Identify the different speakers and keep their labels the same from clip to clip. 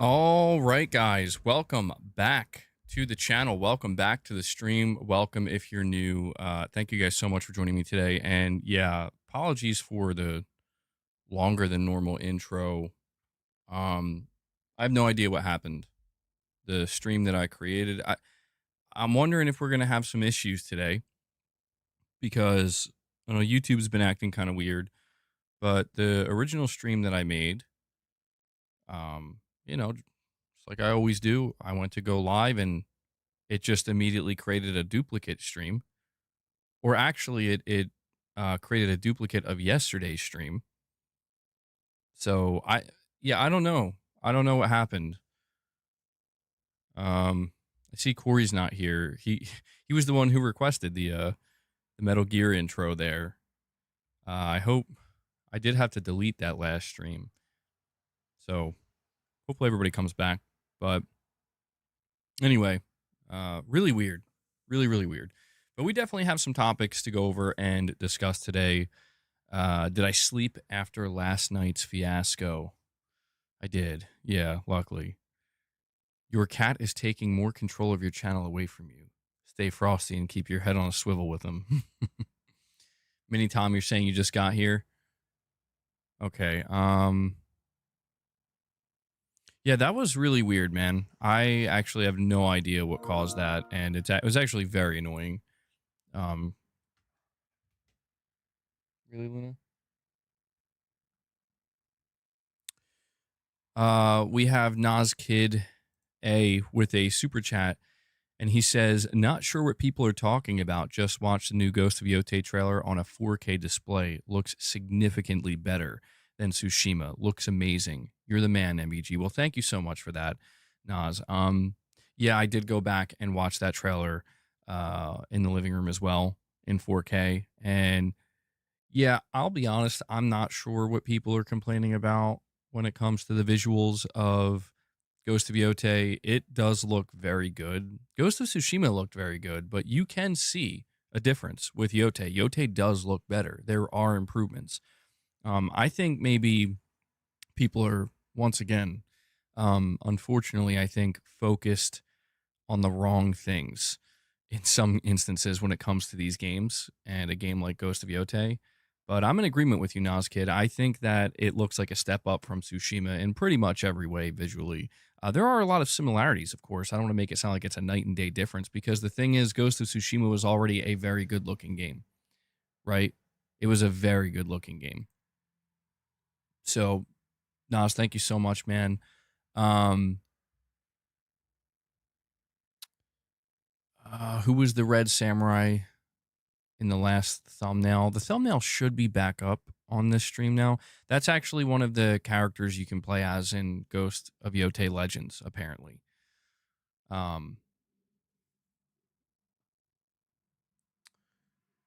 Speaker 1: All right, guys, welcome back to the channel. Welcome back to the stream. Welcome if you're new. Thank you guys so much for joining me today. And yeah, apologies for the longer than normal intro. I have no idea what happened. The stream that I created, I'm wondering if we're gonna have some issues today because I know YouTube's been acting kind of weird. But the original stream that I made, just like I always do, I went to go live and it just immediately created a duplicate stream, or actually, it created a duplicate of yesterday's stream. So I don't know. I don't know what happened. I see Corey's not here. He was the one who requested the Metal Gear intro there. I hope I did have to delete that last stream. So hopefully everybody comes back. But anyway, really weird. Really, really weird. But we definitely have some topics to go over and discuss today. Did I sleep after last night's fiasco? I did. Yeah, luckily. Your cat is taking more control of your channel away from you. Stay frosty and keep your head on a swivel with him. Mini Tom, you're saying you just got here? Okay. Yeah, that was really weird, man. I actually have no idea what caused that, and it was actually very annoying. Um, really, Luna? We have Nas Kid A with a super chat, and he says, "Not sure what people are talking about. Just watched the new Ghost of Yote trailer on a 4K display. Looks significantly better than Tsushima. Looks amazing. You're the man, MBG." Well, thank you so much for that, Nas. Yeah, I did go back and watch that trailer in the living room as well in 4K, and yeah, I'll be honest, I'm not sure what people are complaining about when it comes to the visuals of Ghost of Yote. It does look very good. Ghost of Tsushima looked very good, but you can see a difference with Yote. Yote does look better. There are improvements. I think maybe people are, once again, unfortunately, I think, focused on the wrong things in some instances when it comes to these games and a game like Ghost of Yote. But I'm in agreement with you, Nas Kid. I think that it looks like a step up from Tsushima in pretty much every way visually. There are a lot of similarities, of course. I don't want to make it sound like it's a night and day difference because the thing is, Ghost of Tsushima was already a very good looking game, right? It was a very good looking game. So, Nas, thank you so much, man. Who was the Red Samurai in the last thumbnail? The thumbnail should be back up on this stream now. That's actually one of the characters you can play as in Ghost of Yote Legends, apparently.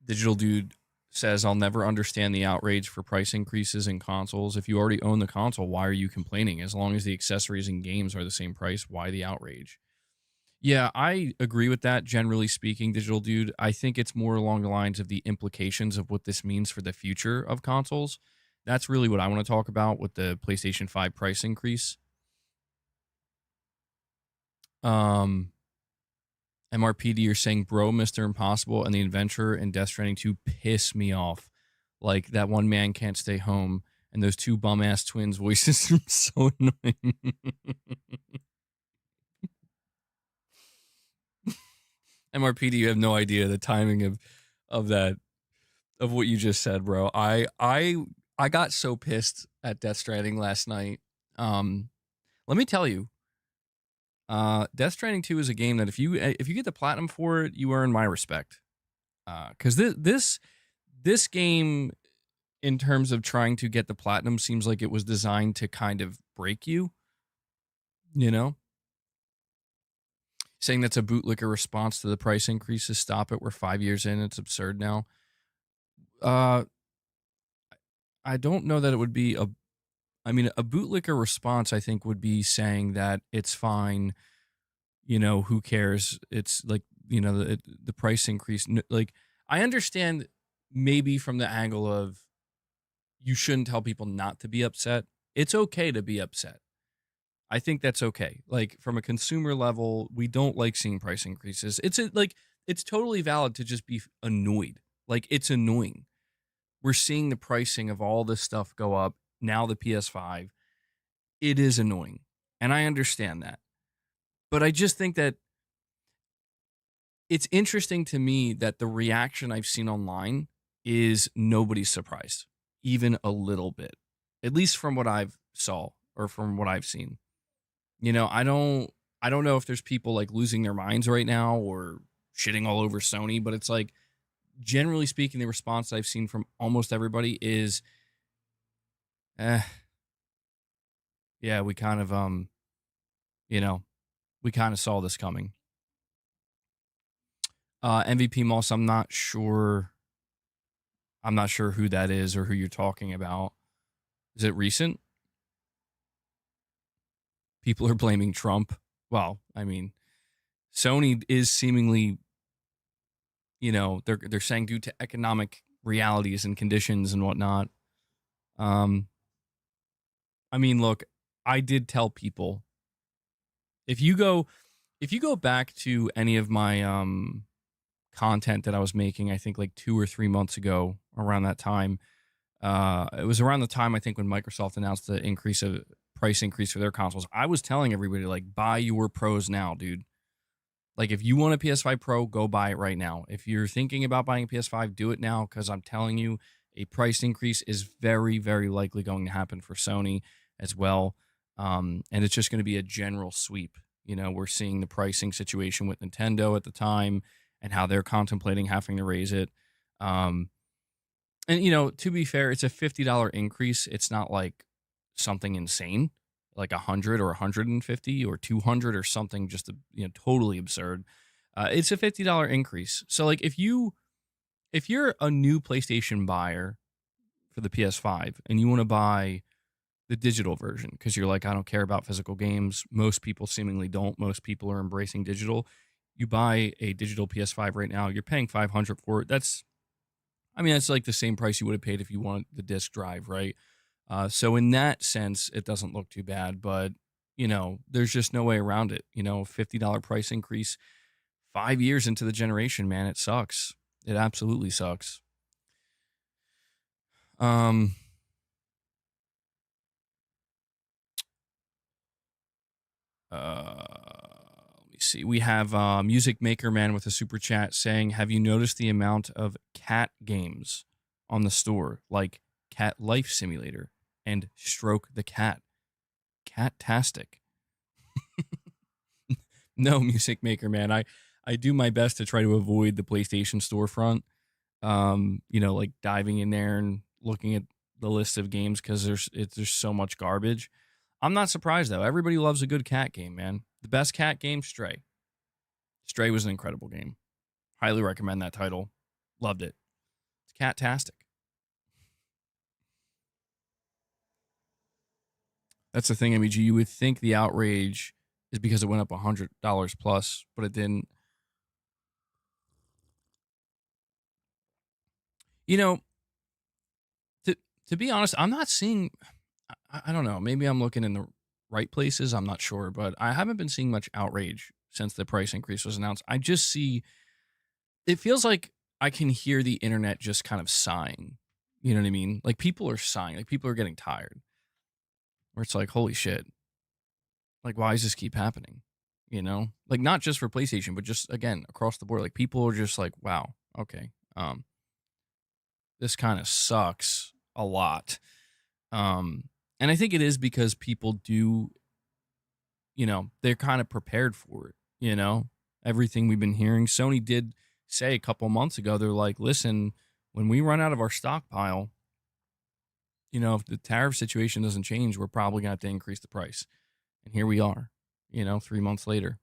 Speaker 1: Digital Dude says, "I'll never understand the outrage for price increases in consoles. If you already own the console, why are you complaining? As long as the accessories and games are the same price, why the outrage?" Yeah, I agree with that, generally speaking, Digital Dude. I think it's more along the lines of the implications of what this means for the future of consoles. That's really what I want to talk about with the PlayStation 5 price increase. Um, MRPD, you're saying, bro, Mr. Impossible and the Adventurer and Death Stranding 2 piss me off. Like, that one man can't stay home, and those two bum-ass twins' voices are so annoying. MRPD, you have no idea the timing of that, of what you just said, bro. I got so pissed at Death Stranding last night. Let me tell you, Death Stranding 2 is a game that if you get the platinum for it, you earn my respect. Because this game, in terms of trying to get the platinum, seems like it was designed to kind of break you. You know, saying that's a bootlicker response to the price increases. Stop it. We're 5 years in. It's absurd now. I don't know that it would be a. I mean, a bootlicker response, I think, would be saying that it's fine. You know, who cares? It's like, the price increase. Like, I understand maybe from the angle of you shouldn't tell people not to be upset. It's okay to be upset. I think that's okay. Like from a consumer level, we don't like seeing price increases. Like it's totally valid to just be annoyed. Like it's annoying. We're seeing the pricing of all this stuff go up. Now the PS5, it is annoying. And I understand that. But I just think that it's interesting to me that the reaction I've seen online is nobody's surprised, even a little bit. At least from what I've saw or from what I've seen. I don't know if there's people like losing their minds right now or shitting all over Sony, but it's like generally speaking, the response I've seen from almost everybody is, eh, yeah, we kind of you know, we kind of saw this coming. MVP Moss, I'm not sure. I'm not sure who that is or who you're talking about. Is it recent? People are blaming Trump. Well, I mean, Sony is seemingly, they're saying due to economic realities and conditions and whatnot. Um, I mean, look, I did tell people if you go back to any of my content that I was making, I think like 2 or 3 months ago, around that time. It was around the time I think when Microsoft announced the price increase for their consoles. I was telling everybody like, buy your pros now, dude. Like if you want a PS5 Pro, go buy it right now. If you're thinking about buying a PS5, do it now because I'm telling you, a price increase is very, very likely going to happen for Sony as well. And it's just going to be a general sweep. We're seeing the pricing situation with Nintendo at the time and how they're contemplating having to raise it. And to be fair, it's a $50 increase. It's not like something insane, like 100 or 150 or 200 or something just totally absurd. It's a $50 increase. So like if you're a new PlayStation buyer for the PS5 and you want to buy the digital version because you're like, I don't care about physical games. Most people seemingly don't. Most people are embracing digital. You buy a digital PS5 right now, you're paying $500 for it. That's like the same price you would have paid if you wanted the disc drive, right? So in that sense, it doesn't look too bad, but there's just no way around it. $50 price increase 5 years into the generation, man, it sucks. It absolutely sucks. Um, let me see. We have Music Maker Man with a super chat saying, "Have you noticed the amount of cat games on the store, like Cat Life Simulator and Stroke the Cat? Cat-tastic." No, Music Maker Man. I do my best to try to avoid the PlayStation storefront. Like diving in there and looking at the list of games because there's so much garbage. I'm not surprised though. Everybody loves a good cat game, man. The best cat game, Stray. Stray was an incredible game. Highly recommend that title. Loved it. It's cat-tastic. That's the thing, MEG. You would think the outrage is because it went up $100 plus, but it didn't. You know, to be honest, I'm not seeing. I don't know. Maybe I'm looking in the right places. I'm not sure, but I haven't been seeing much outrage since the price increase was announced. I just see. It feels like I can hear the internet just kind of sighing. You know what I mean? Like people are sighing. Like people are getting tired. Where it's like, holy shit. Like, why does this keep happening? Like not just for PlayStation, but just again across the board. Like people are just like, wow, okay, this kind of sucks a lot. And I think it is because people do, they're kind of prepared for it. Everything we've been hearing. Sony did say a couple months ago, they're like, listen, when we run out of our stockpile, if the tariff situation doesn't change, we're probably going to have to increase the price. And here we are, 3 months later.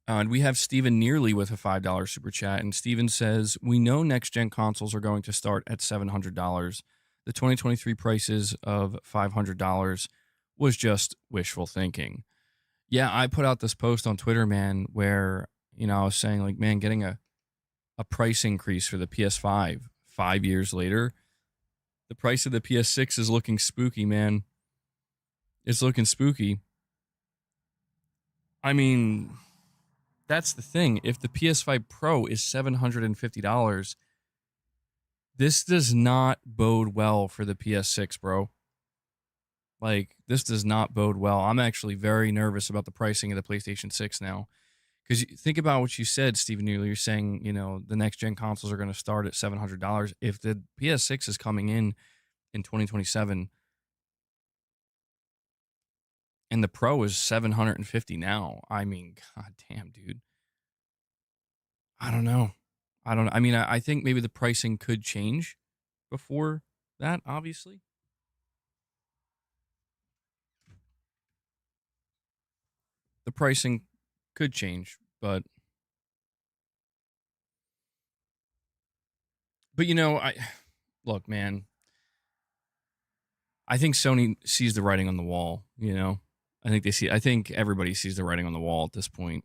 Speaker 1: And we have Steven Nearly with a $5 super chat. And Steven says, we know next gen consoles are going to start at $700. The 2023 prices of $500 was just wishful thinking. Yeah, I put out this post on Twitter, man, where, I was saying, like, man, getting a a price increase for the PS5 5 years later. The price of the PS6 is looking spooky, man. It's looking spooky. I mean, that's the thing. If the PS5 Pro is $750, this does not bode well for the PS6, bro. Like, this does not bode well. I'm actually very nervous about the pricing of the PlayStation 6 now. Because think about what you said, Stephen. You're saying, the next gen consoles are going to start at $700. If the PS6 is coming in 2027 and the Pro is $750 now, I mean, god damn, dude. I don't know. I mean, I think maybe the pricing could change before that, obviously. The pricing could change, but I look, man. I think Sony sees the writing on the wall, I think everybody sees the writing on the wall at this point.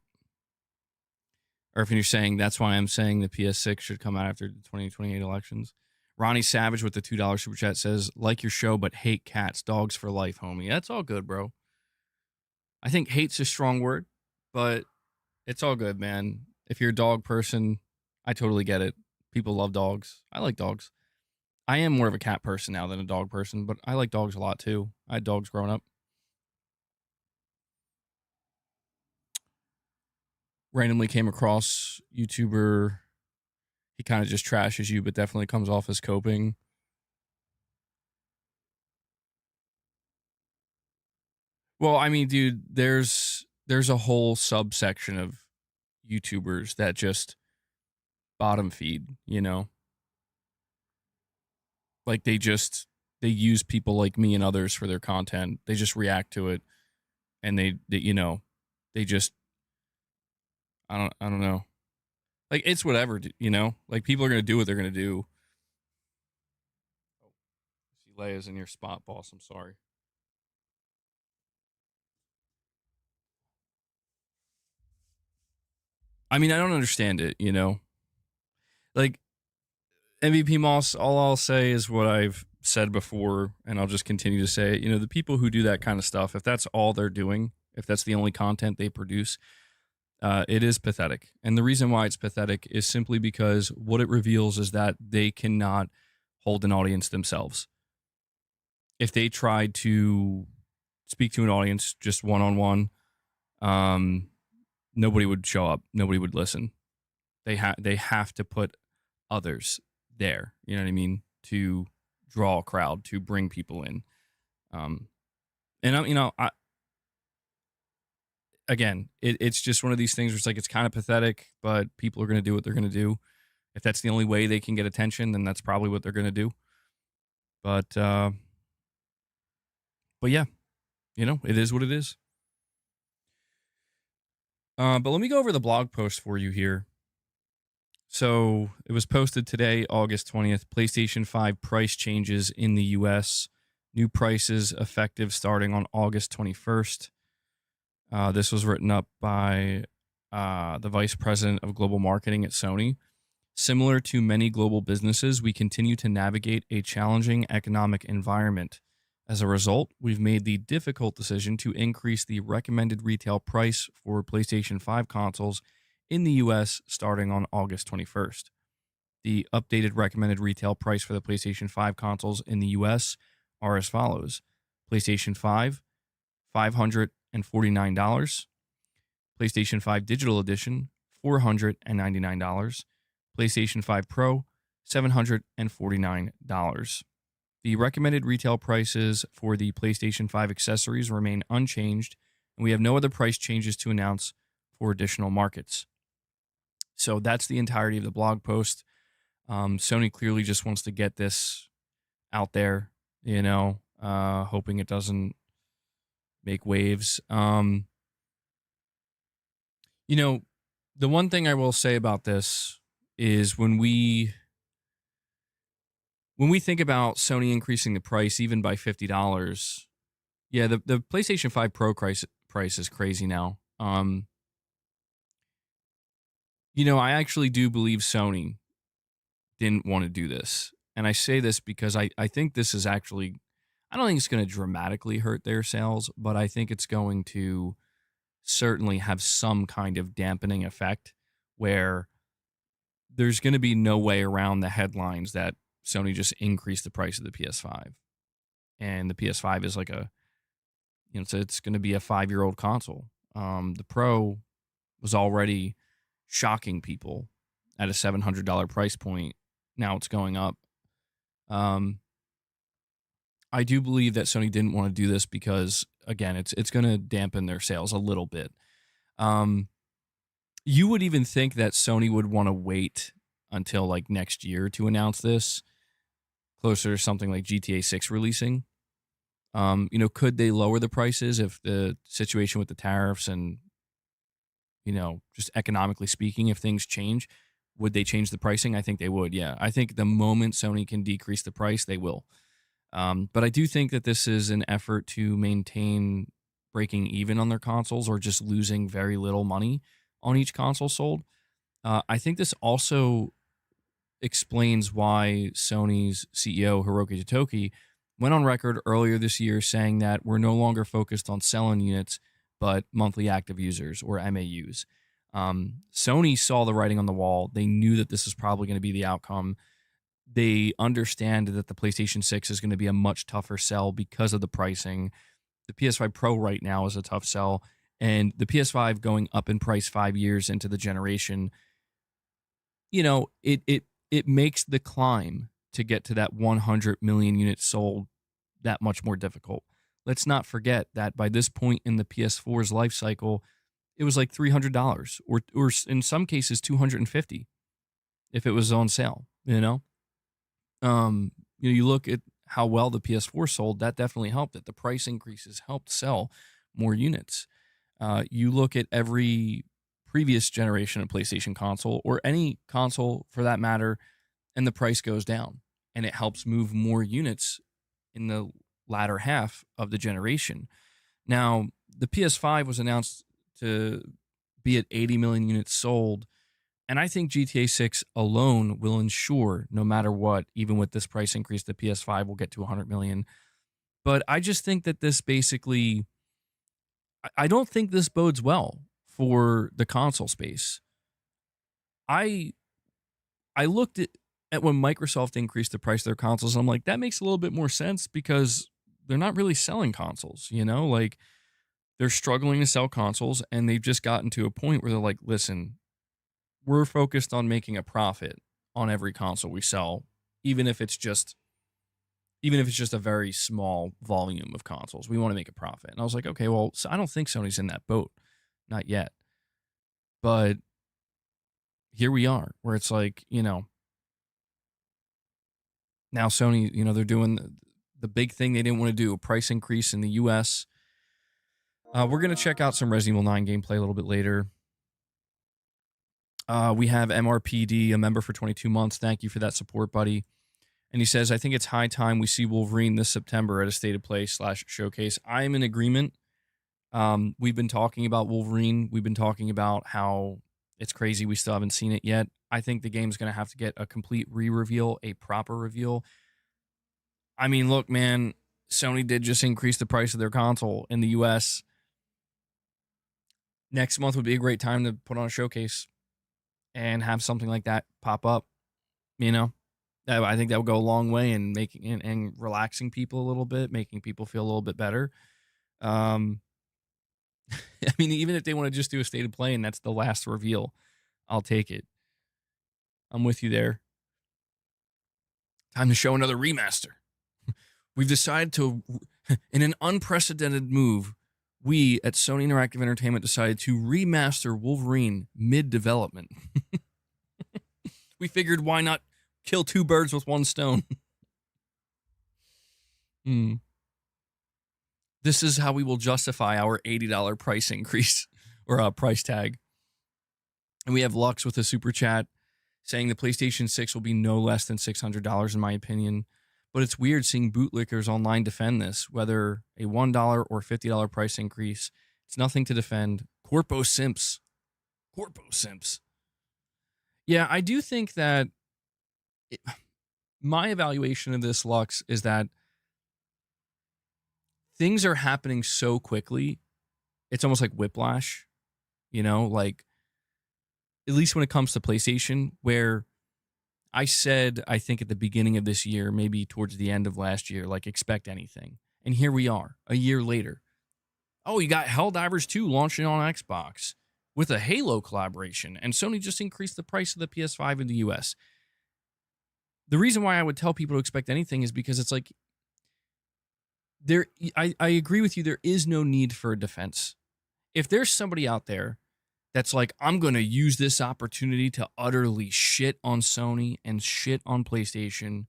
Speaker 1: Or if you're saying that's why I'm saying the PS6 should come out after the 2028 elections. Ronnie Savage with the $2 super chat says, like your show, but hate cats, dogs for life, homie. That's all good, bro. I think hate's a strong word, but it's all good, man. If you're a dog person, I totally get it. People love dogs. I like dogs. I am more of a cat person now than a dog person, but I like dogs a lot too. I had dogs growing up. Randomly came across YouTuber. He kind of just trashes you, but definitely comes off as coping. Well, I mean, dude, there's a whole subsection of YouTubers that just bottom feed, Like they use people like me and others for their content. They just react to it and they just I don't know. Like it's whatever, Like people are going to do what they're going to do. Oh, see Leia's in your spot, boss. I'm sorry. I mean, I don't understand it, Like MVP Moss, all I'll say is what I've said before, and I'll just continue to say it. The people who do that kind of stuff, if that's all they're doing, if that's the only content they produce, it is pathetic. And the reason why it's pathetic is simply because what it reveals is that they cannot hold an audience themselves. If they tried to speak to an audience just one on one, nobody would show up. Nobody would listen. They have to put others there. You know what I mean? To draw a crowd, to bring people in. And again, it's just one of these things where it's like it's kind of pathetic, but people are going to do what they're going to do. If that's the only way they can get attention, then that's probably what they're going to do. But yeah, it is what it is. But let me go over the blog post for you here. So it was posted today, August 20th. PlayStation 5 price changes in the U.S. New prices effective starting on August 21st. This was written up by the vice president of global marketing at Sony. Similar to many global businesses, we continue to navigate a challenging economic environment. As a result, we've made the difficult decision to increase the recommended retail price for PlayStation 5 consoles in the US starting on August 21st. The updated recommended retail price for the PlayStation 5 consoles in the US are as follows: PlayStation 5, $549. PlayStation 5 Digital Edition, $499. PlayStation 5 Pro, $749. The recommended retail prices for the PlayStation 5 accessories remain unchanged, and we have no other price changes to announce for additional markets. So that's the entirety of the blog post. Sony clearly just wants to get this out there, hoping it doesn't make waves. The one thing I will say about this is when we think about Sony increasing the price even by $50, yeah, the PlayStation 5 Pro price is crazy now. I actually do believe Sony didn't want to do this. And I say this because I think this is actually, I don't think it's going to dramatically hurt their sales, but I think it's going to certainly have some kind of dampening effect where there's going to be no way around the headlines that Sony just increased the price of the PS5. And the PS5 is like so it's going to be a 5-year-old console. The Pro was already shocking people at a $700 price point. Now it's going up. I do believe that Sony didn't want to do this because, again, it's going to dampen their sales a little bit. You would even think that Sony would want to wait until like next year to announce this, closer to something like GTA 6 releasing. Could they lower the prices if the situation with the tariffs and, just economically speaking, if things change, would they change the pricing? I think they would. Yeah. I think the moment Sony can decrease the price, they will. But I do think that this is an effort to maintain breaking even on their consoles or just losing very little money on each console sold. I think this also explains why Sony's CEO, Hiroki Totoki, went on record earlier this year saying that we're no longer focused on selling units, but monthly active users or MAUs. Sony saw the writing on the wall. They knew that this was probably going to be the outcome. They understand that the PlayStation 6 is going to be a much tougher sell because of the pricing. The PS5 Pro right now is a tough sell, and the PS5 going up in price 5 years into the generation, it makes the climb to get to that 100 million units sold that much more difficult. Let's not forget that by this point in the PS4's life cycle, it was like $300 or in some cases $250 if it was on sale, you look at how well the PS4 sold, that definitely helped it. The price increases helped sell more units. You look at every previous generation of PlayStation console or any console for that matter, and the price goes down and it helps move more units in the latter half of the generation. Now, the PS5 was announced to be at 80 million units sold. And I think GTA 6 alone will ensure, no matter what, even with this price increase, the PS5 will get to 100 million. But I just think that this basically, I don't think this bodes well for the console space. I looked at when Microsoft increased the price of their consoles, and I'm like, that makes a little bit more sense because they're not really selling consoles, like they're struggling to sell consoles and they've just gotten to a point where they're like, listen, we're focused on making a profit on every console we sell, even if it's just a very small volume of consoles. We want to make a profit. And I was like, okay, well, so I don't think Sony's in that boat. Not yet. But here we are, where it's like, now Sony, they're doing the big thing they didn't want to do, a price increase in the US. We're going to check out some Resident Evil 9 gameplay a little bit later. We have MRPD, a member for 22 months. Thank you for that support, buddy. And he says, I think it's high time we see Wolverine this September at a State of Play / showcase. I am in agreement. We've been talking about Wolverine. We've been talking about how it's crazy we still haven't seen it yet. I think the game's going to have to get a complete re-reveal, a proper reveal. I mean, look, man, Sony did just increase the price of their console in the US. Next month would be a great time to put on a showcase and have something like that pop up, I think that would go a long way in making and relaxing people a little bit, making people feel a little bit better. I mean, even if they want to just do a State of Play and that's the last reveal, I'll take it. I'm with you there. Time to show another remaster. We've decided to, in an unprecedented move, we at Sony Interactive Entertainment decided to remaster Wolverine mid-development. We figured, why not kill two birds with one stone? This is how we will justify our $80 price increase or price tag. And we have Lux with a super chat saying the PlayStation 6 will be no less than $600 in my opinion. But it's weird seeing bootlickers online defend this, whether a $1 or $50 price increase. It's nothing to defend. Corpo simps. Yeah, I do think that it, my evaluation of this, Lux, is that things are happening so quickly. It's almost like whiplash, like at least when it comes to PlayStation, where I said, I think at the beginning of this year, maybe towards the end of last year, like expect anything. And here we are, a year later. Oh, you got Helldivers 2 launching on Xbox with a Halo collaboration, and Sony just increased the price of the PS5 in the US. The reason why I would tell people to expect anything is because it's like I agree with you, there is no need for a defense. If there's somebody out there that's like, I'm going to use this opportunity to utterly shit on Sony and shit on PlayStation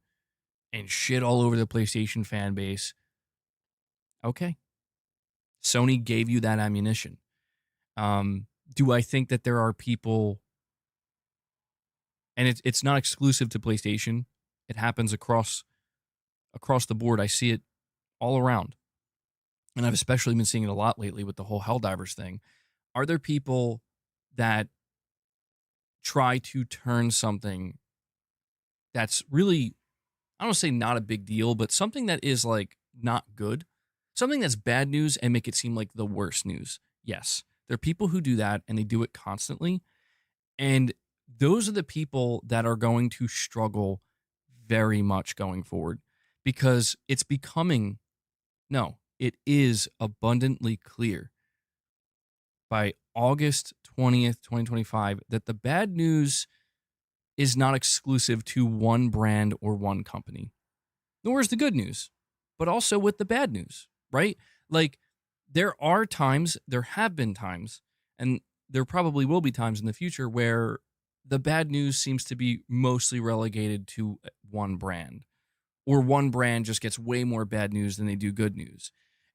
Speaker 1: and shit all over the PlayStation fan base, okay. Sony gave you that ammunition. Do I think that there are people, and it's not exclusive to PlayStation, it happens across the board. I see it all around. And I've especially been seeing it a lot lately with the whole Helldivers thing. Are there people that try to turn something that's really, I don't want to say not a big deal, but something that is like not good, something that's bad news, and make it seem like the worst news? Yes, there are people who do that, and they do it constantly. And those are the people that are going to struggle very much going forward, because it's becoming, no, it is abundantly clear by August 20th, 2025, that the bad news is not exclusive to one brand or one company, nor is the good news, but also with the bad news, right? Like, there are times, there have been times, and there probably will be times in the future where the bad news seems to be mostly relegated to one brand, or one brand just gets way more bad news than they do good news.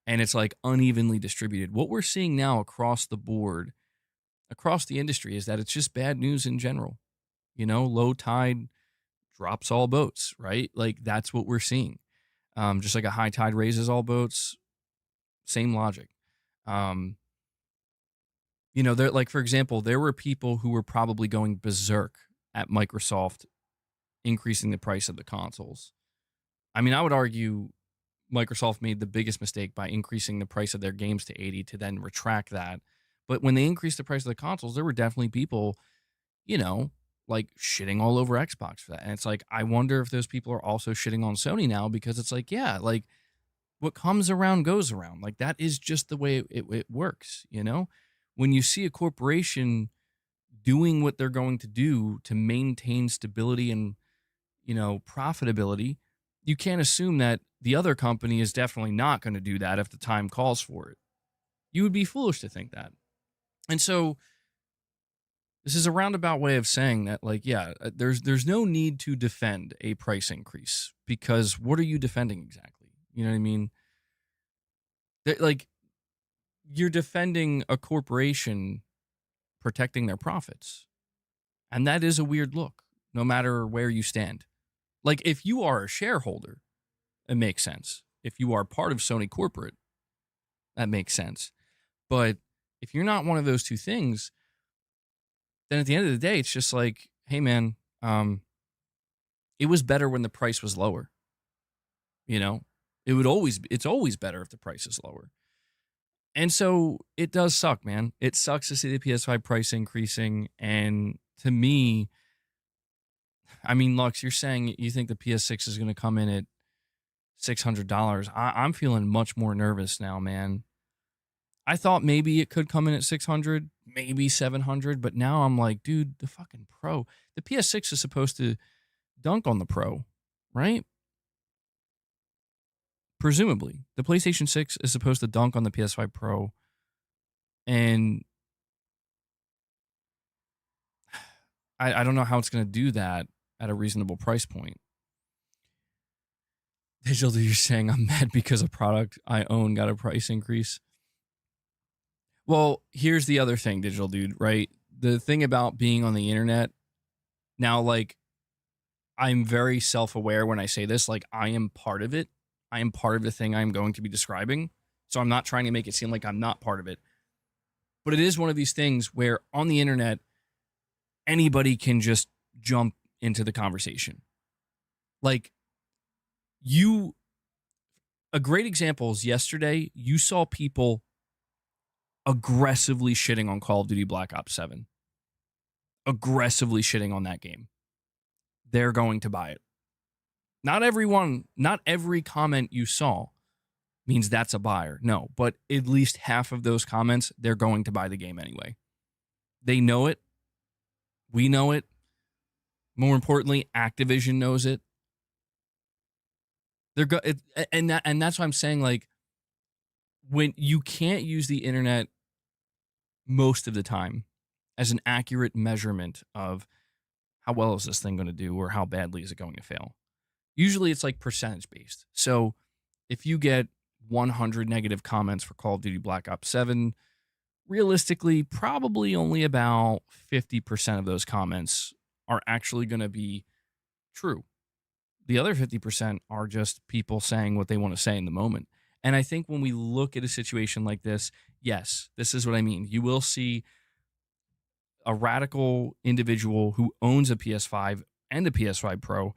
Speaker 1: And it's like unevenly distributed. What we're seeing now across the board, across the industry, is that it's just bad news in general. Low tide drops all boats, right? Like, that's what we're seeing. Just like a high tide raises all boats, same logic. There, like, for example, there were people who were probably going berserk at Microsoft increasing the price of the consoles. I mean, I would argue Microsoft made the biggest mistake by increasing the price of their games to 80 to then retract that. But when they increased the price of the consoles, there were definitely people, like shitting all over Xbox for that. And it's like, I wonder if those people are also shitting on Sony now, because it's like, yeah, like what comes around goes around. Like, that is just the way it works, When you see a corporation doing what they're going to do to maintain stability and, profitability, you can't assume that the other company is definitely not going to do that if the time calls for it. You would be foolish to think that. And so this is a roundabout way of saying that, like, yeah, there's no need to defend a price increase, because what are you defending exactly? You know what I mean? Like, you're defending a corporation protecting their profits. And that is a weird look, no matter where you stand. Like, if you are a shareholder, it makes sense. If you are part of Sony corporate, that makes sense. But if you're not one of those two things, then at the end of the day, it's just like, hey, man, it was better when the price was lower. It's always better if the price is lower. And so it does suck, man. It sucks to see the PS5 price increasing. And to me, I mean, Lux, you're saying you think the PS6 is going to come in at $600. I'm feeling much more nervous now, man. I thought maybe it could come in at 600, maybe 700, but now I'm like, dude, the fucking Pro. The PS6 is supposed to dunk on the Pro, right? Presumably. The PlayStation 6 is supposed to dunk on the PS5 Pro. And I don't know how it's going to do that at a reasonable price point. Digital, you're saying I'm mad because a product I own got a price increase. Well, here's the other thing, Digital Dude, right? The thing about being on the internet now, like, I'm very self-aware when I say this, like, I am part of it. I am part of the thing I'm going to be describing. So I'm not trying to make it seem like I'm not part of it. But it is one of these things where on the internet, anybody can just jump into the conversation. Like, a great example is yesterday, you saw people aggressively shitting on Call of Duty Black Ops 7. Aggressively shitting on that game. They're going to buy it. Not every comment you saw means that's a buyer. No, but at least half of those comments, they're going to buy the game anyway. They know it. We know it. More importantly, Activision knows it. And that's why I'm saying, like, when you can't use the internet most of the time as an accurate measurement of how well is this thing going to do or how badly is it going to fail. Usually it's like percentage based. So if you get 100 negative comments for Call of Duty Black Ops 7, realistically, probably only about 50% of those comments are actually going to be true. The other 50% are just people saying what they want to say in the moment. And I think when we look at a situation like this, yes, this is what I mean. You will see a radical individual who owns a PS5 and a PS5 Pro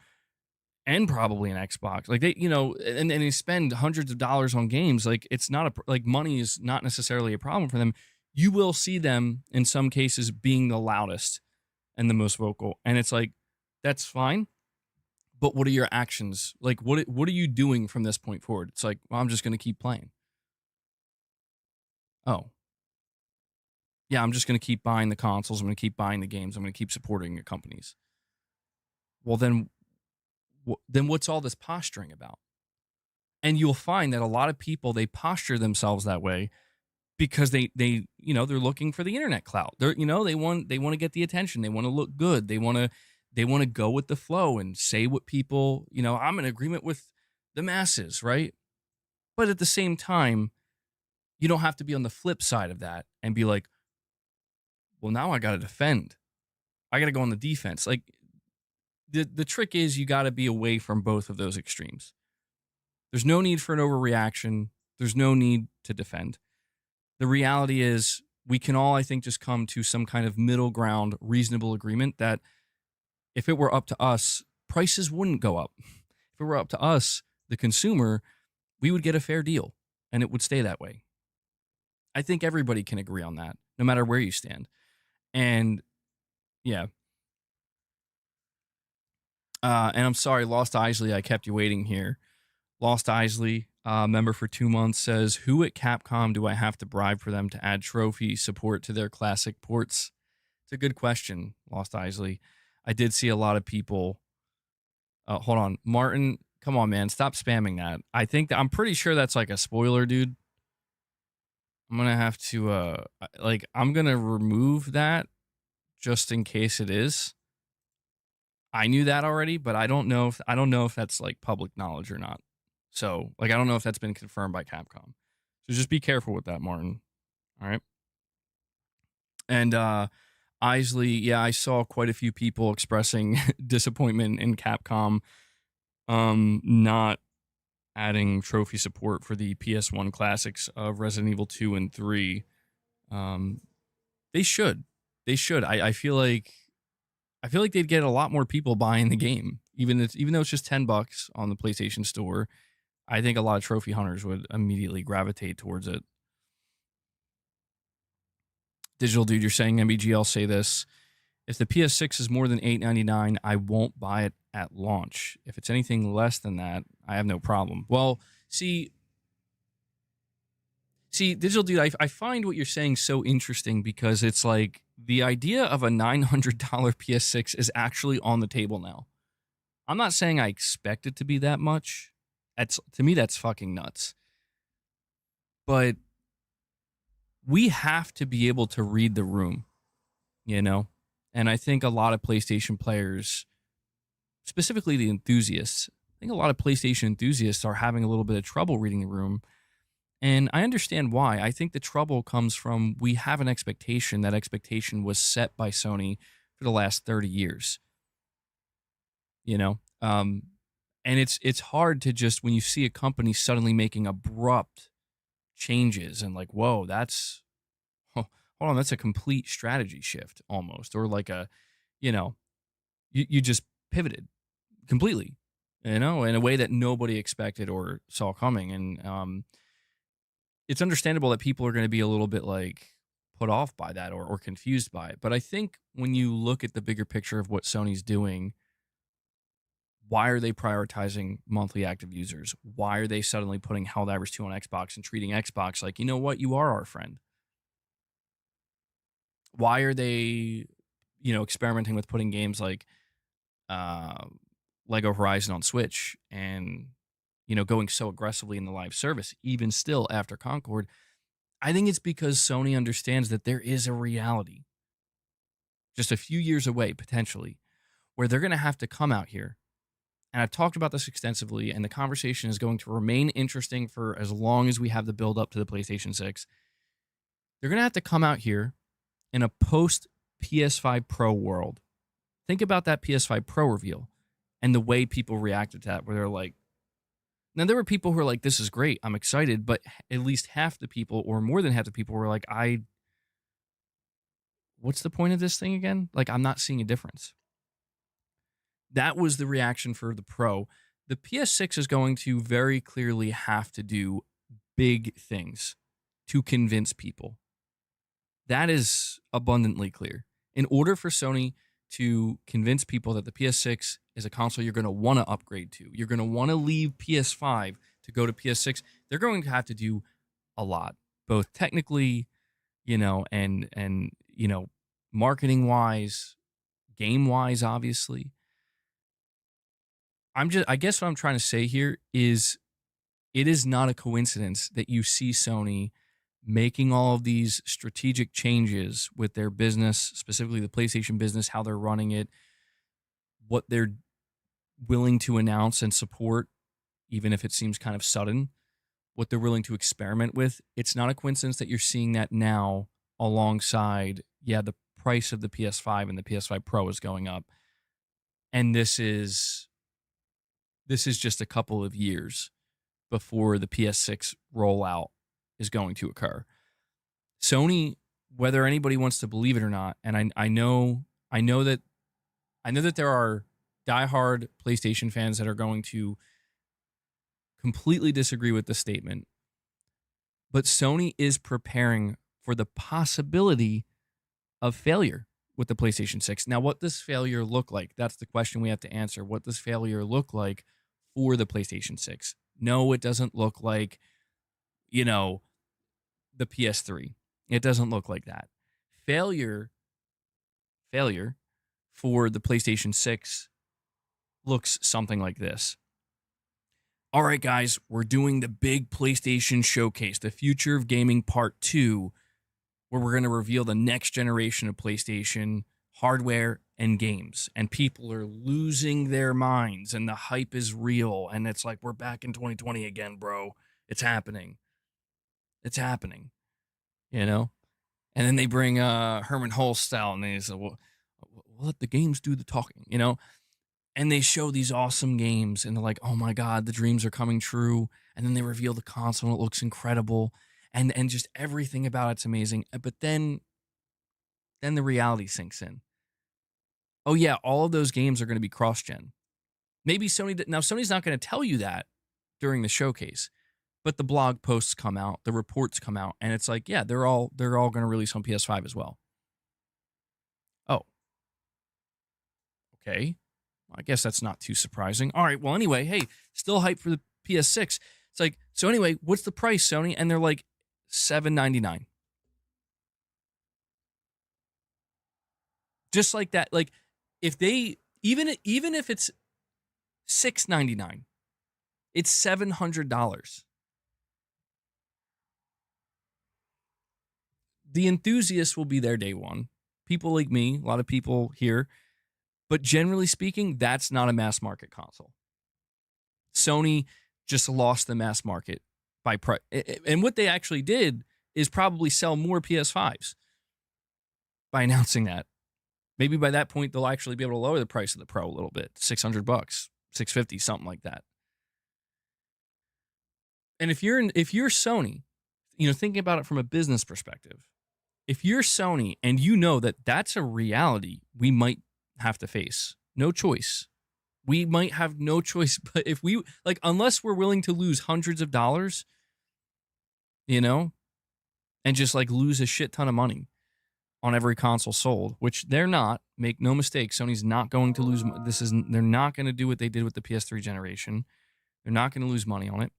Speaker 1: and probably an Xbox. Like, they, and they spend hundreds of dollars on games. Like, it's not like money is not necessarily a problem for them. You will see them in some cases being the loudest and the most vocal. And it's like, that's fine. But what are your actions? Like, what are you doing from this point forward? It's like, well, I'm just going to keep playing. Oh. Yeah, I'm just going to keep buying the consoles. I'm going to keep buying the games. I'm going to keep supporting your companies. Well, then what's all this posturing about? And you'll find that a lot of people, they posture themselves that way because they're looking for the internet clout. They want to get the attention. They want to look good. They want to go with the flow and say what people, I'm in agreement with the masses, right? But at the same time, you don't have to be on the flip side of that and be like, well, now I got to defend. I got to go on the defense. Like, the trick is you got to be away from both of those extremes. There's no need for an overreaction. There's no need to defend. The reality is we can all, I think, just come to some kind of middle ground, reasonable agreement that if it were up to us, prices wouldn't go up. If it were up to us, the consumer, we would get a fair deal and it would stay that way. I think everybody can agree on that, no matter where you stand. And yeah. And I'm sorry, Lost Isley, I kept you waiting here. Lost Isley, member for 2 months, says, who at Capcom do I have to bribe for them to add trophy support to their classic ports? It's a good question, Lost Isley. I did see a lot of people. Hold on. Martin, come on, man. Stop spamming that. I'm pretty sure that's like a spoiler, dude. I'm going to have to, I'm going to remove that just in case it is. I knew that already, but I don't know if that's like public knowledge or not. So, I don't know if that's been confirmed by Capcom. So just be careful with that, Martin. All right. And Isley, yeah, I saw quite a few people expressing disappointment in Capcom not adding trophy support for the PS1 classics of Resident Evil 2 and 3. They should. I feel like they'd get a lot more people buying the game, even though it's just $10 on the PlayStation Store. I think a lot of trophy hunters would immediately gravitate towards it. Digital Dude, you're saying MBGL say this. If the PS6 is more than $8.99, I won't buy it at launch. If it's anything less than that, I have no problem. Well, see, Digital Dude, I find what you're saying so interesting because it's like the idea of a $900 PS6 is actually on the table now. I'm not saying I expect it to be that much. To me, that's fucking nuts. But we have to be able to read the room, And I think a lot of PlayStation players, specifically the enthusiasts, I think a lot of PlayStation enthusiasts are having a little bit of trouble reading the room. And I understand why. I think the trouble comes from we have an expectation. That expectation was set by Sony for the last 30 years. And it's hard to just, when you see a company suddenly making abrupt changes and like, whoa, that's a complete strategy shift almost, or like you know, you just pivoted completely, in a way that nobody expected or saw coming. And it's understandable that people are going to be a little bit like put off by that or confused by it. But I think when you look at the bigger picture of what Sony's doing, why are they prioritizing monthly active users? Why are they suddenly putting Helldivers 2 on Xbox and treating Xbox like, you know what, you are our friend? Why are they, experimenting with putting games like uh, Lego Horizon on Switch and, going so aggressively in the live service, even still after Concord? I think it's because Sony understands that there is a reality just a few years away, potentially, where they're going to have to come out here. And I've talked about this extensively, and the conversation is going to remain interesting for as long as we have the build up to the PlayStation 6. They're going to have to come out here in a post PS5 Pro world. Think about that PS5 Pro reveal and the way people reacted to that, where they're like, now there were people who were like, this is great, I'm excited, but at least half the people, or more than half the people, were like, what's the point of this thing again? Like, I'm not seeing a difference. That was the reaction for the Pro. The PS6 is going to very clearly have to do big things to convince people. That is abundantly clear. In order for Sony to convince people that the PS6 is a console you're going to want to upgrade to, you're going to want to leave PS5 to go to PS6, they're going to have to do a lot, both technically, and marketing wise, game wise, obviously. I guess what I'm trying to say here is it is not a coincidence that you see Sony making all of these strategic changes with their business, specifically the PlayStation business, how they're running it, what they're willing to announce and support, even if it seems kind of sudden, what they're willing to experiment with. It's not a coincidence that you're seeing that now alongside, the price of the PS5 and the PS5 Pro is going up. And this is just a couple of years before the PS6 rollout is going to occur. Sony, whether anybody wants to believe it or not, and I know that there are diehard PlayStation fans that are going to completely disagree with the statement, but Sony is preparing for the possibility of failure with the PlayStation 6. Now, what does failure look like? That's the question we have to answer. What does failure look like for the PlayStation 6? No, it doesn't look like, the PS3. It doesn't look like that. Failure for the PlayStation 6 looks something like this. All right, guys, we're doing the big PlayStation showcase, the Future of Gaming Part 2, where we're going to reveal the next generation of PlayStation hardware and games. And people are losing their minds, and the hype is real. And it's like, we're back in 2020 again, bro. It's happening. It's happening. And then they bring Herman Hulst out, and they say, well, we'll let the games do the talking, And they show these awesome games, and they're like, oh my God, the dreams are coming true. And then they reveal the console, and it looks incredible. And just everything about it's amazing. But then the reality sinks in. Oh yeah, all of those games are going to be cross-gen. Maybe Sony's not going to tell you that during the showcase, but the blog posts come out, the reports come out, and it's like, yeah, they're all going to release on PS5 as well. Oh, okay. I guess that's not too surprising. All right, well, anyway, hey, still hype for the PS6. It's like, so anyway, what's the price, Sony? And they're like, $799. Just like that. Like, if they even if it's $699, it's $700. The enthusiasts will be there day one. People like me, a lot of people here, but generally speaking, that's not a mass market console. Sony just lost the mass market by price, and what they actually did is probably sell more PS5s by announcing that. Maybe by that point they'll actually be able to lower the price of the Pro a little bit, $600, $650, something like that. And if you're Sony, thinking about it from a business perspective, if you're Sony and you know that that's a reality we might have to face. No choice. We might have no choice, but if we like, unless we're willing to lose hundreds of dollars, you know, and just like lose a shit ton of money on every console sold, which they're not. Make no mistake, Sony's not going to lose. They're not going to do what they did with the PS3 generation. They're not going to lose money on it.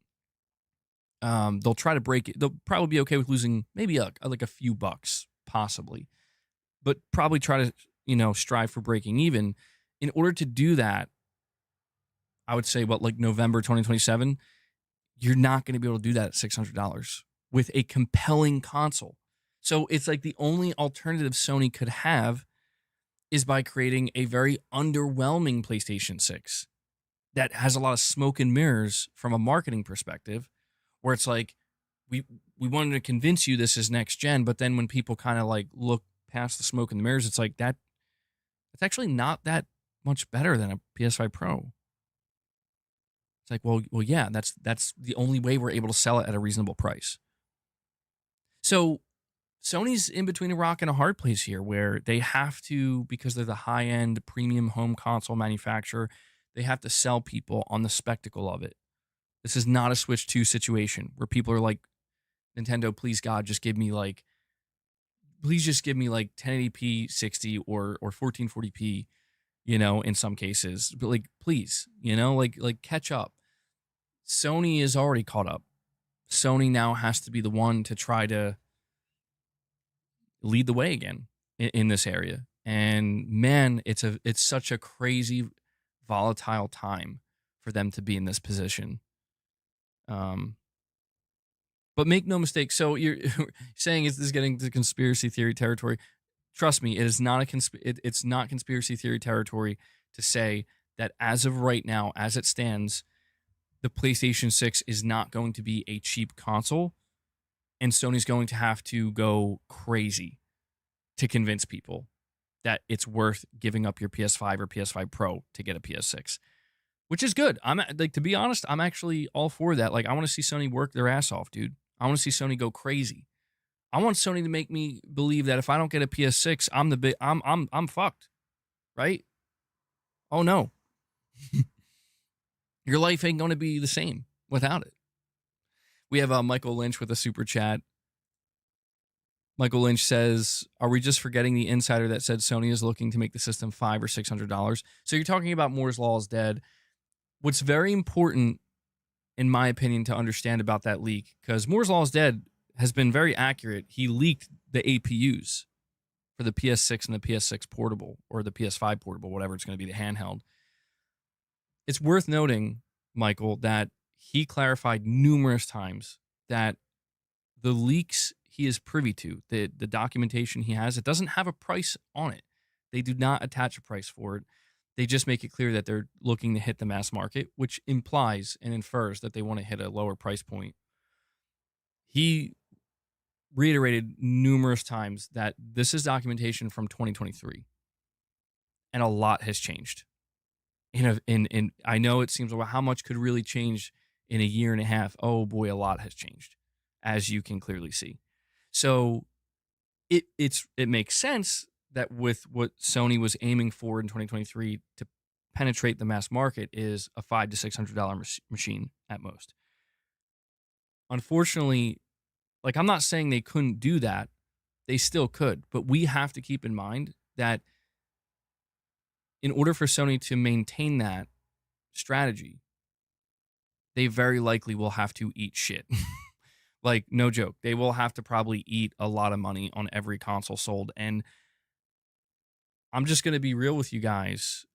Speaker 1: They'll try to break it. They'll probably be okay with losing maybe like a few bucks, possibly, but probably try to, strive for breaking even. In order to do that, I would say like November 2027, you're not going to be able to do that at $600 with a compelling console. So it's like the only alternative Sony could have is by creating a very underwhelming PlayStation 6 that has a lot of smoke and mirrors from a marketing perspective, where it's like, we wanted to convince you this is next gen, but then when people kind of like look past the smoke and the mirrors, it's like it's actually not that much better than a PS5 Pro. It's like, well, yeah, that's the only way we're able to sell it at a reasonable price. So Sony's in between a rock and a hard place here, where they have to, because they're the high-end premium home console manufacturer, they have to sell people on the spectacle of it. This is not a Switch 2 situation where people are like, Nintendo, please God, just give me like, please just give me like 1080p 60 or 1440p, in some cases. But like, please, like catch up. Sony is already caught up. Sony now has to be the one to try to lead the way again in this area. And man, it's such a crazy, volatile time for them to be in this position. But make no mistake. So you're saying is this getting to conspiracy theory territory? Trust me, it is not it's not conspiracy theory territory to say that as of right now, as it stands, the PlayStation 6 is not going to be a cheap console, and Sony's going to have to go crazy to convince people that it's worth giving up your PS5 or PS5 Pro to get a PS6, which is good. I'm like, to be honest, I'm actually all for that. Like, I want to see Sony work their ass off, dude. I want to see Sony go crazy. I want Sony to make me believe that if I don't get a PS6, I'm fucked, right? Oh no. Your life ain't going to be the same without it. We have Michael Lynch with a super chat. Michael Lynch says, are we just forgetting the insider that said Sony is looking to make the system $500 or $600? So you're talking about Moore's Law is dead. What's very important, in my opinion, to understand about that leak, because Moore's Law is dead has been very accurate. He leaked the APUs for the PS6 and the PS6 portable, or the PS5 portable, whatever it's going to be, the handheld. It's worth noting, Michael, that he clarified numerous times that the leaks he is privy to, the documentation he has, it doesn't have a price on it. They do not attach a price for it. They just make it clear that they're looking to hit the mass market, which implies and infers that they want to hit a lower price point. He reiterated numerous times that this is documentation from 2023, and a lot has changed. In I know it seems, well, how much could really change in a year and a half? Oh boy, a lot has changed, as you can clearly see. So it makes sense that with what Sony was aiming for in 2023 to penetrate the mass market is a $500 to $600 machine at most. Unfortunately, like, I'm not saying they couldn't do that. They still could, but we have to keep in mind that in order for Sony to maintain that strategy, they very likely will have to eat shit. Like, no joke. They will have to probably eat a lot of money on every console sold. And I'm just going to be real with you guys.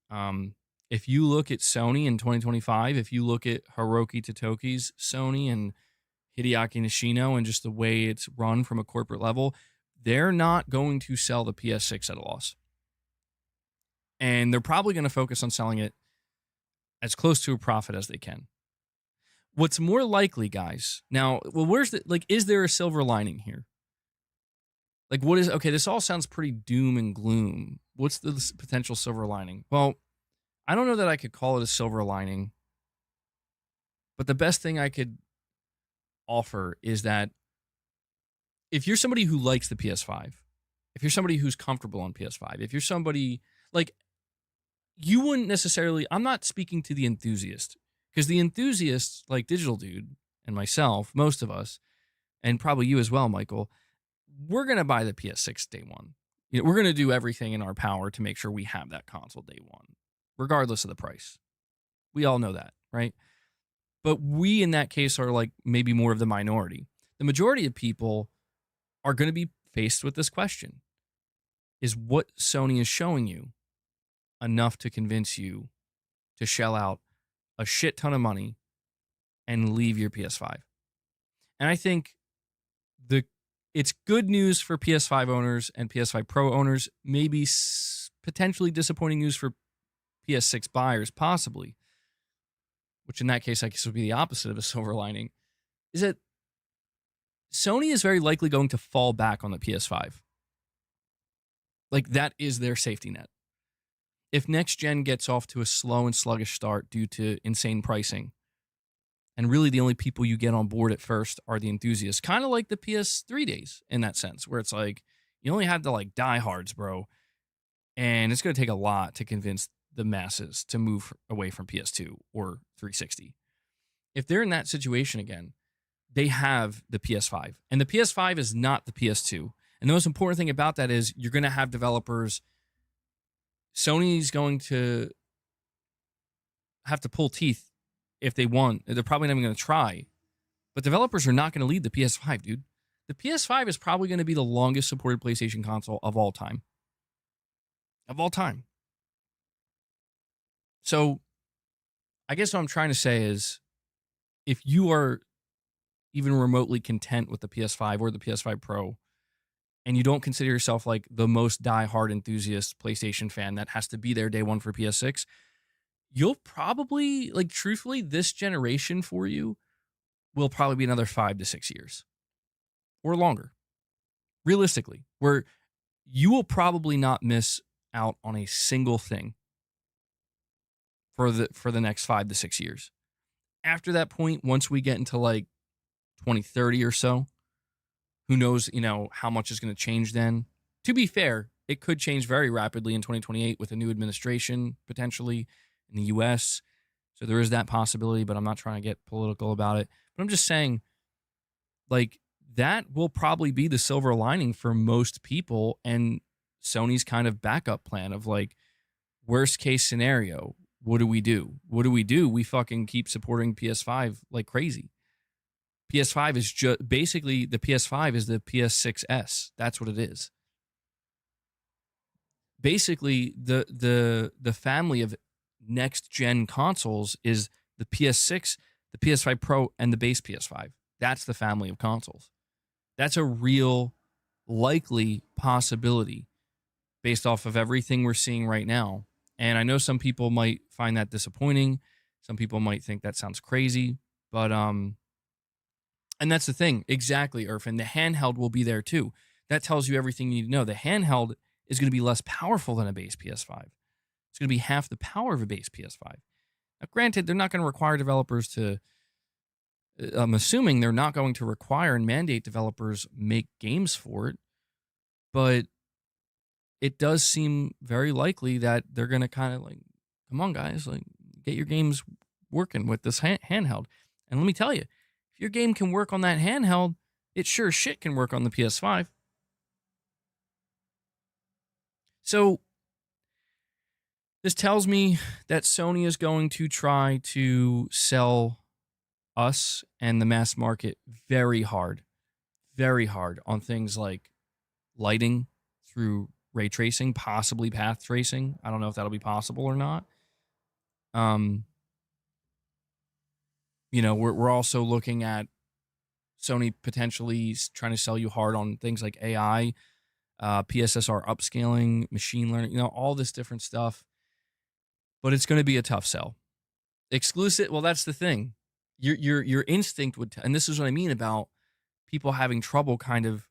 Speaker 1: If you look at Sony in 2025, if you look at Hiroki Totoki's Sony and Hideaki Nishino and just the way it's run from a corporate level, they're not going to sell the PS6 at a loss. And they're probably going to focus on selling it as close to a profit as they can. What's more likely, guys, now, well, is there a silver lining here? Like, okay, this all sounds pretty doom and gloom. What's the potential silver lining? Well, I don't know that I could call it a silver lining, but the best thing I could offer is that if you're somebody who likes the PS5, if you're somebody who's comfortable on PS5, if you're somebody, like, you wouldn't necessarily, I'm not speaking to the enthusiast, because the enthusiasts like Digital Dude and myself, most of us, and probably you as well, Michael, we're going to buy the PS6 day one. We're going to do everything in our power to make sure we have that console day one, regardless of the price. We all know that, right? But we, in that case, are like maybe more of the minority. The majority of people are going to be faced with this question: is what Sony is showing you enough to convince you to shell out a shit ton of money and leave your PS5? And I think the it's good news for PS5 owners and PS5 Pro owners, maybe potentially disappointing news for PS6 buyers, possibly, which in that case I guess would be the opposite of a silver lining, is that Sony is very likely going to fall back on the PS5. Like, that is their safety net. If next gen gets off to a slow and sluggish start due to insane pricing, and really the only people you get on board at first are the enthusiasts, kind of like the PS3 days in that sense, where it's like you only have the like diehards, bro, and it's going to take a lot to convince the masses to move away from PS2 or 360. If they're in that situation again, they have the PS5, and the PS5 is not the PS2. And the most important thing about that is you're going to have developers. Sony's going to have to pull teeth if they want. They're probably not even going to try. But developers are not going to lead the PS5, dude. The PS5 is probably going to be the longest supported PlayStation console of all time. Of all time. So I guess what I'm trying to say is, if you are even remotely content with the PS5 or the PS5 Pro, and you don't consider yourself like the most diehard enthusiast PlayStation fan that has to be there day one for PS6, you'll probably, like, truthfully, this generation for you will probably be another 5 to 6 years or longer, realistically, where you will probably not miss out on a single thing for the next 5 to 6 years. After that point, once we get into like 2030 or so, who knows, how much is going to change then. To be fair, it could change very rapidly in 2028 with a new administration potentially in the US. So there is that possibility, but I'm not trying to get political about it. But I'm just saying, like, that will probably be the silver lining for most people, and Sony's kind of backup plan of like, worst case scenario, what do we do? What do we do? We fucking keep supporting PS5 like crazy. PS5 is just basically, the PS5 is the PS6S. That's what it is. Basically, the family of next gen consoles is the PS6, the PS5 Pro, and the base PS5. That's the family of consoles. That's a real likely possibility based off of everything we're seeing right now. And I know some people might find that disappointing. Some people might think that sounds crazy, but and that's the thing. Exactly, Irfan. The handheld will be there too. That tells you everything you need to know. The handheld is going to be less powerful than a base PS5. It's going to be half the power of a base PS5. Now, granted, they're not going to require developers to, I'm assuming they're not going to require and mandate developers make games for it, but it does seem very likely that they're going to kind of like, come on, guys, like, get your games working with this handheld. And let me tell you, if your game can work on that handheld, it sure shit can work on the PS5. So this tells me that Sony is going to try to sell us and the mass market very hard on things like lighting through ray tracing, possibly path tracing. I don't know if that'll be possible or not. We're also looking at Sony potentially trying to sell you hard on things like AI, PSSR upscaling, machine learning, all this different stuff. But it's going to be a tough sell. Exclusive, well, that's the thing. Your instinct would, and this is what I mean about people having trouble kind of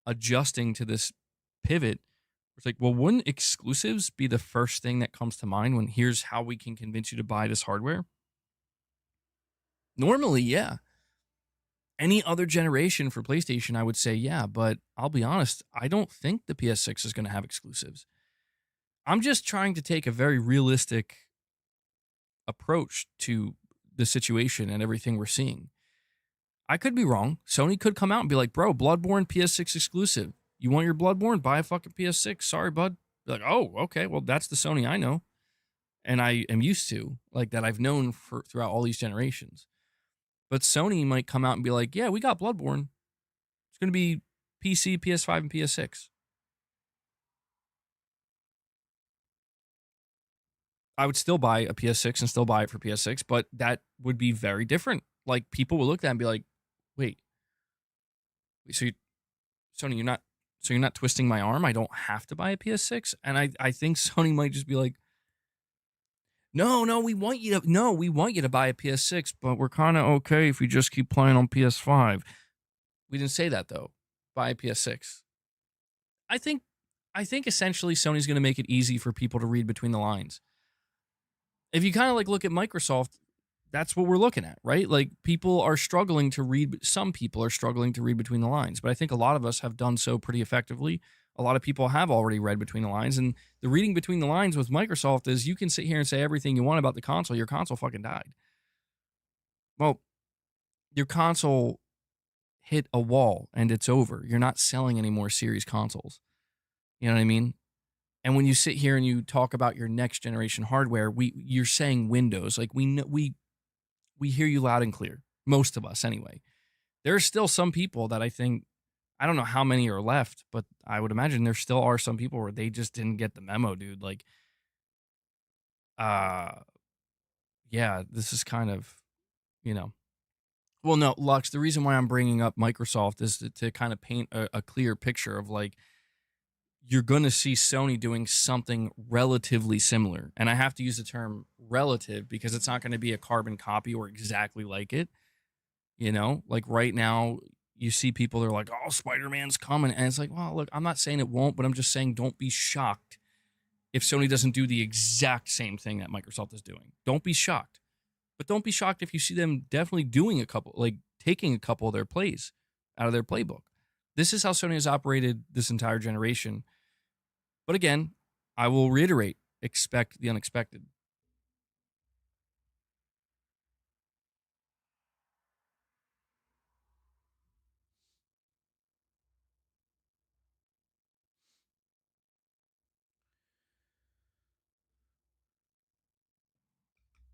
Speaker 1: adjusting to this pivot. It's like, well, wouldn't exclusives be the first thing that comes to mind when here's how we can convince you to buy this hardware? Normally, yeah. Any other generation for PlayStation, I would say, yeah. But I'll be honest, I don't think the PS6 is going to have exclusives. I'm just trying to take a very realistic approach to the situation and everything we're seeing. I could be wrong. Sony could come out and be like, bro, Bloodborne PS6 exclusive. You want your Bloodborne? Buy a fucking PS6. Sorry, bud. Be like, oh, okay. Well, that's the Sony I know. And I am used to, like, that I've known for throughout all these generations. But Sony might come out and be like, yeah, we got Bloodborne. It's going to be PC, PS5, and PS6. I would still buy a PS6 and still buy it for PS6, but that would be very different. Like, people would look at that and be like, wait, so Sony, you're not twisting my arm? I don't have to buy a PS6? And I think Sony might just be like, no, we want you to buy a PS6, but we're kind of okay if you just keep playing on PS5. We didn't say that though. Buy a PS6. I think essentially Sony's going to make it easy for people to read between the lines. If you kind of like look at Microsoft, that's what we're looking at, right? Like, people are struggling to read. Some people are struggling to read between the lines, but I think a lot of us have done so pretty effectively. A lot of people have already read between the lines, and the reading between the lines with Microsoft is you can sit here and say everything you want about the console. Your console fucking died. Well, your console hit a wall and it's over. You're not selling any more series consoles. You know what I mean? And when you sit here and you talk about your next generation hardware, you're saying Windows. Like, we hear you loud and clear. Most of us, anyway. There are still some people that I think, I don't know how many are left, but I would imagine there still are some people where they just didn't get the memo, dude. Like, yeah, this is kind of, you know. Well, no, Lux, the reason why I'm bringing up Microsoft is to kind of paint a clear picture of, like, you're going to see Sony doing something relatively similar. And I have to use the term relative because it's not going to be a carbon copy or exactly like it. You know, like right now, you see people, they're like, oh, Spider-Man's coming. And it's like, well, look, I'm not saying it won't, but I'm just saying don't be shocked if Sony doesn't do the exact same thing that Microsoft is doing. Don't be shocked. But don't be shocked if you see them definitely doing a couple, like taking a couple of their plays out of their playbook. This is how Sony has operated this entire generation. But again, I will reiterate, expect the unexpected.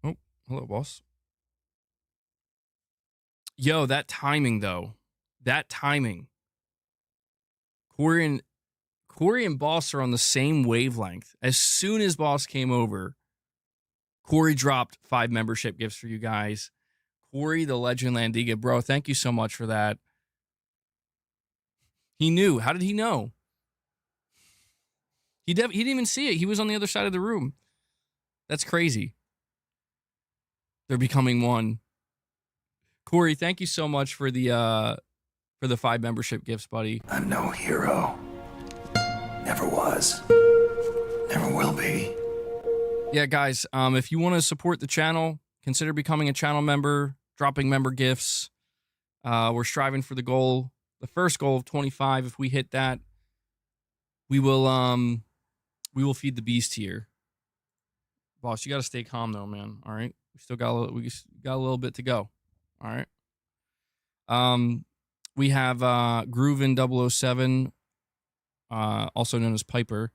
Speaker 1: Oh, hello, boss. Yo, that timing, though. That timing. Corey and Boss are on the same wavelength. As soon as Boss came over, Corey dropped 5 membership gifts for you guys. Corey, the legend Landiga, bro, thank you so much for that. He knew. How did he know? He didn't even see it. He was on the other side of the room. That's crazy. They're becoming one. Corey, thank you so much for the 5 membership gifts, buddy.
Speaker 2: I'm no hero. Never was. Never will be.
Speaker 1: Yeah, guys, if you want to support the channel, consider becoming a channel member, dropping member gifts. We're striving for the first goal of 25. If we hit that, we will feed the beast here. Boss, you got to stay calm though, man. All right, we still got a little bit to go. All right. We have Groovin 007, also known as Piper.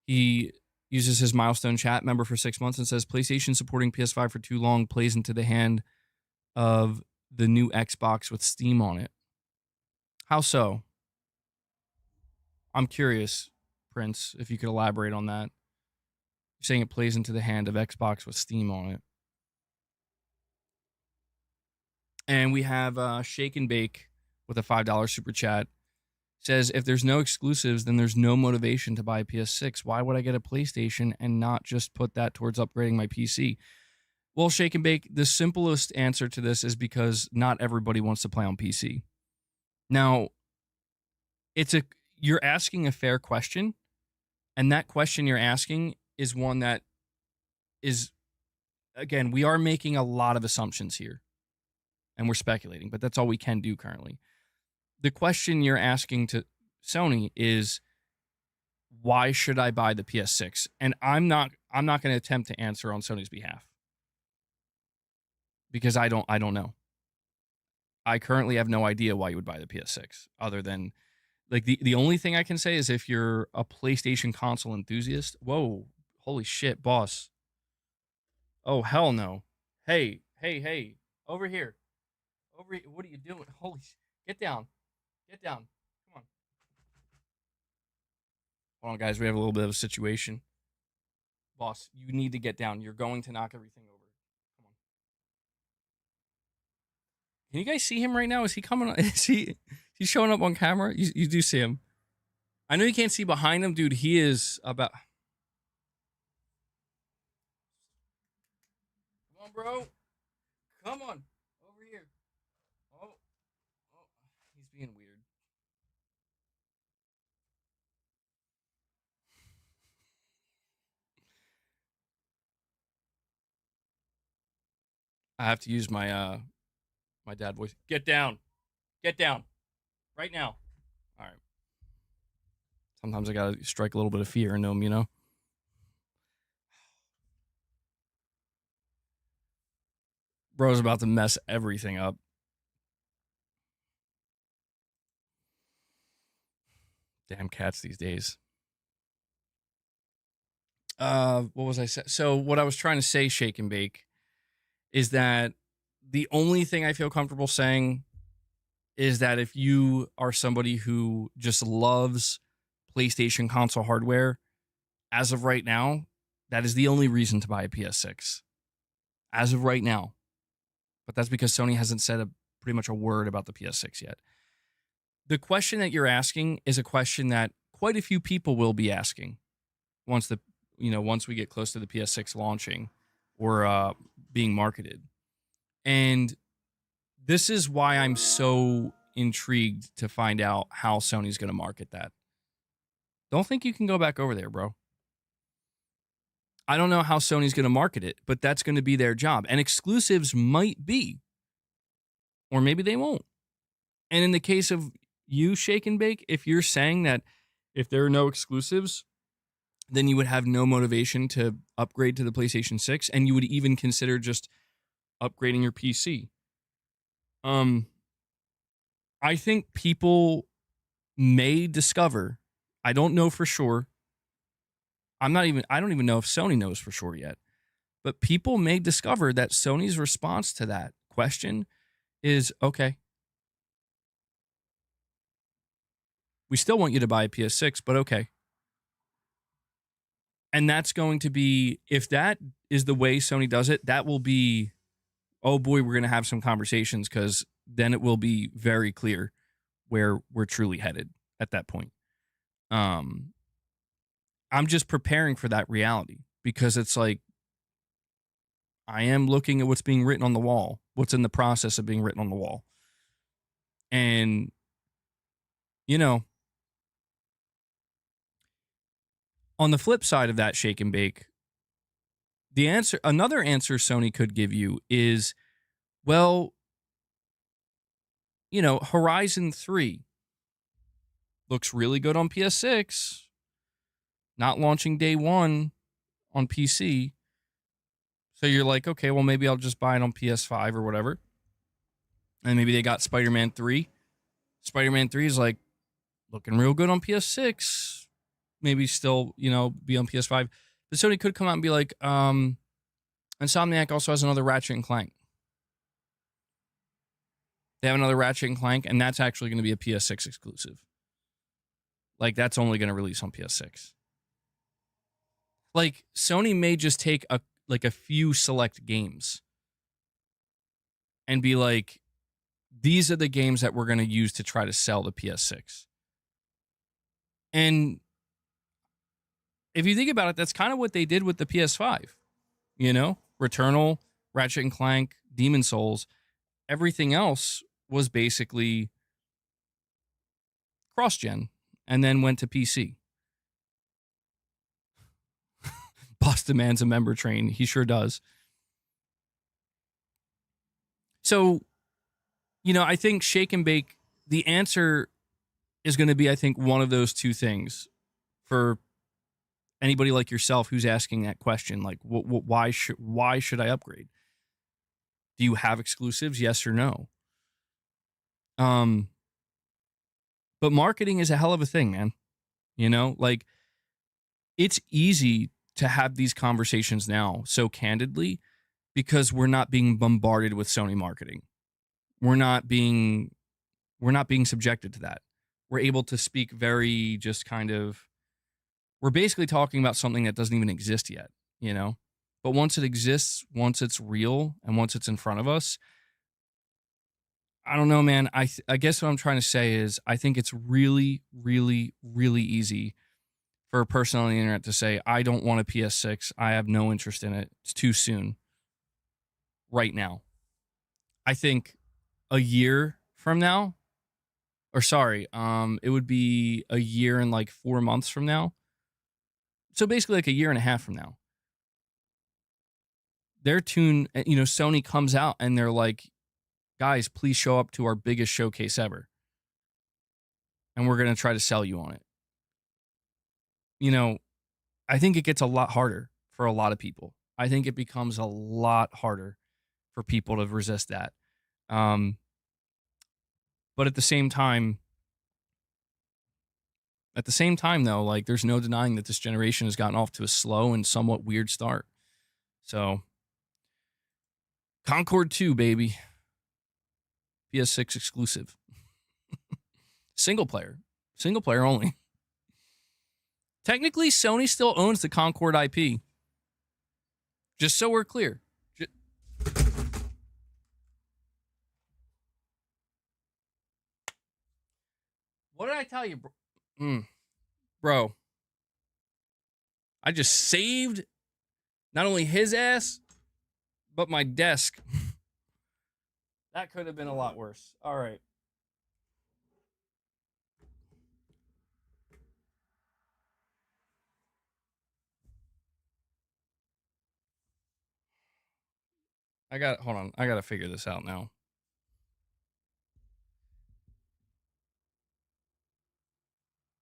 Speaker 1: He uses his milestone chat member for 6 months and says PlayStation supporting PS5 for too long plays into the hand of the new Xbox with Steam on it. How so? I'm curious, Prince, if you could elaborate on that. You're saying it plays into the hand of Xbox with Steam on it. And we have Shake and Bake with a $5 super chat. Says, if there's no exclusives, then there's no motivation to buy a PS6. Why would I get a PlayStation and not just put that towards upgrading my PC? Well, Shake and Bake, the simplest answer to this is because not everybody wants to play on PC. Now, you're asking a fair question, and that question you're asking is one that is, again, we are making a lot of assumptions here, and we're speculating, but that's all we can do currently. The question you're asking to Sony is, why should I buy the PS6? And I'm not going to attempt to answer on Sony's behalf because I don't know. I currently have no idea why you would buy the PS6 other than like the only thing I can say is if you're a PlayStation console enthusiast. Whoa, holy shit, boss. Oh, hell no. Hey, over here. Over here. What are you doing? Holy get down. Get down. Come on. Hold on, guys. We have a little bit of a situation. Boss, you need to get down. You're going to knock everything over. Come on. Can you guys see him right now? Is he coming? Is he's showing up on camera? You do see him. I know you can't see behind him, dude. He is about. Come on, bro. Come on. Over here. Oh. He's being weird. I have to use my my dad voice. Get down. Get down. Right now. All right. Sometimes I gotta strike a little bit of fear into him, you know? Bro's about to mess everything up. Damn cats these days. What was I saying? So what I was trying to say, Shake and Bake, is that the only thing I feel comfortable saying is that if you are somebody who just loves PlayStation console hardware, as of right now, that is the only reason to buy a PS6. As of right now. But that's because Sony hasn't said pretty much a word about the PS6 yet. The question that you're asking is a question that quite a few people will be asking once we get close to the PS6 launching or being marketed. And this is why I'm so intrigued to find out how Sony's going to market that. Don't think you can go back over there, bro. I don't know how Sony's going to market it, but that's going to be their job. And exclusives might be, or maybe they won't. And in the case of you, Shake and Bake, if you're saying that if there are no exclusives, then you would have no motivation to upgrade to the PlayStation 6, and you would even consider just upgrading your PC. I think people may discover, I don't know for sure. I don't even know if Sony knows for sure yet, but people may discover that Sony's response to that question is, okay, we still want you to buy a PS6, but okay. And that's going to be, if that is the way Sony does it, that will be, oh boy, we're going to have some conversations, because then it will be very clear where we're truly headed at that point. I'm just preparing for that reality, because it's like, I am looking at what's being written on the wall, what's in the process of being written on the wall. And, you know, on the flip side of that, Shake and Bake, another answer Sony could give you is, well, you know, Horizon 3 looks really good on PS6, not launching day one on PC. So you're like, okay, well, maybe I'll just buy it on PS5 or whatever. And maybe they got Spider-Man 3. Spider-Man 3 is like looking real good on PS6. Maybe still, you know, be on PS5. But Sony could come out and be like, Insomniac also has another Ratchet and Clank. They have another Ratchet and Clank, and that's actually going to be a PS6 exclusive. Like, that's only going to release on PS6. Like, Sony may just take a few select games and be like, these are the games that we're going to use to try to sell the PS6. And if you think about it, that's kind of what they did with the PS5. You know, Returnal, Ratchet and Clank, Demon Souls, everything else was basically cross-gen and then went to PC. Boss demands a member train. He sure does. So, you know, I think Shake and Bake, the answer is going to be, I think, one of those two things for anybody like yourself who's asking that question, like, why should I upgrade? Do you have exclusives? Yes or no? But marketing is a hell of a thing, man. You know, like, it's easy to have these conversations now so candidly because we're not being bombarded with Sony marketing. We're not being subjected to that. We're able to speak very just kind of, we're basically talking about something that doesn't even exist yet, you know? But once it exists, once it's real, and once it's in front of us, I don't know, man. I guess what I'm trying to say is I think it's really, really, really easy for a person on the internet to say, I don't want a PS6. I have no interest in it. It's too soon. Right now. I think a year from now, or sorry, it would be a year and like 4 months from now. So basically like a year and a half from now. Sony comes out and they're like, guys, please show up to our biggest showcase ever. And we're going to try to sell you on it. You know, I think it gets a lot harder for a lot of people. I think it becomes a lot harder for people to resist that. But at the same time, though, like, there's no denying that this generation has gotten off to a slow and somewhat weird start. So, Concord 2, baby. PS6 exclusive. Single player only. Technically, Sony still owns the Concord IP. Just so we're clear. What did I tell you, bro? Bro, I just saved not only his ass, but my desk. That could have been a lot worse. All right. Hold on. I got to figure this out now.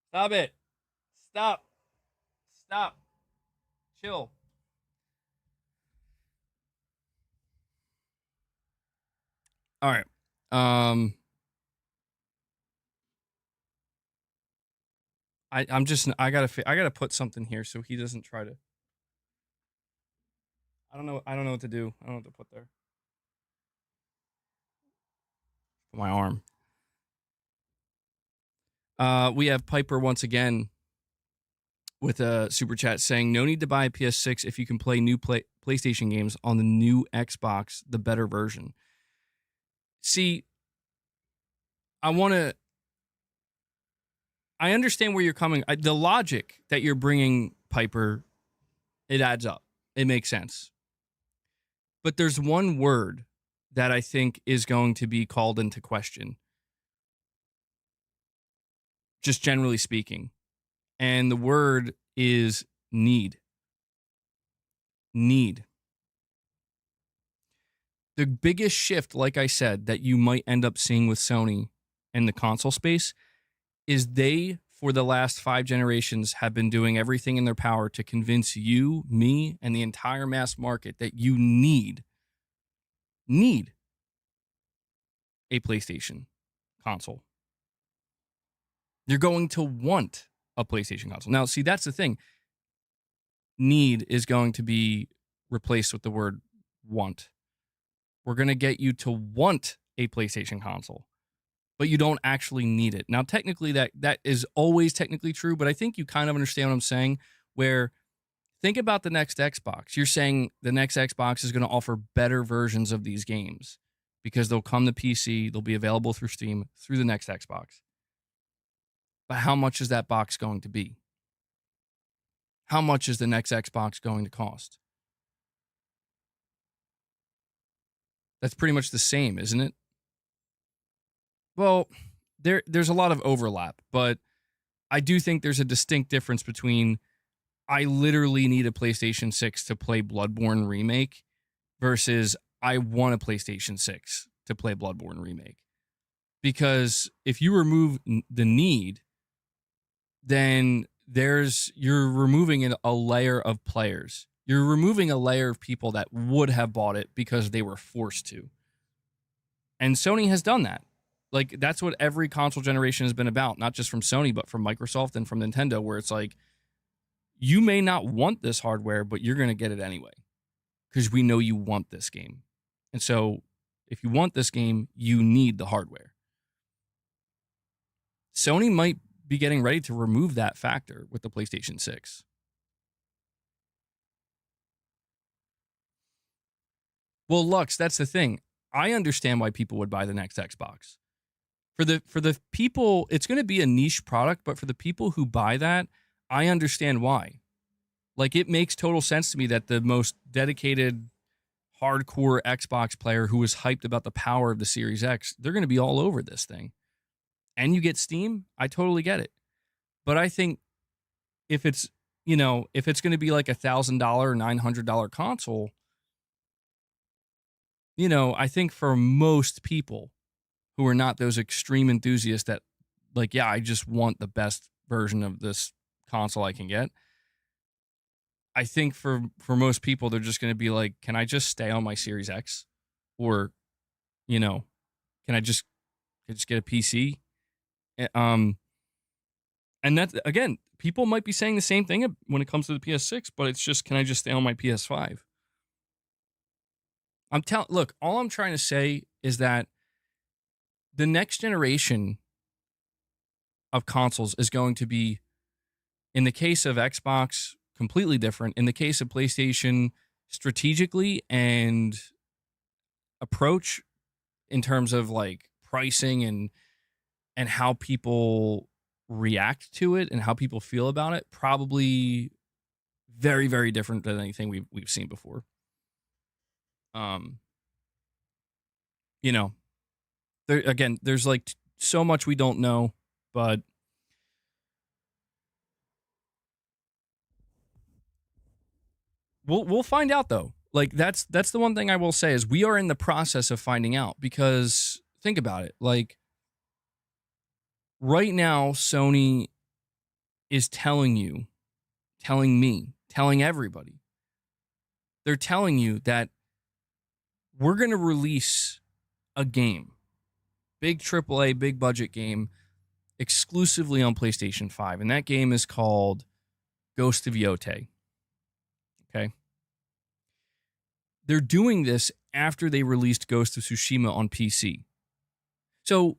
Speaker 1: Stop it. Stop. Chill. All right. I gotta put something here so he doesn't try to. I don't know what to do. I don't know what to put there. My arm. We have Piper once again with a super chat saying, no need to buy a PS6 if you can play new PlayStation games on the new Xbox, the better version. See, I understand where you're coming. The logic that you're bringing, Piper, it adds up. It makes sense. But there's one word that I think is going to be called into question. Just generally speaking. And the word is need. Need. The biggest shift, like I said, that you might end up seeing with Sony and the console space is they, for the last 5 generations, have been doing everything in their power to convince you, me, and the entire mass market that you need a PlayStation console. You're going to want a PlayStation console. Now, see, that's the thing. Need is going to be replaced with the word want. We're going to get you to want a PlayStation console, but you don't actually need it. Now, technically, that is always technically true, but I think you kind of understand what I'm saying, where think about the next Xbox. You're saying the next Xbox is going to offer better versions of these games because they'll come to PC, they'll be available through Steam, through the next Xbox. But how much is that box going to be? How much is the next Xbox going to cost? That's pretty much the same, isn't it? Well, there's a lot of overlap, but I do think there's a distinct difference between I literally need a PlayStation 6 to play Bloodborne Remake versus I want a PlayStation 6 to play Bloodborne Remake. Because if you remove the need, then you're removing a layer of players. You're removing a layer of people that would have bought it because they were forced to. And Sony has done that. Like, that's what every console generation has been about, not just from Sony, but from Microsoft and from Nintendo, where it's like, you may not want this hardware, but you're going to get it anyway because we know you want this game. And so if you want this game, you need the hardware. Sony might be getting ready to remove that factor with the PlayStation 6. Well, Lux, that's the thing. I understand why people would buy the next Xbox. For the people, it's going to be a niche product, but for the people who buy that, I understand why. Like, it makes total sense to me that the most dedicated, hardcore Xbox player who is hyped about the power of the Series X, they're going to be all over this thing. And you get Steam, I totally get it. But I think if it's, if it's going to be like $1,000, $900 console, I think for most people who are not those extreme enthusiasts that, like, yeah, I just want the best version of this console I can get. I think for most people, they're just going to be like, can I just stay on my Series X? Or, can I just get a PC? And that, again, people might be saying the same thing when it comes to the PS6, but it's just, can I just stay on my PS5? Look, all I'm trying to say is that the next generation of consoles is going to be, in the case of Xbox, completely different. In the case of PlayStation, strategically and approach in terms of like pricing and how people react to it and how people feel about it, probably very, very different than anything we've seen before. There's like so much we don't know, but we'll find out though. Like, that's the one thing I will say is we are in the process of finding out, because think about it. Like, right now, Sony is telling you, telling me, telling everybody. They're telling you that we're going to release a game, big AAA, big budget game, exclusively on PlayStation 5. And that game is called Ghost of Yote. Okay. They're doing this after they released Ghost of Tsushima on PC. So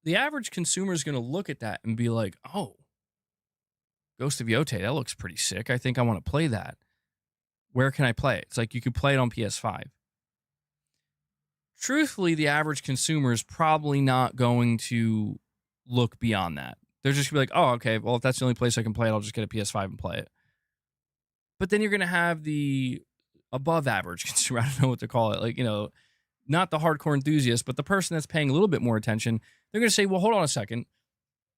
Speaker 1: the average consumer is going to look at that and be like, oh, Ghost of Yote, that looks pretty sick. I think I want to play that. Where can I play it? It's like you could play it on PS5. Truthfully, the average consumer is probably not going to look beyond that. They're just going to be like, oh, okay, well, if that's the only place I can play it, I'll just get a PS5 and play it. But then you're going to have the above average consumer, I don't know what to call it, like, not the hardcore enthusiast, but the person that's paying a little bit more attention. They're going to say, well, hold on a second.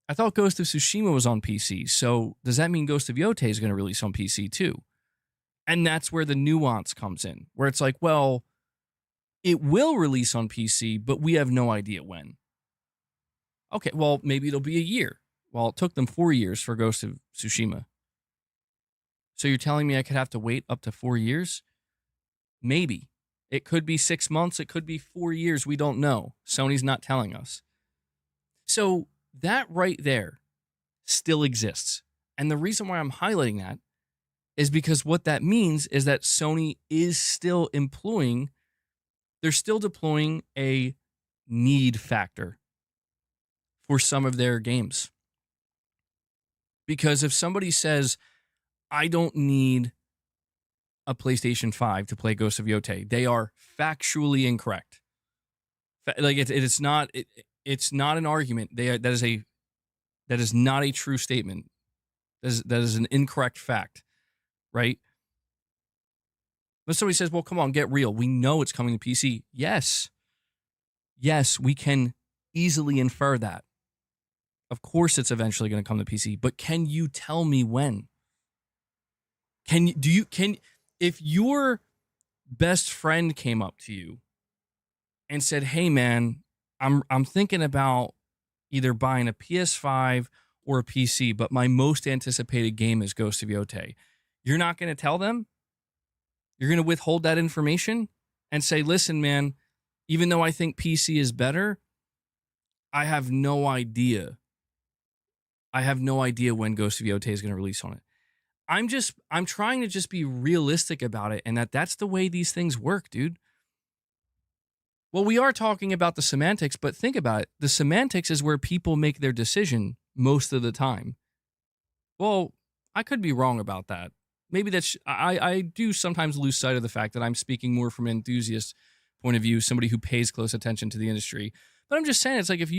Speaker 1: I thought Ghost of Tsushima was on PC, so does that mean Ghost of Yote is going to release on PC too? And that's where the nuance comes in, where it's like, well, it will release on PC, but we have no idea when. Okay, well, maybe it'll be a year. Well, it took them 4 years for Ghost of Tsushima. So you're telling me I could have to wait up to 4 years? Maybe. It could be 6 months. It could be 4 years. We don't know. Sony's not telling us. So that right there still exists. And the reason why I'm highlighting that is because what that means is that Sony is still they're still deploying a need factor for some of their games. Because if somebody says, I don't need a PlayStation 5 to play Ghost of Yote, they are factually incorrect. Like, it's not an argument. That is not a true statement. That is an incorrect fact, right? But somebody says, well, come on, get real. We know it's coming to PC. Yes, we can easily infer that. Of course it's eventually going to come to PC, but can you tell me when? If your best friend came up to you and said, hey man, I'm thinking about either buying a PS5 or a PC, but my most anticipated game is Ghost of Yote. You're not going to tell them? You're going to withhold that information and say, listen, man, even though I think PC is better, I have no idea. I have no idea when Ghost of Yote is going to release on it. I'm trying to just be realistic about it, and that's the way these things work, dude. Well, we are talking about the semantics, but think about it. The semantics is where people make their decision most of the time. Well, I could be wrong about that. Maybe I do sometimes lose sight of the fact that I'm speaking more from an enthusiast point of view, somebody who pays close attention to the industry. But I'm just saying, it's like if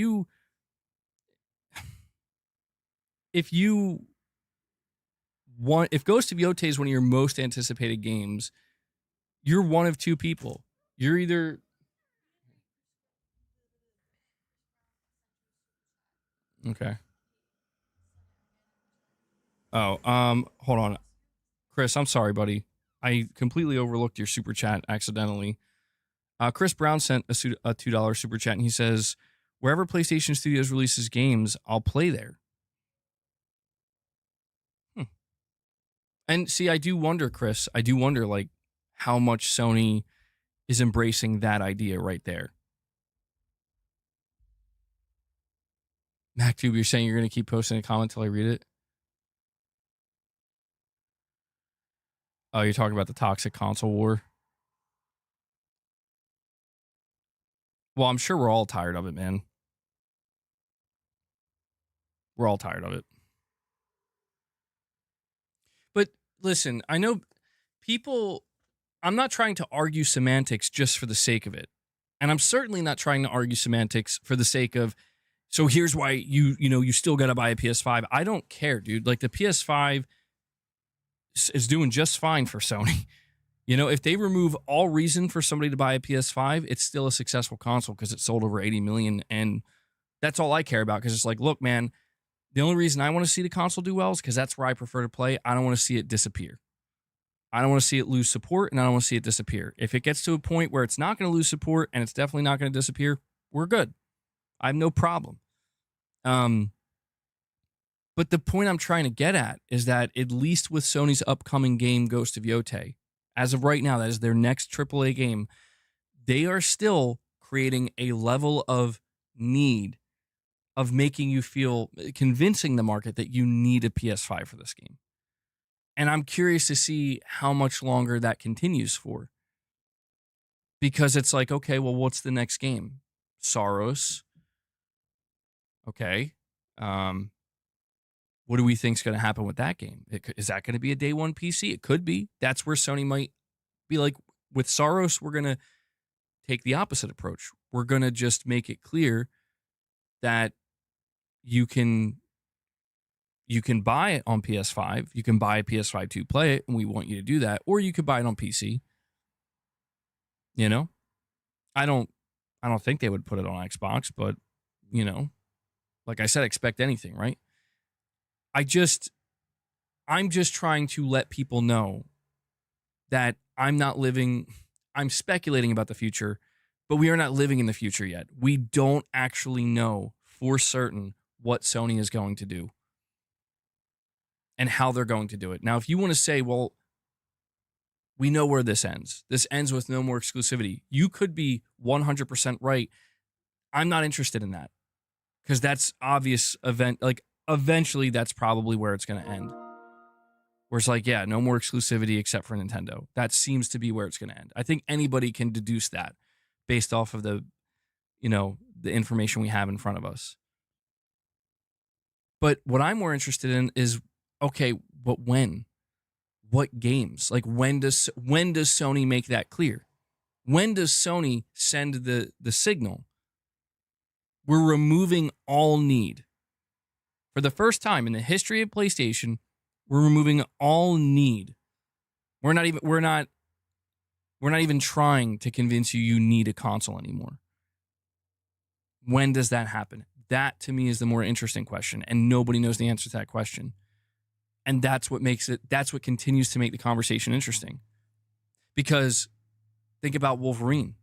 Speaker 1: Ghost of Yote is one of your most anticipated games, you're one of two people. You're either okay. Oh, hold on. Chris, I'm sorry, buddy. I completely overlooked your super chat accidentally. Chris Brown sent a $2 super chat, and he says, wherever PlayStation Studios releases games, I'll play there. And see, I do wonder, Chris, like, how much Sony is embracing that idea right there. MacTube, you're saying you're going to keep posting a comment until I read it? Oh, you're talking about the toxic console war? Well, I'm sure we're all tired of it, man. We're all tired of it. But listen, I know people, I'm not trying to argue semantics just for the sake of it. And I'm certainly not trying to argue semantics for the sake of, so here's why you still got to buy a PS5. I don't care, dude. Like, the PS5 is doing just fine for Sony. If they remove all reason for somebody to buy a PS5, it's still a successful console because it sold over 80 million. And that's all I care about, because it's like, look, man, the only reason I want to see the console do well is because that's where I prefer to play. I don't want to see it disappear. I don't want to see it lose support, and I don't want to see it disappear. If it gets to a point where it's not going to lose support and it's definitely not going to disappear, we're good. I have no problem. But the point I'm trying to get at is that, at least with Sony's upcoming game, Ghost of Yote, as of right now, that is their next AAA game, they are still creating a level of need of making you feel, convincing the market that you need a PS5 for this game. And I'm curious to see how much longer that continues for. Because it's like, okay, well, what's the next game? Soros. Okay. What do we think is going to happen with that game? Is that going to be a day one PC? It could be. That's where Sony might be like, with Soros, we're going to take the opposite approach. We're going to just make it clear that you can buy it on PS5. You can buy a PS5 to play it, and we want you to do that. Or you could buy it on PC. I don't think they would put it on Xbox, but like I said, expect anything, right? I'm just trying to let people know that I'm speculating about the future, but we are not living in the future yet. We don't actually know for certain what Sony is going to do and how they're going to do it. Now, if you want to say, well, we know where this ends. This ends with no more exclusivity. You could be 100% right. I'm not interested in that, because that's obvious event. Like, eventually that's probably where it's going to end. Where it's like, yeah, no more exclusivity except for Nintendo. That seems to be where it's going to end. I think anybody can deduce that based off of the information we have in front of us. But what I'm more interested in is, okay, but when? What games? Like, when does Sony make that clear? When does Sony send the signal? We're removing all need. For the first time in the history of PlayStation, we're removing all need. We're not even trying to convince you need a console anymore. When does that happen? That, to me, is the more interesting question, and nobody knows the answer to that question. And that's what continues to make the conversation interesting. Because think about Wolverine.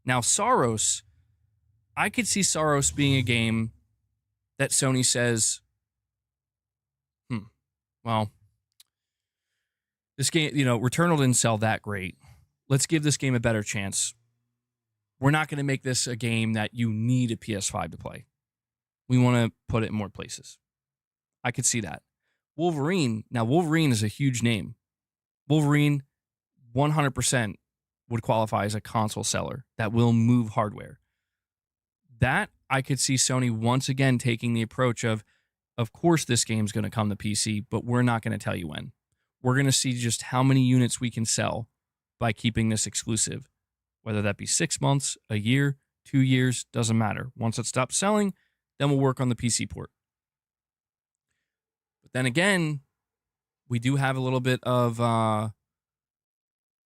Speaker 1: Now, Soros, I could see Soros being a game that Sony says, well, this game, Returnal didn't sell that great. Let's give this game a better chance. We're not going to make this a game that you need a PS5 to play. We want to put it in more places. I could see that. Wolverine is a huge name. Wolverine 100% would qualify as a console seller that will move hardware. That I could see Sony once again taking the approach of course this game's going to come to PC, but we're not going to tell you when. We're going to see just how many units we can sell by keeping this exclusive. Whether that be 6 months, a year, 2 years, doesn't matter. Once it stops selling, then we'll work on the PC port. But then again, we do have a little bit of,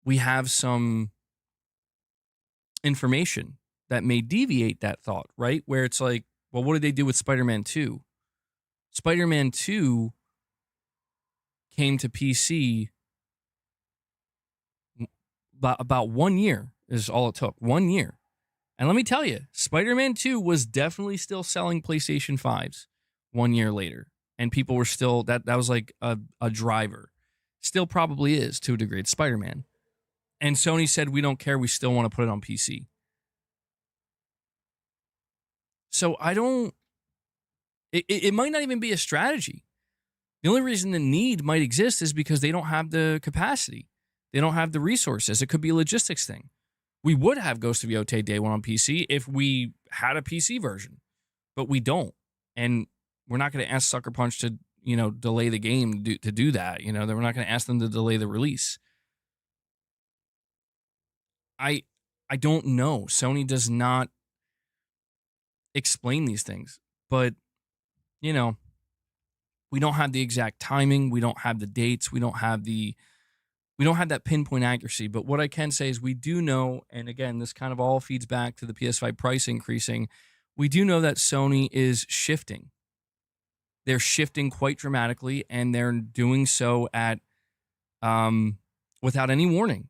Speaker 1: we have some information that may deviate that thought, right? Where it's like, well, what did they do with Spider-Man 2? Spider-Man 2 came to PC about 1 year is all it took. 1 year. And let me tell you, Spider-Man 2 was definitely still selling PlayStation 5s 1 year later. And people were still, that was like a driver. Still probably is to a degree. It's Spider-Man. And Sony said, we don't care. We still want to put it on PC. So it might not even be a strategy. The only reason the need might exist is because they don't have the capacity. They don't have the resources. It could be a logistics thing. We would have Ghost of Yote Day 1 on PC if we had a PC version, but we don't. And we're not going to ask Sucker Punch to, delay the game to do that. We're not going to ask them to delay the release. I don't know. Sony does not explain these things, but we don't have the exact timing. We don't have the dates. We don't have that pinpoint accuracy. But what I can say is we do know, and again, this kind of all feeds back to the PS5 price increasing. We do know that Sony is shifting. They're shifting quite dramatically, and they're doing so at without any warning,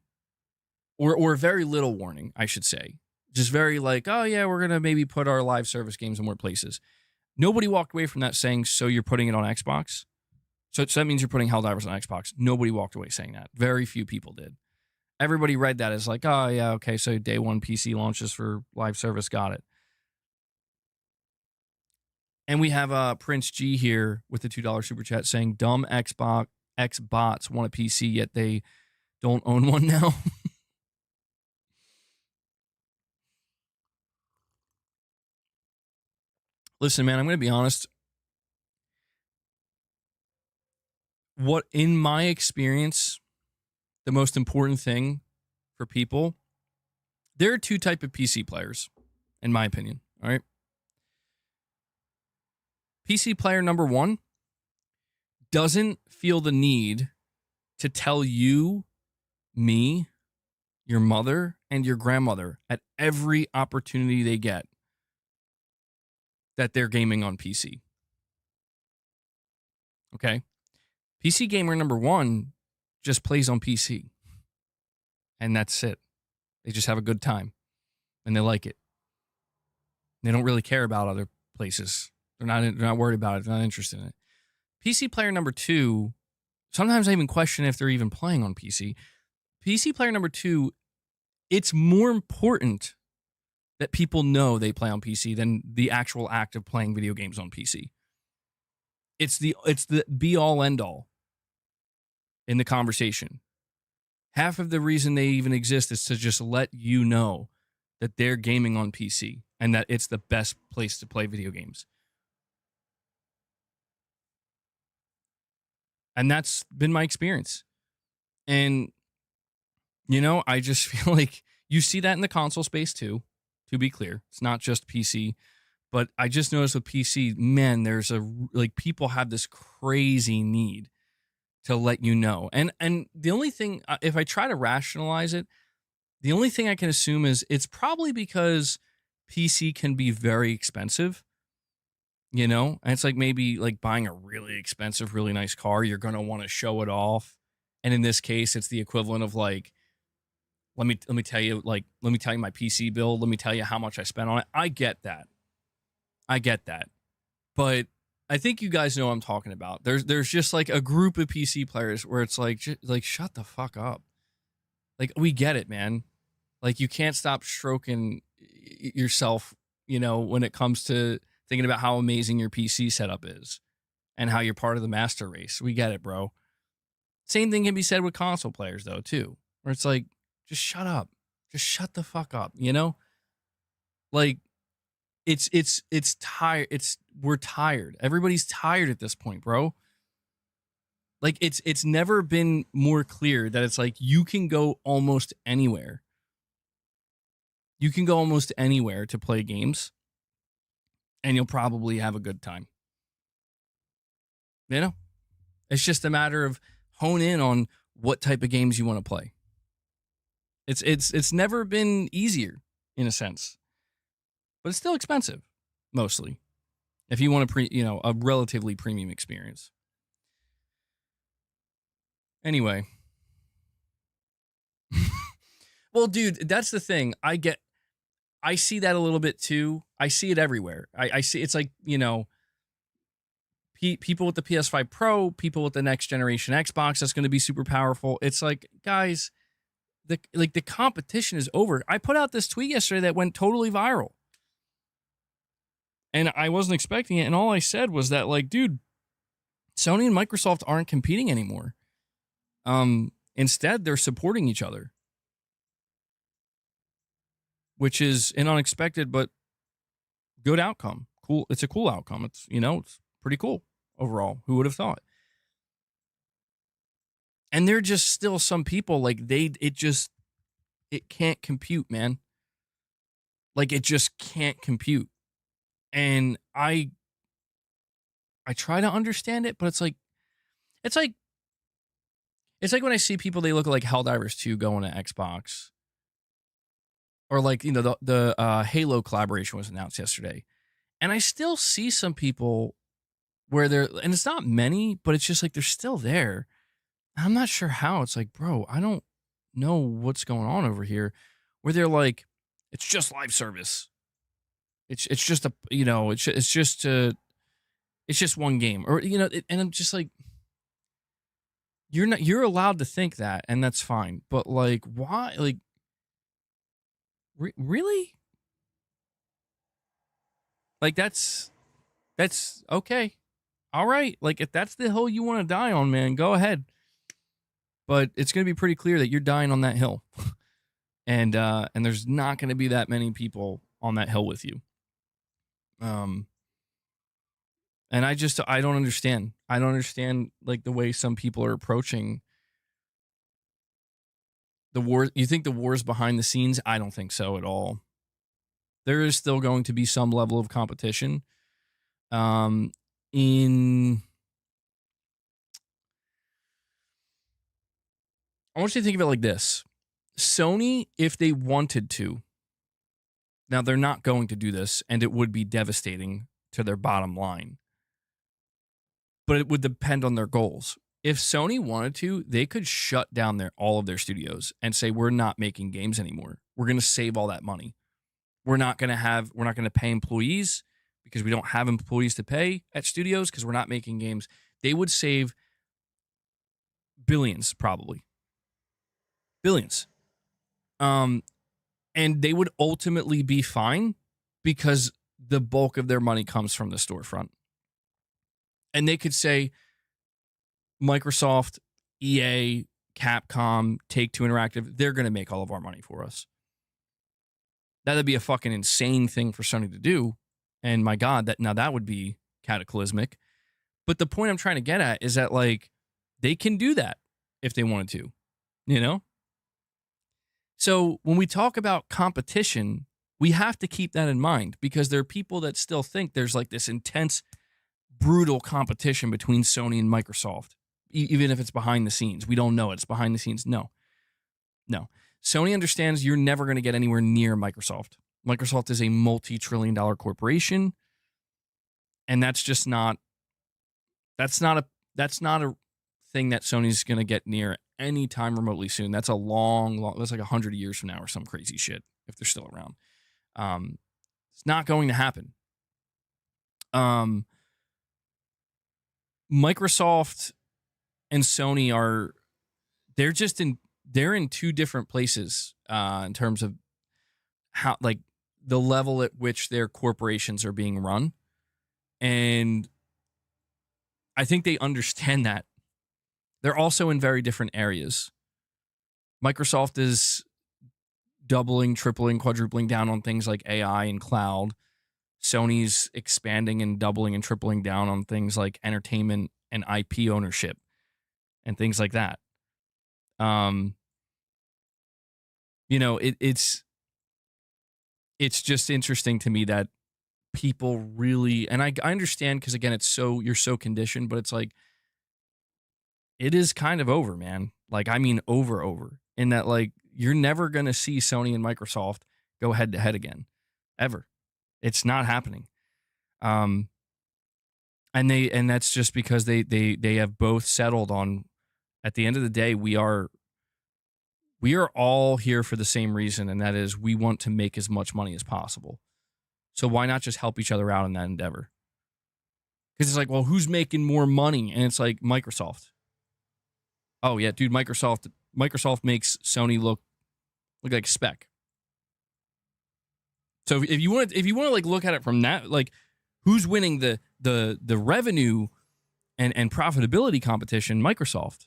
Speaker 1: or very little warning, I should say. Just very like, oh yeah, we're gonna maybe put our live service games in more places. Nobody walked away from that saying, so you're putting it on Xbox? So that means you're putting Helldivers on Xbox. Nobody walked away saying that. Very few people did. Everybody read that as like, oh yeah, okay, so day one PC launches for live service, got it. And we have Prince G here with the $2 super chat saying, dumb Xbots want a PC, yet they don't own one now. Listen, man, I'm going to be honest. What, in my experience, the most important thing for people, there are two types of PC players, in my opinion. All right. PC player number one doesn't feel the need to tell you, me, your mother, and your grandmother at every opportunity they get that they're gaming on PC. Okay? PC gamer number one just plays on PC. And that's it. They just have a good time. And they like it. They don't really care about other places. They're not worried about it. They're not interested in it. PC player number two, sometimes I even question if they're even playing on PC. PC player number two, it's more important that people know they play on PC than the actual act of playing video games on PC. It's the be all end all in the conversation. Half of the reason they even exist is to just let you know that they're gaming on PC and that it's the best place to play video games. And that's been my experience. And, I just feel like you see that in the console space too, to be clear. It's not just PC. But I just noticed with PC, man, there's people have this crazy need to let you know. And the only thing, if I try to rationalize it, the only thing I can assume is it's probably because PC can be very expensive. And it's like maybe like buying a really expensive, really nice car. You're going to want to show it off. And in this case, it's the equivalent of like, let me tell you my PC bill. Let me tell you how much I spent on it. I get that. But I think you guys know what I'm talking about. There's just like a group of PC players where it's like shut the fuck up. Like we get it, man. Like you can't stop stroking yourself, when it comes to thinking about how amazing your PC setup is and how you're part of the master race. We get it, bro. Same thing can be said with console players though, too. Where it's like, just shut up. Just shut the fuck up, Like it's tired. We're tired. Everybody's tired at this point, bro. Like it's never been more clear that it's like you can go almost anywhere. You can go almost anywhere to play games and you'll probably have a good time. It's just a matter of hone in on what type of games you want to play. It's never been easier in a sense, but it's still expensive mostly if you want a relatively premium experience. Anyway. Well, dude, that's the thing. I see that a little bit too. I see it everywhere. I see it's like, people with the PS5 Pro, people with the next generation Xbox that's going to be super powerful. It's like, guys, the competition is over. I put out this tweet yesterday that went totally viral. And I wasn't expecting it. And all I said was that, like, dude, Sony and Microsoft aren't competing anymore. Instead, they're supporting each other, which is an unexpected but good outcome. Cool. It's a cool outcome. It's, it's pretty cool overall. Who would have thought? And there are just still some people like it can't compute, man. Like it just can't compute. And I try to understand it, but it's like when I see people, they look like Helldivers 2 going to Xbox. Or like, the Halo collaboration was announced yesterday. And I still see some people where and it's not many, but it's just like they're still there. I'm not sure how. It's like, bro, I don't know what's going on over here. Where they're like, it's just live service. It's just it's just one game, or and I'm just like, you're allowed to think that, and that's fine. But like, why? Like, really? Like that's okay. All right. Like if that's the hill you want to die on, man, go ahead. But it's going to be pretty clear that you're dying on that hill. And there's not going to be that many people on that hill with you. And I don't understand. I don't understand like the way some people are approaching the war. You think the war's behind the scenes? I don't think so at all. There is still going to be some level of competition. I want you to think of it like this. Sony, if they wanted to, now they're not going to do this, and it would be devastating to their bottom line, but it would depend on their goals. If Sony wanted to, they could shut down all of their studios and say, we're not making games anymore. We're going to save all that money. We're not going to pay employees because we don't have employees to pay at studios because we're not making games. They would save billions, probably. Billions. And they would ultimately be fine because the bulk of their money comes from the storefront. And they could say Microsoft, EA, Capcom, Take-Two Interactive, they're going to make all of our money for us. That'd be a fucking insane thing for Sony to do. And my God, that would be cataclysmic. But the point I'm trying to get at is that like they can do that if they wanted to, So when we talk about competition, we have to keep that in mind because there are people that still think there's like this intense, brutal competition between Sony and Microsoft, even if it's behind the scenes. We don't know it's behind the scenes. No. Sony understands you're never going to get anywhere near Microsoft. Microsoft is a multi-trillion-dollar corporation, and that's not a thing that Sony's going to get near anytime remotely soon. That's that's like 100 years from now or some crazy shit if they're still around. It's not going to happen. Microsoft and Sony are they're in two different places in terms of how, like, the level at which their corporations are being run. And I think they understand that. They're also in very different areas. Microsoft is doubling, tripling, quadrupling down on things like AI and cloud. Sony's expanding and doubling and tripling down on things like entertainment and IP ownership and things like that. Um, it's just interesting to me that people really, and I understand, because again, you're so conditioned, but it's like, it is kind of over, man. Like, I mean, over, in that, like, you're never going to see Sony and Microsoft go head to head again, ever. It's not happening. And that's just because they have both settled on, at the end of the day, we are all here for the same reason, and that is we want to make as much money as possible. So why not just help each other out in that endeavor? Because it's like, well, who's making more money? And it's like, Microsoft. Oh yeah, dude, Microsoft makes Sony look like spec. So if you want to like look at it from that, like, who's winning the revenue and profitability competition? Microsoft.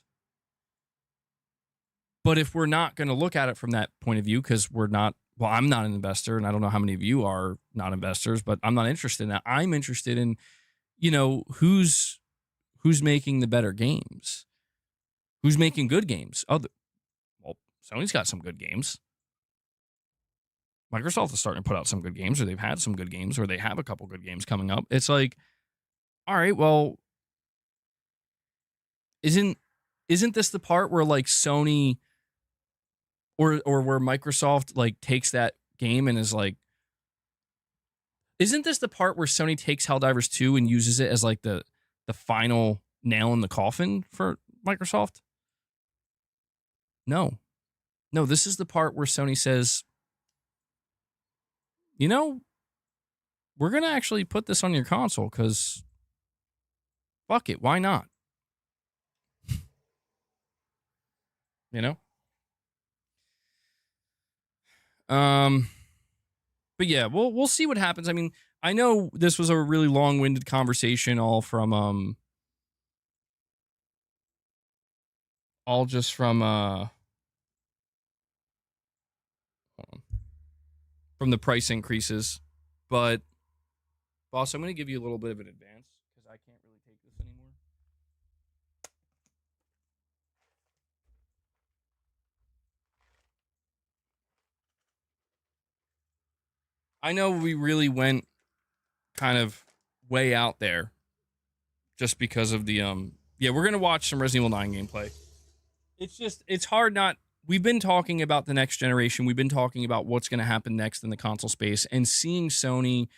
Speaker 1: But if we're not going to look at it from that point of view, because we're not, well, I'm not an investor, and I don't know how many of you are not investors, but I'm not interested in that. I'm interested in, who's making the better games, who's making good games. Well, Sony's got some good games. Microsoft is starting to put out some good games, or they've had some good games, or they have a couple good games coming up. It's like, all right, well, isn't this the part where, like, Sony or where Microsoft, like, takes that game and is like, isn't this the part where Sony takes Helldivers 2 and uses it as, like, the final nail in the coffin for Microsoft? No. No, this is the part where Sony says, we're going to actually put this on your console, because fuck it, why not? You know? But yeah, we'll see what happens. I mean, I know this was a really long-winded conversation, all just from from the price increases. But boss, I'm going to give you a little bit of an advance, because I can't really take this anymore. I know we really went kind of way out there just because of the yeah, we're going to watch some Resident Evil 9 gameplay. It's hard not, we've been talking about the next generation. We've been talking about what's going to happen next in the console space, and seeing Sony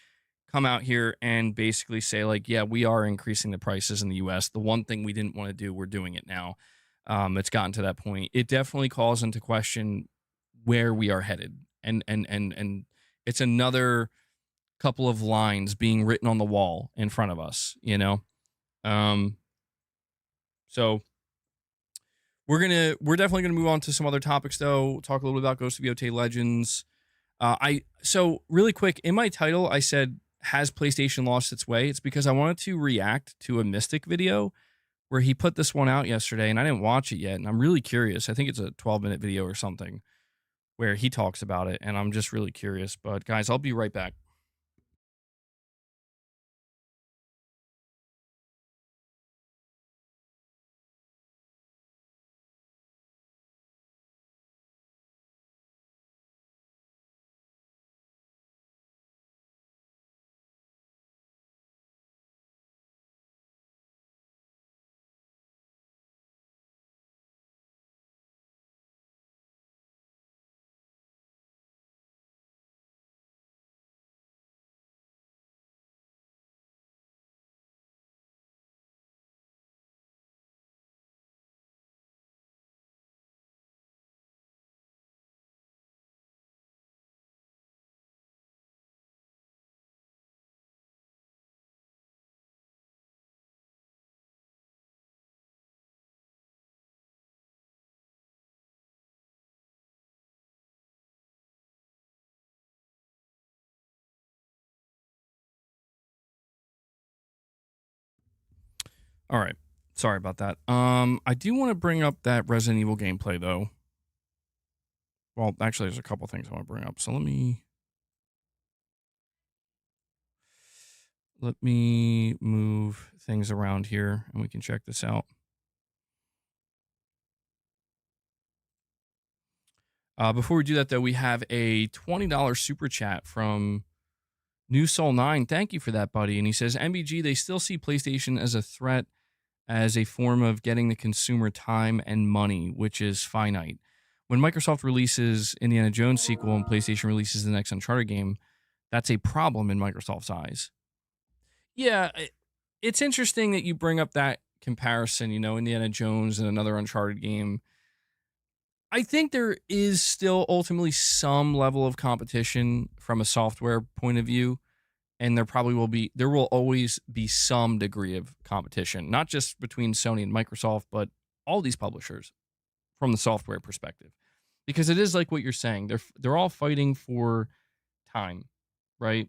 Speaker 1: come out here and basically say, like, yeah, we are increasing the prices in the US. The one thing we didn't want to do, we're doing it now. It's gotten to that point. It definitely calls into question where we are headed. And it's another couple of lines being written on the wall in front of us, So we're definitely gonna move on to some other topics, though. Talk a little bit about Ghost of Yotei Legends. So really quick, in my title, I said, has PlayStation lost its way? It's because I wanted to react to a Mystic video where he put this one out yesterday, and I didn't watch it yet, and I'm really curious. I think it's a 12-minute video or something where he talks about it, and I'm just really curious. But guys, I'll be right back. All right. Sorry about that. I do want to bring up that Resident Evil gameplay though. Well, actually, there's a couple things I want to bring up. So let me move things around here and we can check this out. Before we do that, though, we have a $20 super chat from New Soul 9. Thank you for that, buddy. And he says, MBG, they still see PlayStation as a threat, as a form of getting the consumer time and money, which is finite. When Microsoft releases Indiana Jones sequel and PlayStation releases the next Uncharted game, that's a problem in Microsoft's eyes. Yeah, it's interesting that you bring up that comparison, Indiana Jones and another Uncharted game. I think there is still ultimately some level of competition from a software point of view, and there will always be some degree of competition, not just between Sony and Microsoft, but all these publishers from the software perspective. Because it is like what you're saying. They're all fighting for time, right?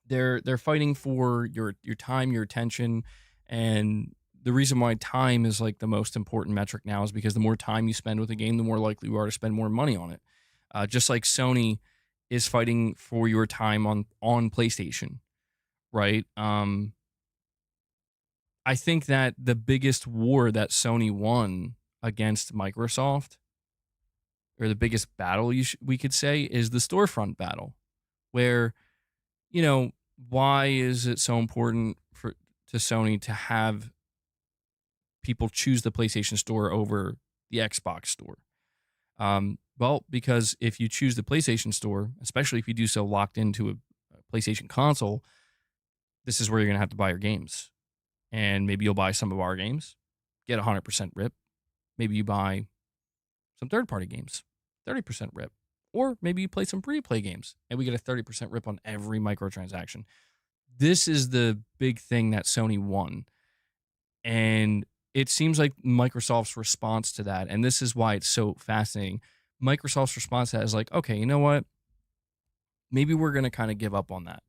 Speaker 1: They're fighting for your time, your attention, and the reason why time is like the most important metric now is because the more time you spend with a game, the more likely you are to spend more money on it. Just like Sony is fighting for your time on PlayStation, right? I think that the biggest war that Sony won against Microsoft, or the biggest battle we could say, is the storefront battle, where why is it so important to Sony to have people choose the PlayStation Store over the Xbox Store? Well, because if you choose the PlayStation Store, especially if you do so locked into a PlayStation console, this is where you're going to have to buy your games. And maybe you'll buy some of our games, get 100% rip. Maybe you buy some third-party games, 30% rip. Or maybe you play some free-to-play games, and we get a 30% rip on every microtransaction. This is the big thing that Sony won. And it seems like Microsoft's response to that, and this is why it's so fascinating, Microsoft's response to that is like, okay, you know what? Maybe we're going to kind of give up on that.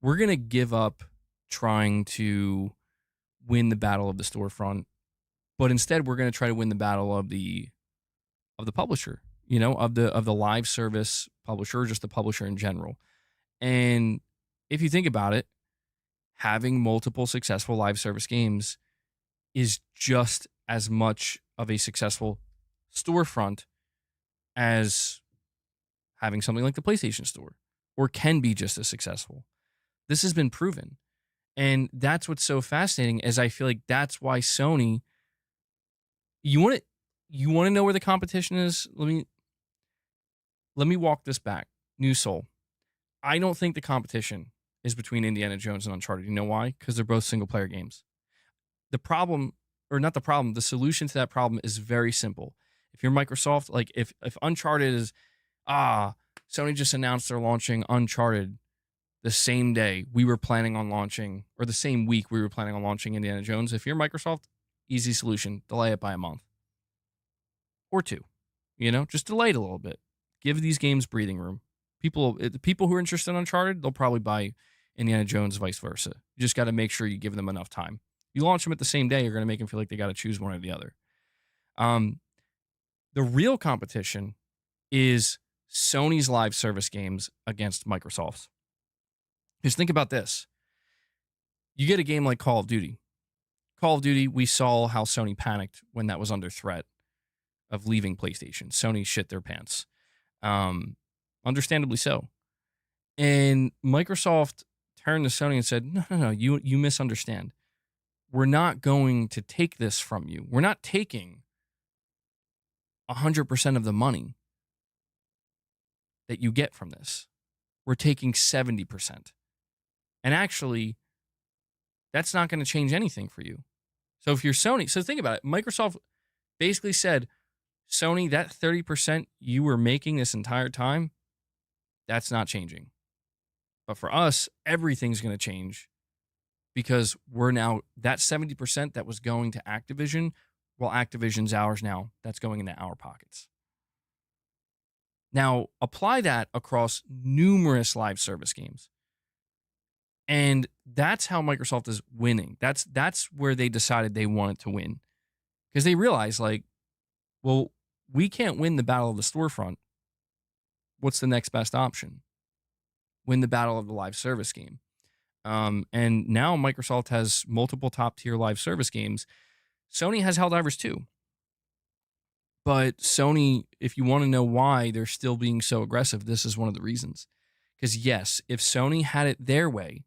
Speaker 1: We're going to give up trying to win the battle of the storefront, but instead we're going to try to win the battle of the publisher, of the live service publisher, or just the publisher in general. And if you think about it, having multiple successful live service games is just as much of a successful storefront as having something like the PlayStation Store, or can be just as successful. This has been proven. And that's what's so fascinating, is I feel like that's why Sony, you want to know where the competition is? Let me walk this back. New Soul. I don't think the competition is between Indiana Jones and Uncharted. You know why? Because they're both single player games. The problem, or not the problem, the solution to that problem is very simple. If you're Microsoft, like if Uncharted is, Sony just announced they're launching Uncharted the same day we were planning on launching, or the same week we were planning on launching Indiana Jones. If you're Microsoft, easy solution, delay it by a month or two. Just delay it a little bit. Give these games breathing room. The people who are interested in Uncharted, they'll probably buy Indiana Jones, vice versa. You just got to make sure you give them enough time. You launch them at the same day, you're going to make them feel like they got to choose one or the other. The real competition is Sony's live service games against Microsoft's. Just think about this. You get a game like Call of Duty. Call of Duty, we saw how Sony panicked when that was under threat of leaving PlayStation. Sony shit their pants. Understandably so. And Microsoft turned to Sony and said, no, you misunderstand. We're not going to take this from you. We're not taking 100% of the money that you get from this. We're taking 70%. And actually, that's not going to change anything for you. So if you're Sony, so think about it. Microsoft basically said, Sony, that 30% you were making this entire time, that's not changing. But for us, everything's going to change, because we're now, that 70% that was going to Activision, well, Activision's ours now. That's going into our pockets. Now, apply that across numerous live service games. And that's how Microsoft is winning. That's where they decided they wanted to win. Because they realized, like, well, we can't win the battle of the storefront. What's the next best option? Win the battle of the live service game. And now Microsoft has multiple top tier live service games. Sony has Helldivers too. But Sony, if you want to know why they're still being so aggressive, this is one of the reasons. Because yes, if Sony had it their way,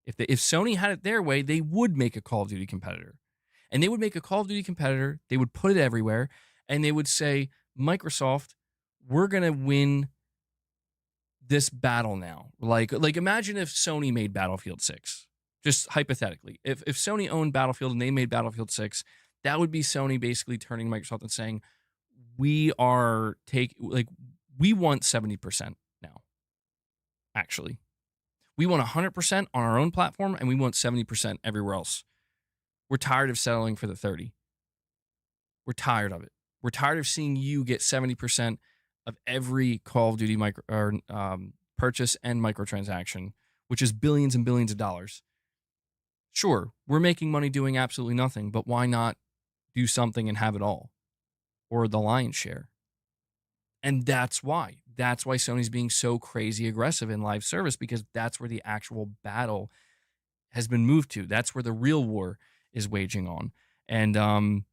Speaker 1: if Sony had it their way, they would make a Call of Duty competitor. And they would make a Call of Duty competitor, they would put it everywhere, and they would say, Microsoft, we're going to win this battle now. Like imagine if Sony made Battlefield 6. Just hypothetically. If Sony owned Battlefield and they made Battlefield 6, that would be Sony basically turning Microsoft and saying, we want 70% now. Actually. We want 100% on our own platform and we want 70% everywhere else. We're tired of settling for the 30. We're tired of it. We're tired of seeing you get 70% of every Call of Duty purchase and microtransaction, which is billions and billions of dollars. Sure, we're making money doing absolutely nothing, but why not do something and have it all? Or the lion's share. And that's why. That's why Sony's being so crazy aggressive in live service, because that's where the actual battle has been moved to. That's where the real war is waging on. And,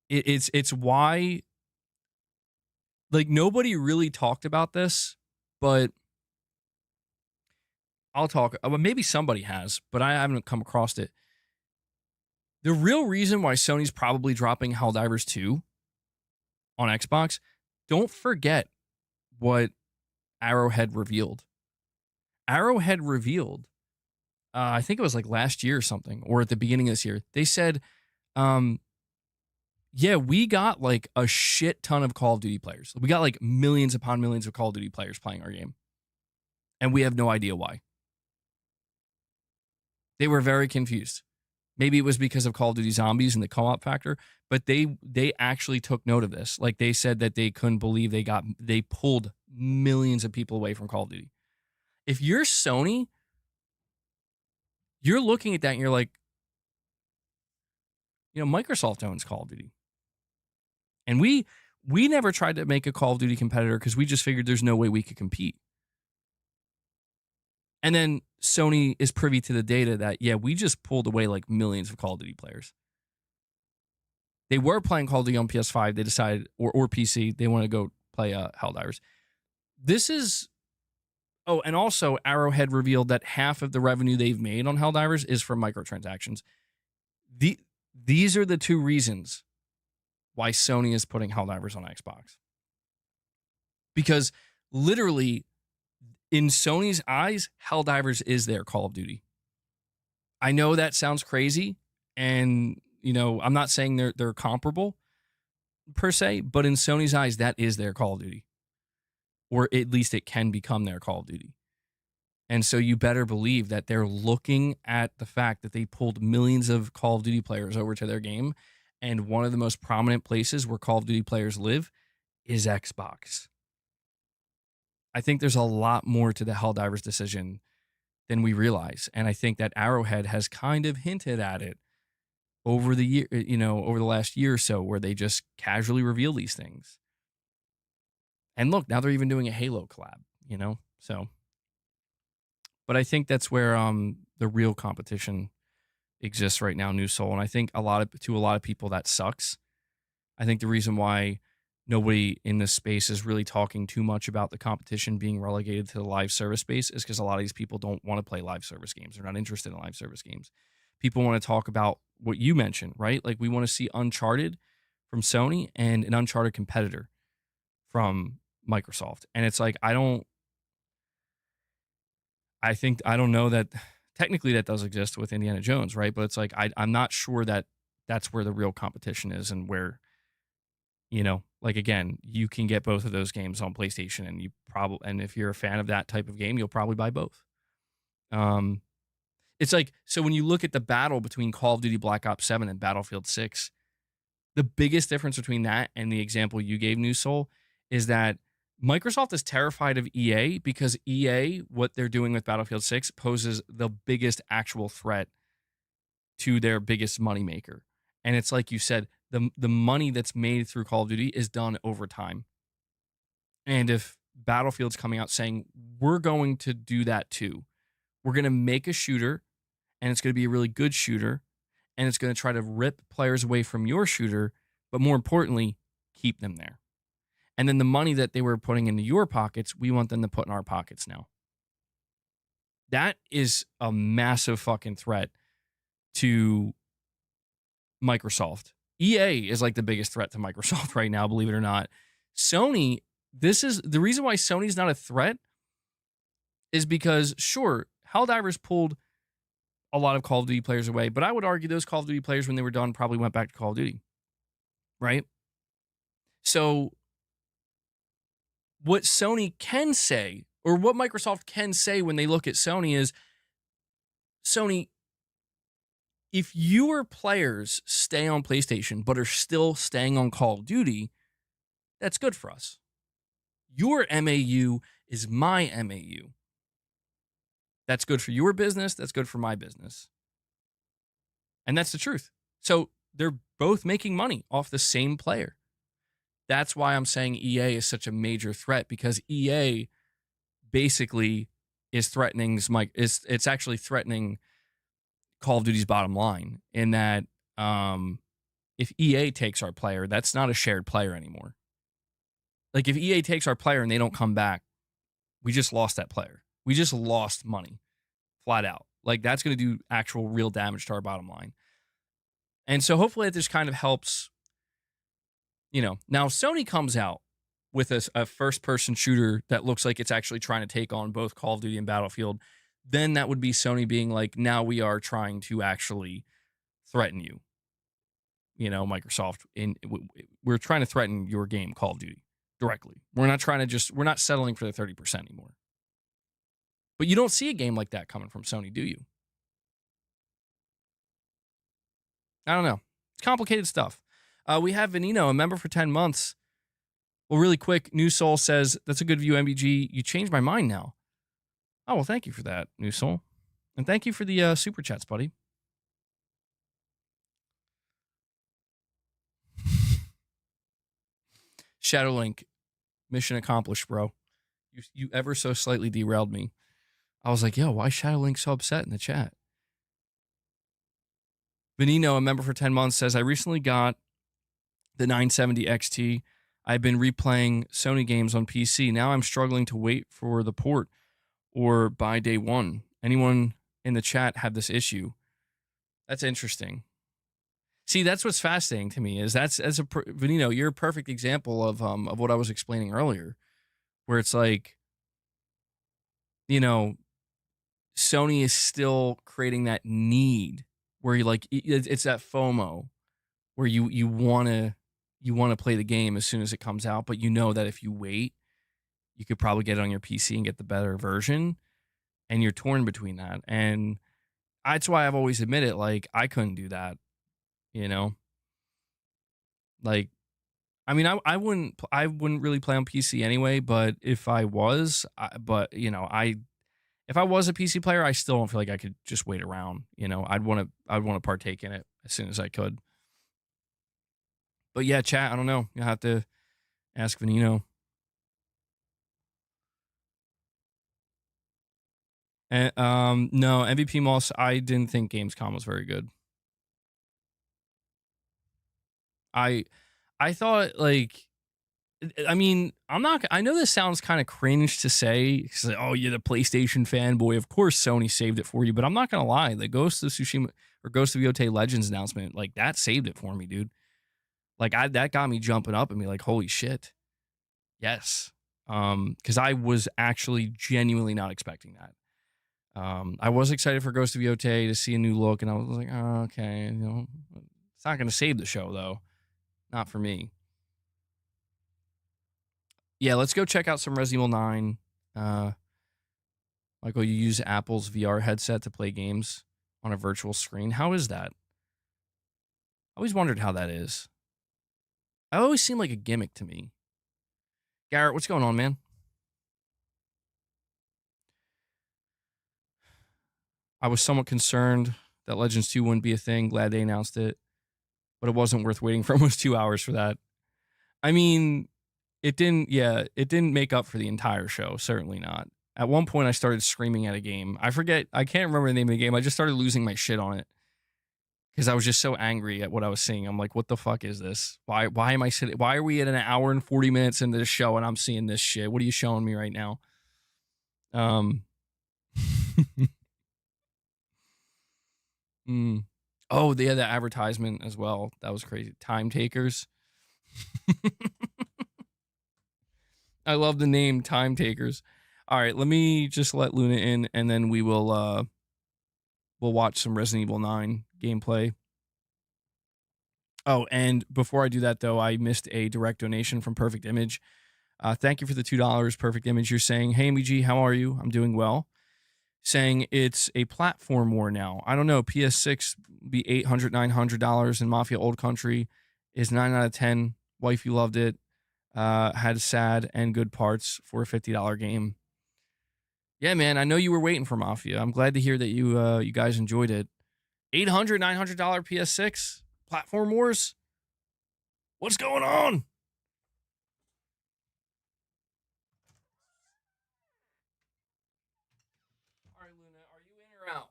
Speaker 1: it's why, like, nobody really talked about this, but I'll talk. Well, maybe somebody has, but I haven't come across it. The real reason why Sony's probably dropping Helldivers 2 on Xbox, don't forget what Arrowhead revealed. Arrowhead revealed, I think it was like last year or something, or at the beginning of this year, they said, yeah, we got like a shit ton of Call of Duty players. We got like millions upon millions of Call of Duty players playing our game. And we have no idea why. They were very confused. Maybe it was because of Call of Duty Zombies and the co-op factor, but they actually took note of this. Like, they said that they couldn't believe they pulled millions of people away from Call of Duty. If you're Sony, you're looking at that and you're like, Microsoft owns Call of Duty. And we never tried to make a Call of Duty competitor because we just figured there's no way we could compete. And then Sony is privy to the data that, yeah, we just pulled away like millions of Call of Duty players. They were playing Call of Duty on PS5. They decided, or PC, they want to go play Helldivers. This is, and also Arrowhead revealed that half of the revenue they've made on Helldivers is from microtransactions. These are the two reasons why Sony is putting Helldivers on Xbox. Because literally, in Sony's eyes, Helldivers is their Call of Duty. I know that sounds crazy, and I'm not saying they're comparable per se, but in Sony's eyes, that is their Call of Duty, or at least it can become their Call of Duty. And so you better believe that they're looking at the fact that they pulled millions of Call of Duty players over to their game, and one of the most prominent places where Call of Duty players live is Xbox. I think there's a lot more to the Helldivers decision than we realize. And I think that Arrowhead has kind of hinted at it over the year, over the last year or so, where they just casually reveal these things. And look, now they're even doing a Halo collab, so. But I think that's where the real competition exists right now, New Soul. And I think to a lot of people that sucks. I think the reason why nobody in this space is really talking too much about the competition being relegated to the live service space is because a lot of these people don't want to play live service games. They're not interested in live service games. People want to talk about what you mentioned, right? Like, we want to see Uncharted from Sony and an Uncharted competitor from Microsoft. And it's like, I don't know that technically that does exist with Indiana Jones, right? But it's like, I'm not sure that that's where the real competition is, and where, like, again, you can get both of those games on PlayStation, and if you're a fan of that type of game, you'll probably buy both. It's like, so when you look at the battle between Call of Duty Black Ops 7 and Battlefield 6, the biggest difference between that and the example you gave, New Soul, is that Microsoft is terrified of EA because EA, what they're doing with Battlefield 6, poses the biggest actual threat to their biggest moneymaker. And it's like you said, the money that's made through Call of Duty is done over time. And if Battlefield's coming out saying, we're going to do that too, we're going to make a shooter and it's going to be a really good shooter and it's going to try to rip players away from your shooter, but more importantly, keep them there. And then the money that they were putting into your pockets, we want them to put in our pockets now. That is a massive fucking threat to Microsoft. EA is like the biggest threat to Microsoft right now, believe it or not. Sony, this is the reason why Sony's not a threat is because, sure, Helldivers pulled a lot of Call of Duty players away, but I would argue those Call of Duty players, when they were done, probably went back to Call of Duty, right? So what Sony can say, or what Microsoft can say when they look at Sony is, Sony, if your players stay on PlayStation but are still staying on Call of Duty, that's good for us. Your MAU is my MAU. That's good for your business. That's good for my business. And that's the truth. So they're both making money off the same player. That's why I'm saying EA is such a major threat, because EA basically is threatening it's actually threatening Call of Duty's bottom line, in that if EA takes our player, that's not a shared player anymore. Like if EA takes our player and they don't come back, we just lost that player. We just lost money flat out. Like that's going to do actual real damage to our bottom line. And so hopefully this kind of helps. Now Sony comes out with a first-person shooter that looks like it's actually trying to take on both Call of Duty and Battlefield, then that would be Sony being like, now we are trying to actually threaten you, Microsoft. We're trying to threaten your game, Call of Duty, directly. We're not settling for the 30% anymore. But you don't see a game like that coming from Sony, do you? I don't know. It's complicated stuff. We have Venino, a member for 10 months. Well, really quick, New Soul says, that's a good view, MBG. You changed my mind now. Oh, well, thank you for that, New Soul. And thank you for the super chats, buddy. Shadowlink, mission accomplished, bro. You ever so slightly derailed me. I was like, yo, why is Shadowlink so upset in the chat? Venino, a member for 10 months, says, I recently got the 970 XT. I've been replaying Sony games on PC. Now I'm struggling to wait for the port or buy day one. Anyone in the chat have this issue? That's interesting. See, that's what's fascinating to me is Venino, you're a perfect example of what I was explaining earlier, where it's like, Sony is still creating that need where it's that FOMO where you want to play the game as soon as it comes out, but you know that if you wait, you could probably get it on your PC and get the better version, and you're torn between that. And that's why I've always admitted, like, I couldn't do that, Like, I mean, I wouldn't really play on PC anyway, but if I was, if I was a PC player, I still don't feel like I could just wait around. I'd want to partake in it as soon as I could. But yeah, chat, I don't know. You'll have to ask Venino. And no, MVP Moss, I didn't think Gamescom was very good. I thought, like, I mean, I know this sounds kind of cringe to say, like, oh, you're the PlayStation fanboy. Of course Sony saved it for you, but I'm not going to lie. The Ghost of Tsushima or Ghost of Yote Legends announcement, like, that saved it for me, dude. Like, that got me jumping up and be like, holy shit. Yes. Because I was actually genuinely not expecting that. I was excited for Ghost of Yote to see a new look, and I was like, oh, okay. It's not going to save the show, though. Not for me. Yeah, let's go check out some Resident Evil 9. Michael, you use Apple's VR headset to play games on a virtual screen. How is that? I always wondered how that is. It always seemed like a gimmick to me. Garrett, what's going on, man? I was somewhat concerned that Legends 2 wouldn't be a thing. Glad they announced it, but it wasn't worth waiting for almost 2 hours for that. I mean, it didn't, yeah, it didn't make up for the entire show. Certainly not. At one point, I started screaming at a game. I can't remember the name of the game. I just started losing my shit on it because I was just so angry at what I was seeing. I'm like, what the fuck is this? Why am I sitting? Why are we at an hour and 40 minutes into the show and I'm seeing this shit? What are you showing me right now? Um, mm. Oh, they had that advertisement as well. That was crazy. Time takers. I love the name Time Takers. All right, let me just let Luna in, and then we'll watch some Resident Evil 9 gameplay. Oh, and before I do that, though, I missed a direct donation from Perfect Image. Thank you for the $2, Perfect Image. You're saying, hey, MG, how are you? I'm doing well. Saying it's a platform war now. I don't know. PS6 be $800, $900, and Mafia Old Country is 9 out of 10. Wifey loved it. Had sad and good parts for a $50 game. Yeah, man, I know you were waiting for Mafia. I'm glad to hear that you guys enjoyed it. $800, $900 PS6 platform wars. What's going on? All right, Luna, are you in or out?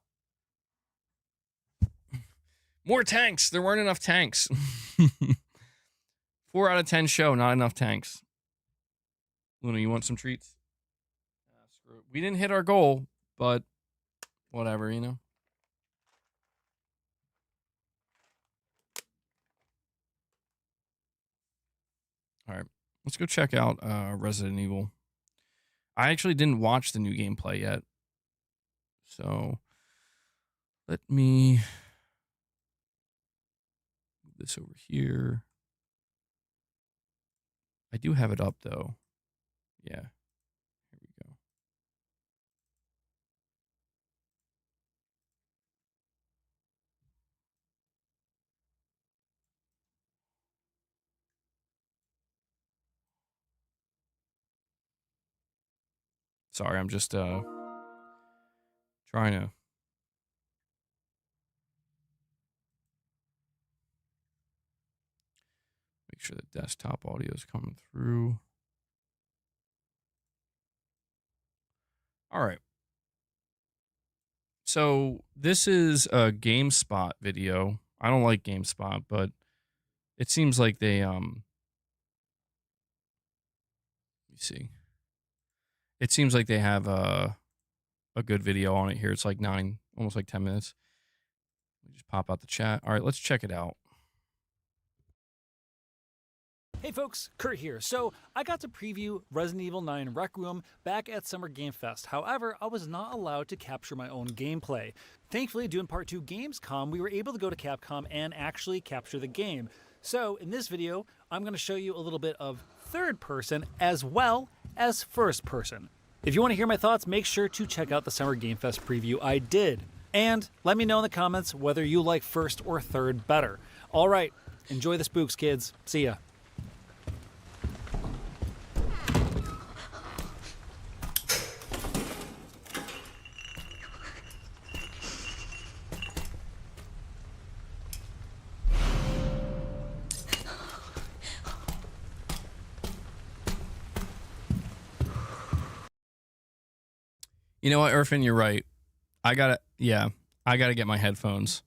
Speaker 1: More tanks. There weren't enough tanks. 4 out of 10 show, not enough tanks. Luna, you want some treats? Screw it. We didn't hit our goal, but whatever, you know. All right, let's go check out Resident Evil. I actually didn't watch the new gameplay yet, so let me move this over here. I do have it up though. Yeah, here we go. Sorry, I'm just trying to make sure the desktop audio is coming through. All right. So this is a GameSpot video. I don't like GameSpot, but it seems like they let me see. It seems like they have a good video on it here. It's like almost like 10 minutes. Let me just pop out the chat. All right, let's check it out.
Speaker 3: Hey folks, Kurt here. So I got to preview Resident Evil 9 Requiem back at Summer Game Fest. However, I was not allowed to capture my own gameplay. Thankfully, doing Part 2 Gamescom, we were able to go to Capcom and actually capture the game. So in this video, I'm going to show you a little bit of third person as well as first person. If you want to hear my thoughts, make sure to check out the Summer Game Fest preview I did. And let me know in the comments whether you like first or third better. All right, enjoy the spooks, kids. See ya.
Speaker 1: You know what, Irfan, you're right. I gotta get my headphones.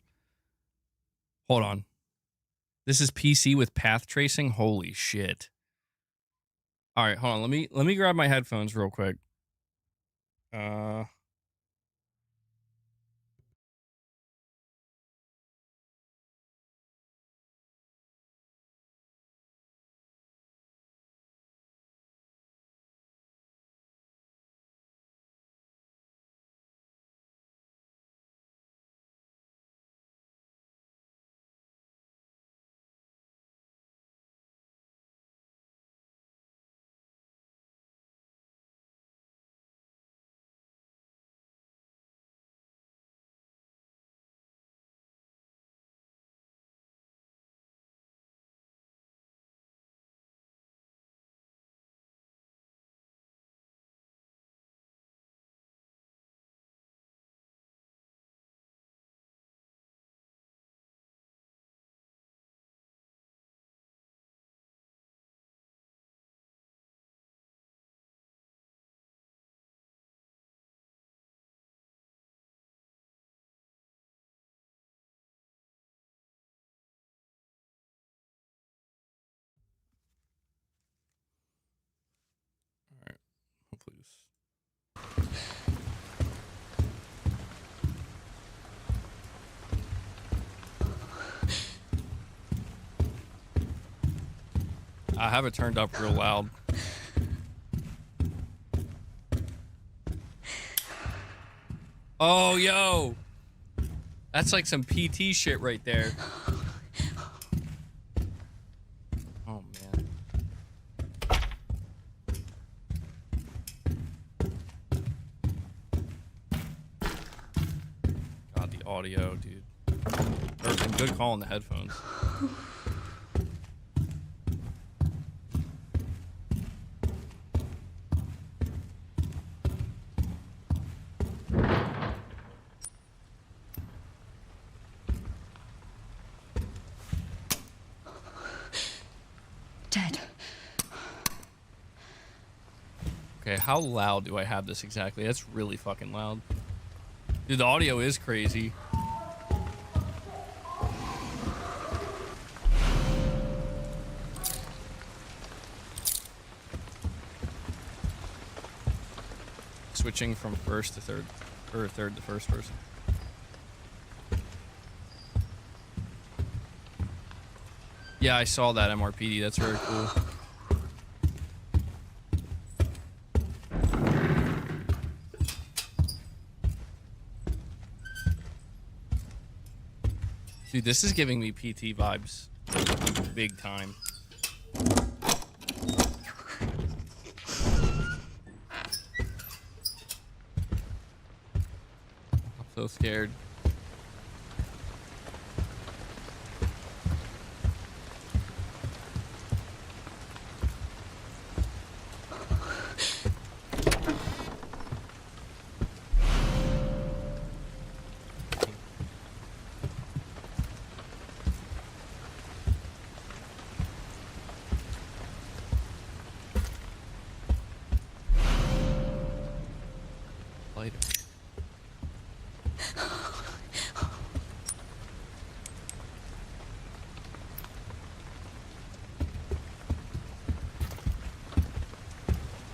Speaker 1: Hold on. This is PC with path tracing. Holy shit. All right, hold on. Let me grab my headphones real quick. Please. I have it turned up real loud. Oh, yo. That's like some PT shit right there. Oh, man. God, the audio, dude. Perfect. Good call on the headphones.
Speaker 4: Dead.
Speaker 1: Okay, how loud do I have this exactly? That's really fucking loud. Dude, the audio is crazy. Switching from first to third, or third to first person. Yeah, I saw that MRPD. That's very cool. Dude, this is giving me PT vibes. Big time. I'm so scared. Lighter.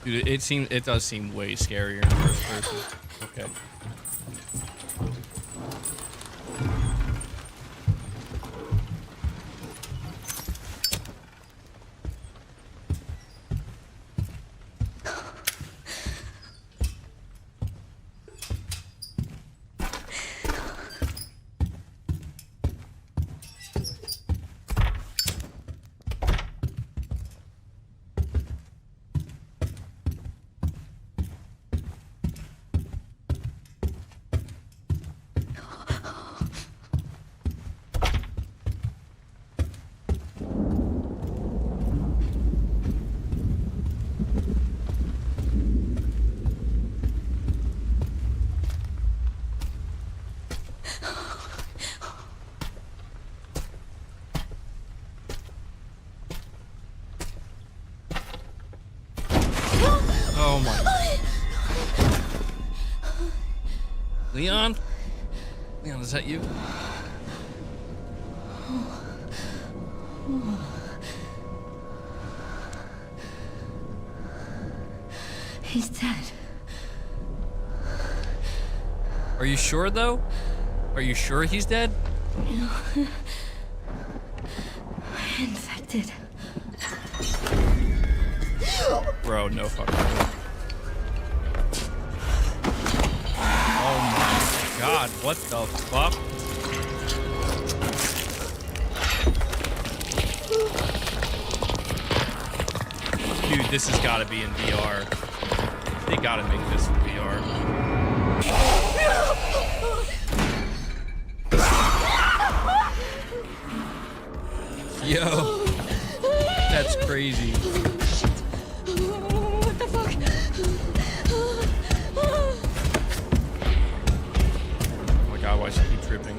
Speaker 1: Dude, it does seem way scarier in first person. Okay. Oh my. Leon? Leon, is that you?
Speaker 4: He's dead.
Speaker 1: Are you sure though? Are you sure he's dead?
Speaker 4: No. Infected.
Speaker 1: Bro, no fucking way. Oh my god, what the fuck? Dude, this has gotta be in VR. They gotta make this in VR. Yo, that's crazy.
Speaker 4: What the fuck?
Speaker 1: Oh my god, why does she keep tripping?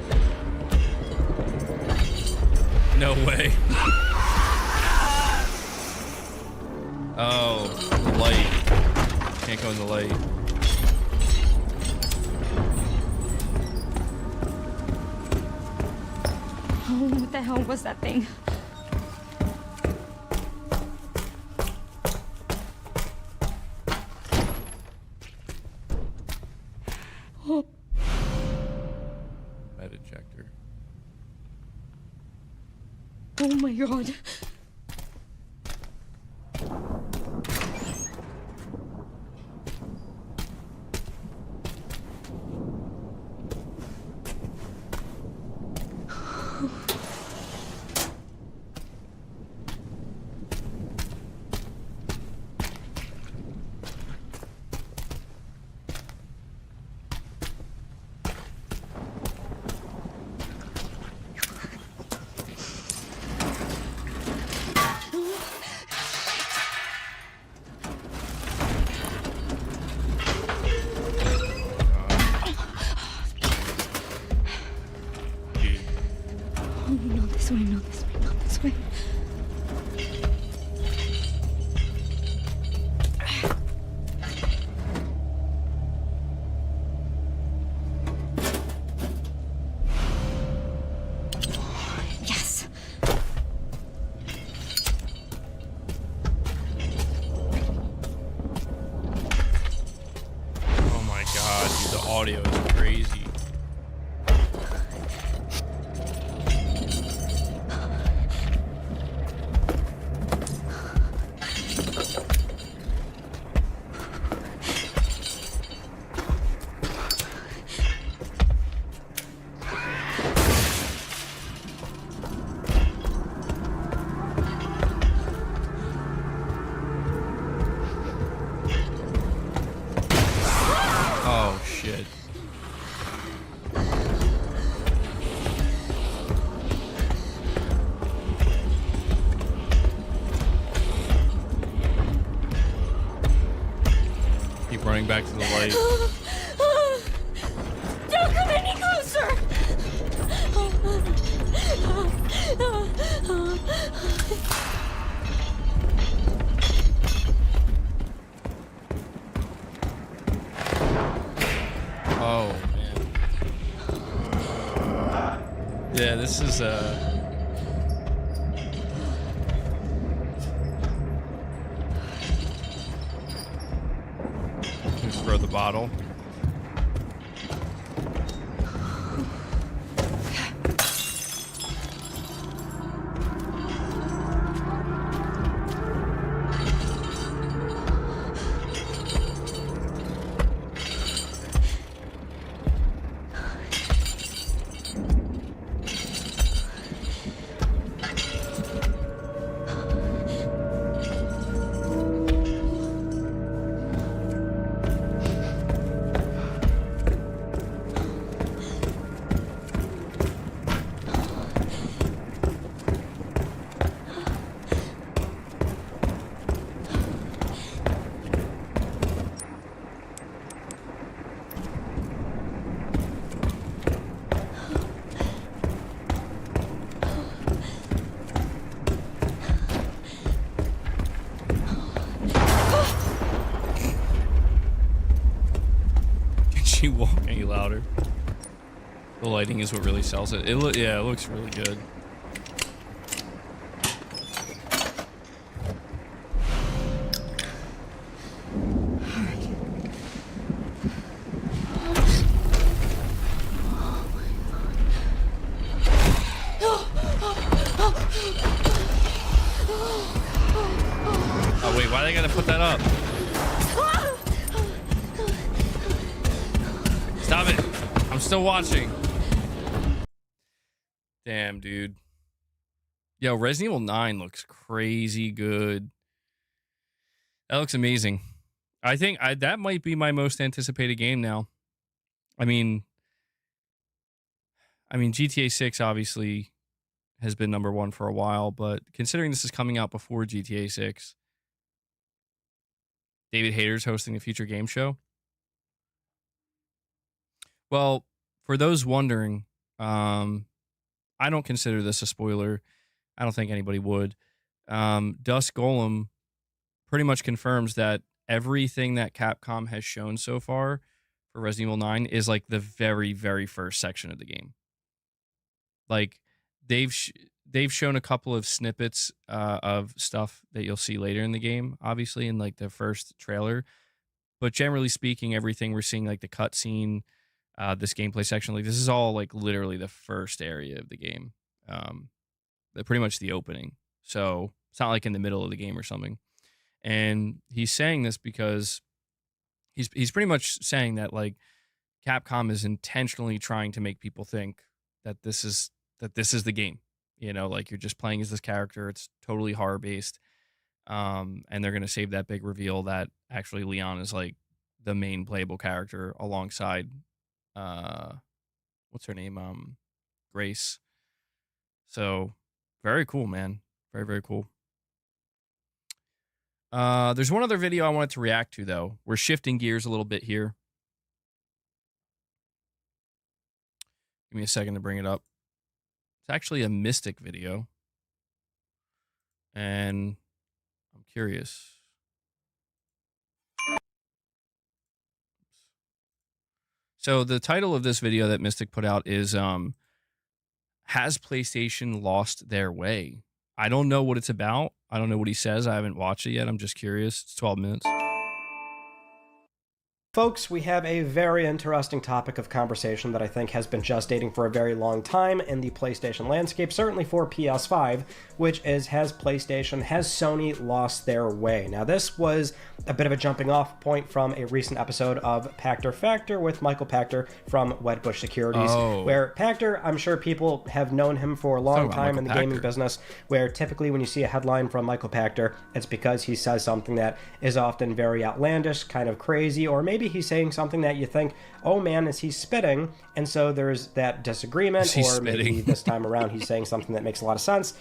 Speaker 1: No way. Oh, the light. Can't go in the light.
Speaker 4: Oh, what the hell was that thing? Oh my god. Oh, not this way, not this way, not this way. Yes.
Speaker 1: Oh my god, dude, the audio is crazy. Oh shit. Keep running back to the light.
Speaker 4: Don't come any closer!
Speaker 1: Oh man. Yeah, this is just throw the bottle. She walk any louder? The lighting is what really sells it. Yeah, it looks really good. Oh wait, why they gotta put that up? Stop it! I'm still watching. Damn, dude. Yo, Resident Evil 9 looks crazy good. That looks amazing. I think that might be my most anticipated game now. I mean, GTA 6 obviously has been number one for a while, but considering this is coming out before GTA 6, David Hayter's hosting a future game show. Well, for those wondering, I don't consider this a spoiler. I don't think anybody would. Dusk Golem pretty much confirms that everything that Capcom has shown so far for Resident Evil 9 is like the very, very first section of the game. Like they've shown a couple of snippets of stuff that you'll see later in the game, obviously in like the first trailer. But generally speaking, everything we're seeing, like the cutscene, this gameplay section, like this is all like literally the first area of the game. pretty much the opening. So it's not like in the middle of the game or something. And he's saying this because he's pretty much saying that like Capcom is intentionally trying to make people think that this is the game. You know, like you're just playing as this character. It's totally horror based. And they're gonna save that big reveal that actually Leon is like the main playable character alongside what's her name? Grace. So very cool, man. Very, very cool. There's one other video I wanted to react to though. We're shifting gears a little bit here. Give me a second to bring it up. It's actually a Mystic video. And I'm curious. So the title of this video that Mystic put out is Has PlayStation Lost Their Way? I don't know what it's about. I don't know what he says. I haven't watched it yet. I'm just curious. It's 12 minutes.
Speaker 5: Folks, we have a very interesting topic of conversation that I think has been gestating for a very long time in the PlayStation landscape, certainly for PS5, which is, has Sony lost their way? Now, this was a bit of a jumping off point from a recent episode of Pachter Factor with Michael Pachter from Wedbush Securities, where Pachter, I'm sure people have known him for a long time in the gaming business, where typically when you see a headline from Michael Pachter, it's because he says something that is often very outlandish, kind of crazy, or maybe he's saying something that you think, oh man, is he spitting? And so there's that disagreement, or maybe this time around he's saying something that makes a lot of sense,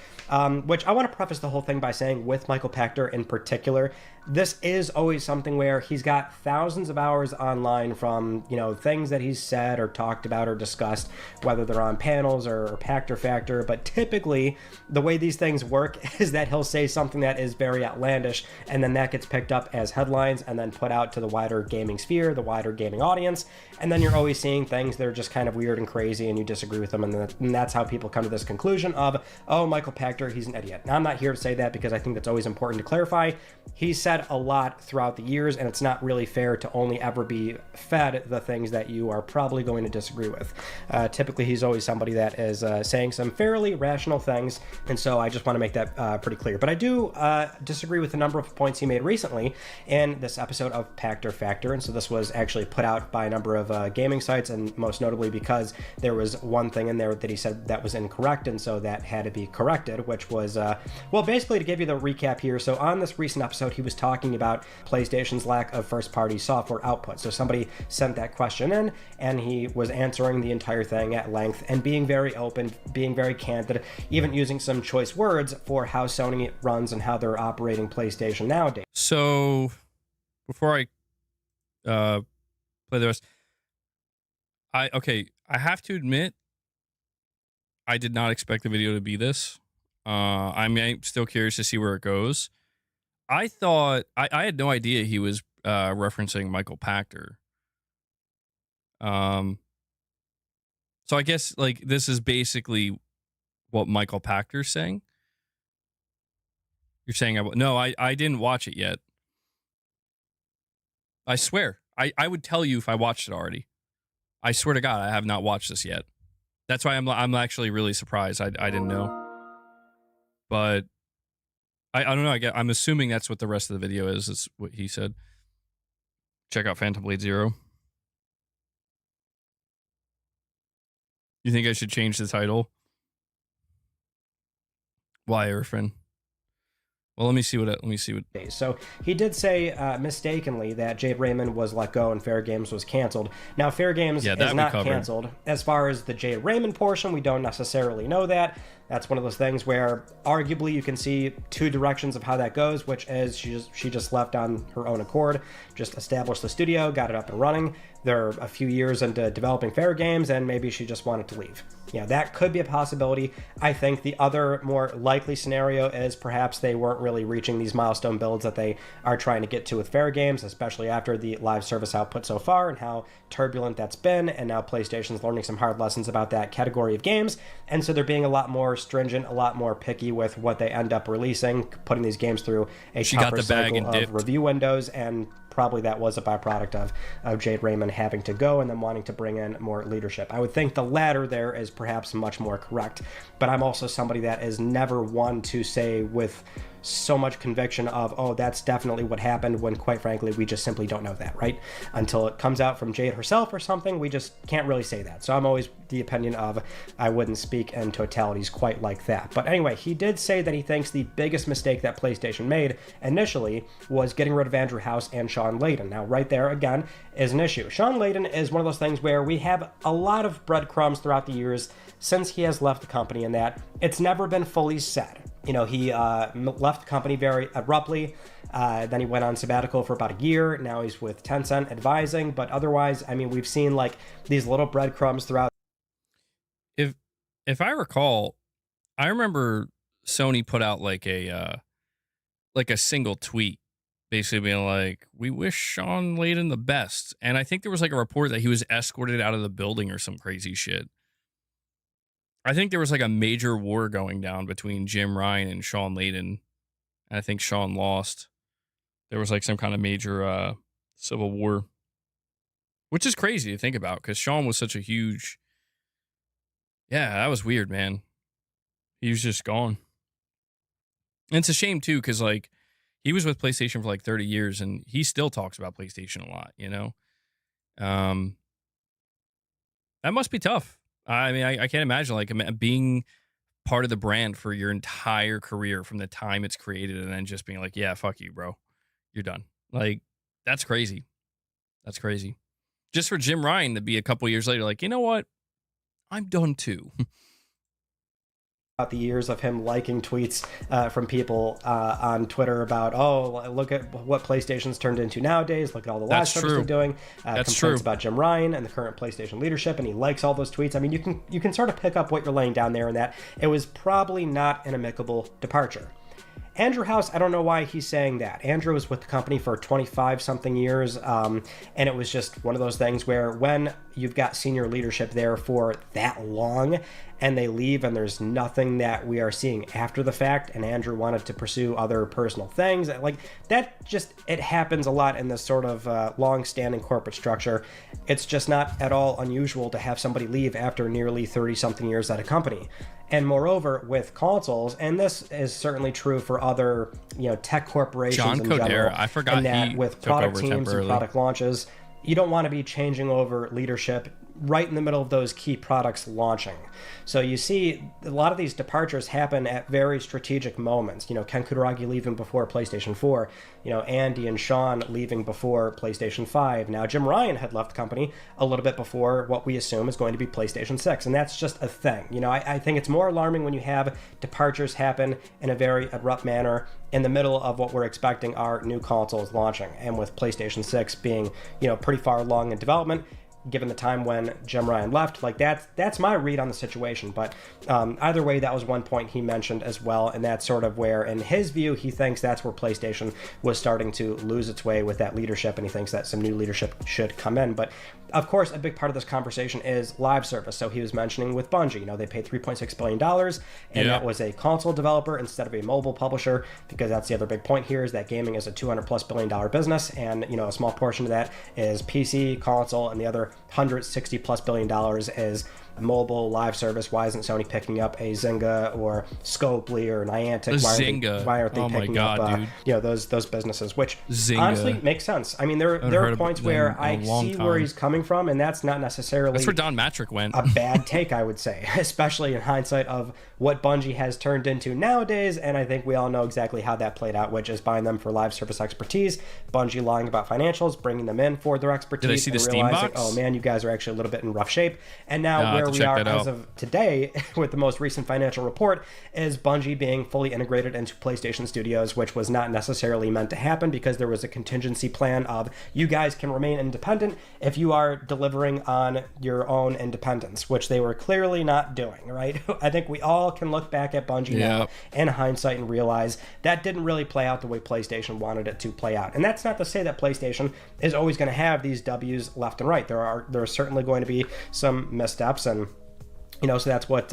Speaker 5: which I want to preface the whole thing by saying with Michael Pachter in particular, this is always something where he's got thousands of hours online from, you know, things that he's said or talked about or discussed, whether they're on panels or Pachter Factor, but typically the way these things work is that he'll say something that is very outlandish, and then that gets picked up as headlines and then put out to the wider gaming sphere, the wider gaming audience, and then you're always seeing things that are just kind of weird and crazy and you disagree with them, and that's how people come to this conclusion of, oh, Michael Pachter, he's an idiot. Now, I'm not here to say that because I think that's always important to clarify. He's said a lot throughout the years, and it's not really fair to only ever be fed the things that you are probably going to disagree with. Typically, he's always somebody that is saying some fairly rational things, and so I just want to make that pretty clear. But I do disagree with a number of points he made recently in this episode of Pachter Factor, and so this was actually put out by a number of gaming sites, and most notably because there was one thing in there that he said that was incorrect, and so that had to be corrected, which was, well, basically to give you the recap here, so on this recent episode, he was talking about PlayStation's lack of first-party software output. So somebody sent that question in, and he was answering the entire thing at length and being very open, being very candid, even using some choice words for how Sony runs and how they're operating PlayStation nowadays.
Speaker 1: So before I play the rest, I have to admit, I did not expect the video to be this. I'm still curious to see where it goes. I thought I had no idea he was referencing Michael Pachter. So I guess like this is basically what Michael Pachter's saying. You're saying I didn't watch it yet. I swear. I would tell you if I watched it already. I swear to God, I have not watched this yet. That's why I'm actually really surprised. I didn't know. But I don't know. I'm assuming that's what the rest of the video is. Is what he said. Check out Phantom Blade Zero. You think I should change the title? Why, Irfan? Well, let me see what.
Speaker 5: So he did say mistakenly that Jade Raymond was let go and Fair Games was canceled. Now, Fair Games is not canceled. As far as the Jade Raymond portion, we don't necessarily know that. That's one of those things where arguably you can see two directions of how that goes, which is she just left on her own accord, just established the studio, got it up and running. They're a few years into developing Fair Games, and maybe she just wanted to leave. Yeah, that could be a possibility. I think the other more likely scenario is perhaps they weren't really reaching these milestone builds that they are trying to get to with Fair Games, especially after the live service output so far and how turbulent that's been, and now PlayStation's learning some hard lessons about that category of games, and so they're being a lot more stringent, a lot more picky with what they end up releasing, putting these games through a tougher cycle of review windows and probably that was a byproduct of Jade Raymond having to go and then wanting to bring in more leadership. I would think the latter there is perhaps much more correct, but I'm also somebody that is never one to say with so much conviction of, oh, that's definitely what happened, when quite frankly we just simply don't know that, right? Until it comes out from Jade herself or something, we just can't really say that. So I'm always the opinion of I wouldn't speak in totalities quite like that. But anyway, he did say that he thinks the biggest mistake that PlayStation made initially was getting rid of Andrew House and Sean Layden. Now right there again is an issue. Sean Layden is one of those things where we have a lot of breadcrumbs throughout the years since he has left the company, and that it's never been fully said. You know, he left the company very abruptly. Then he went on sabbatical for about a year. Now he's with Tencent advising. But otherwise, I mean, we've seen like these little breadcrumbs throughout.
Speaker 1: If I recall, I remember Sony put out like a single tweet, basically being like, "We wish Sean Layden the best." And I think there was like a report that he was escorted out of the building or some crazy shit. I think there was like a major war going down between Jim Ryan and Sean Layden. And I think Sean lost. There was like some kind of major civil war, which is crazy to think about because Sean was such a huge. Yeah, that was weird, man. He was just gone. And it's a shame too, because like he was with PlayStation for like 30 years and he still talks about PlayStation a lot, you know? That must be tough. I mean, I can't imagine like being part of the brand for your entire career from the time it's created and then just being like, yeah, fuck you, bro. You're done. Like, that's crazy. That's crazy. Just for Jim Ryan to be a couple years later, like, you know what? I'm done too.
Speaker 5: About the years of him liking tweets from people on Twitter about, oh, look at what PlayStation's turned into nowadays. Look at all the live service they're doing. Complaints about Jim Ryan and the current PlayStation leadership, and he likes all those tweets. I mean, you can sort of pick up what you're laying down there, and that it was probably not an amicable departure. Andrew House, I don't know why he's saying that. Andrew was with the company for 25-something years, and it was just one of those things where when you've got senior leadership there for that long and they leave and there's nothing that we are seeing after the fact, and Andrew wanted to pursue other personal things, like that just, it happens a lot in this sort of long-standing corporate structure. It's just not at all unusual to have somebody leave after nearly 30-something years at a company. And moreover, with consoles, and this is certainly true for other, tech corporations
Speaker 1: John
Speaker 5: in
Speaker 1: Codera,
Speaker 5: general,
Speaker 1: I forgot
Speaker 5: and that
Speaker 1: he
Speaker 5: with
Speaker 1: took
Speaker 5: product
Speaker 1: over
Speaker 5: teams and product launches, you don't want to be changing over leadership right in the middle of those key products launching. So you see a lot of these departures happen at very strategic moments. Ken Kutaragi leaving before PlayStation 4, Andy and Sean leaving before PlayStation 5. Now Jim Ryan had left the company a little bit before what we assume is going to be PlayStation 6, and that's just a thing. I think it's more alarming when you have departures happen in a very abrupt manner in the middle of what we're expecting are new consoles launching, and with PlayStation 6 being, pretty far along in development, given the time when Jim Ryan left. Like that's my read on the situation. But either way, that was one point he mentioned as well, and that's sort of where, in his view, he thinks that's where PlayStation was starting to lose its way with that leadership, and he thinks that some new leadership should come in. But of course, a big part of this conversation is live service. So he was mentioning with Bungie, they paid $3.6 billion, and that was a console developer instead of a mobile publisher, because that's the other big point here, is that gaming is a $200+ billion business, and a small portion of that is PC, console, and the other $160+ billion is mobile live service. Why isn't Sony picking up a Zynga or Scopely or Niantic? Why aren't they picking up those businesses, which Zynga honestly makes sense. I mean, there are points where I see where he's coming from, and that's not necessarily,
Speaker 1: that's where Don Matrick went,
Speaker 5: a bad take, I would say, especially in hindsight of what Bungie has turned into nowadays. And I think we all know exactly how that played out, which is buying them for live service expertise, Bungie lying about financials, bringing them in for their expertise.
Speaker 1: Did I see the Steam box?
Speaker 5: Oh man, you guys are actually a little bit in rough shape. And now where we are as of today with the most recent financial report is Bungie being fully integrated into PlayStation Studios, which was not necessarily meant to happen, because there was a contingency plan of you guys can remain independent if you are delivering on your own independence, which they were clearly not doing, right? I think we all can look back at Bungie now in hindsight and realize that didn't really play out the way PlayStation wanted it to play out. And that's not to say that PlayStation is always going to have these W's left and right. There are certainly going to be some missteps, and So that's what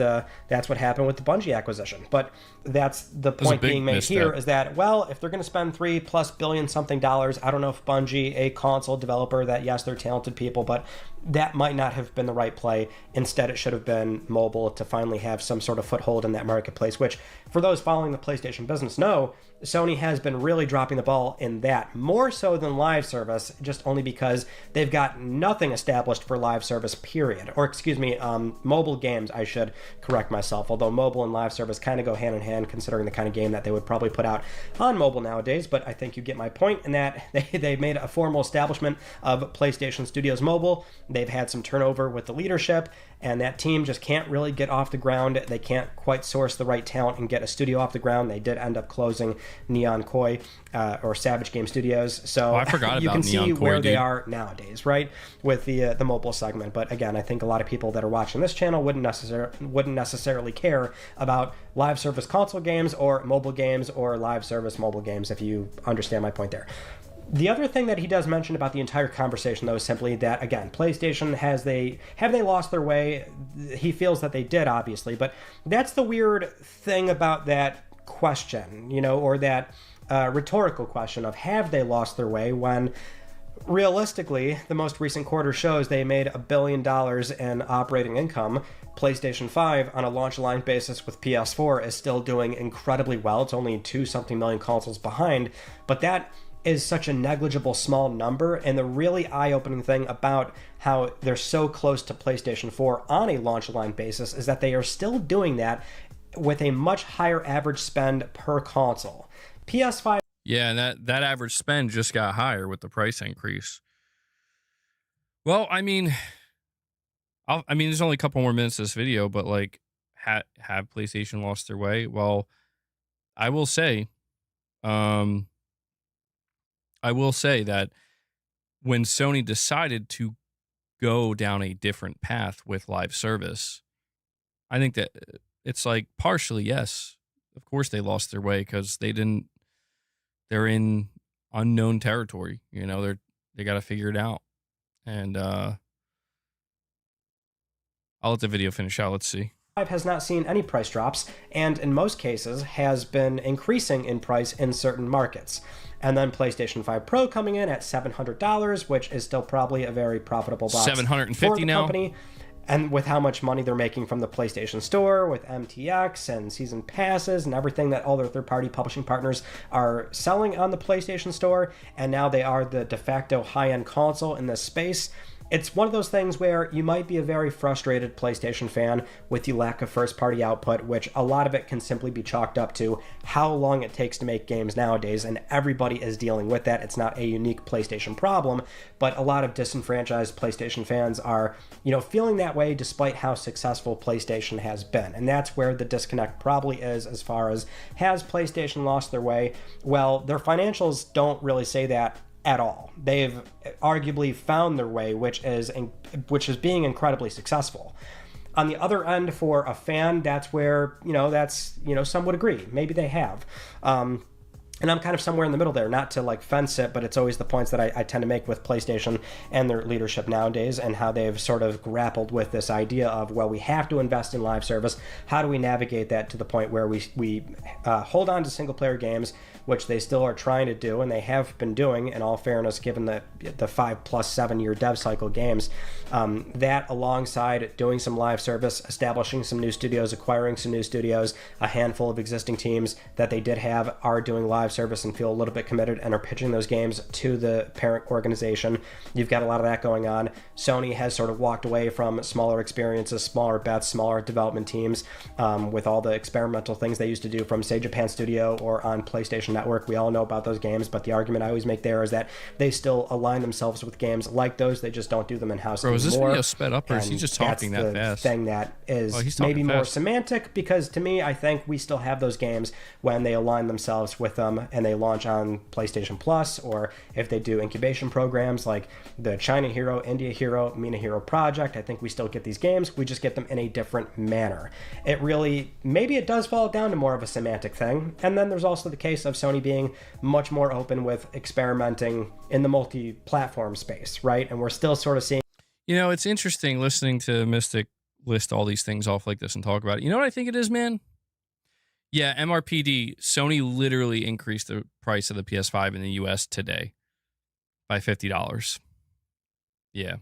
Speaker 5: happened with the Bungie acquisition. But that's the point being made
Speaker 1: misstep
Speaker 5: here, is that, well, if they're going to spend $3+ billion something, I don't know if Bungie, a console developer, that yes, they're talented people, but that might not have been the right play. Instead, it should have been mobile to finally have some sort of foothold in that marketplace, which, for those following the PlayStation business know, Sony has been really dropping the ball in that, more so than live service, just only because they've got nothing established for live service, period. Or, excuse me, mobile games, I should correct myself, although mobile and live service kind of go hand in hand, considering the kind of game that they would probably put out on mobile nowadays. But I think you get my point in that they've made a formal establishment of PlayStation Studios Mobile. They've had some turnover with the leadership, and that team just can't really get off the ground. They can't quite source the right talent and get a studio off the ground. They did end up closing Neon Koi, or Savage Game Studios. So
Speaker 1: I forgot
Speaker 5: you
Speaker 1: about
Speaker 5: can
Speaker 1: Neon
Speaker 5: see
Speaker 1: Koi,
Speaker 5: where they
Speaker 1: dude.
Speaker 5: are nowadays, right, with the mobile segment. But again, I think a lot of people that are watching this channel wouldn't necessarily care about live service console games or mobile games or live service mobile games, if you understand my point there. The other thing that he does mention about the entire conversation, though, is simply that, again, PlayStation, have they lost their way? He feels that they did, obviously, but that's the weird thing about that question, or that rhetorical question of have they lost their way, when realistically, the most recent quarter shows they made $1 billion in operating income. PlayStation 5, on a launch line basis with PS4, is still doing incredibly well. It's only 2-something million consoles behind, but that is such a negligible small number. And the really eye-opening thing about how they're so close to PlayStation 4 on a launch line basis is that they are still doing that with a much higher average spend per console. PS5.
Speaker 1: Yeah, and that average spend just got higher with the price increase. Well, I mean, there's only a couple more minutes of this video, but like, have PlayStation lost their way? Well, I will say that when Sony decided to go down a different path with live service, I think that it's like partially, yes, of course they lost their way, because they're in unknown territory. They got to figure it out. And I'll let the video finish out. Let's see.
Speaker 5: Has not seen any price drops, and in most cases has been increasing in price in certain markets. And then PlayStation 5 Pro coming in at $700, which is still probably a very profitable box.
Speaker 1: $750
Speaker 5: for the
Speaker 1: now.
Speaker 5: Company. And with how much money they're making from the PlayStation Store, with MTX and season passes and everything that all their third-party publishing partners are selling on the PlayStation Store, and now they are the de facto high-end console in this space. It's one of those things where you might be a very frustrated PlayStation fan with the lack of first-party output, which a lot of it can simply be chalked up to how long it takes to make games nowadays, and everybody is dealing with that. It's not a unique PlayStation problem, but a lot of disenfranchised PlayStation fans are, feeling that way despite how successful PlayStation has been. And that's where the disconnect probably is, as far as, has PlayStation lost their way? Well, their financials don't really say that at all. They've arguably found their way, which is being incredibly successful. On the other end, for a fan, that's where, some would agree. Maybe they have. And I'm kind of somewhere in the middle there, not to like fence it, but it's always the points that I tend to make with PlayStation and their leadership nowadays, and how they've sort of grappled with this idea of, well, we have to invest in live service. How do we navigate that to the point where we hold on to single player games, which they still are trying to do, and they have been doing, in all fairness, given the 5+7 year dev cycle games. That alongside doing some live service, establishing some new studios, acquiring some new studios, a handful of existing teams that they did have are doing live service and feel a little bit committed and are pitching those games to the parent organization. You've got a lot of that going on. Sony has sort of walked away from smaller experiences, smaller bets, smaller development teams, with all the experimental things they used to do from, say, Japan Studio or on PlayStation Network. We all know about those games, but the argument I always make there is that they still align themselves with games like those. They just don't do them in-house anymore.
Speaker 1: Bro, is this video sped up, or is he just talking that fast?
Speaker 5: That's the thing that is maybe more semantic, because to me, I think we still have those games when they align themselves with them and they launch on PlayStation Plus, or if they do incubation programs like the China Hero, India Hero, Mina Hero Project. I think we still get these games. We just get them in a different manner. Maybe it does fall down to more of a semantic thing. And then there's also the case of Sony being much more open with experimenting in the multi-platform space, right? And we're still sort of seeing...
Speaker 1: It's interesting listening to Mystic list all these things off like this and talk about it. You know what I think it is, man? Yeah, MRPD. Sony literally increased the price of the PS5 in the US today by $50. Yeah.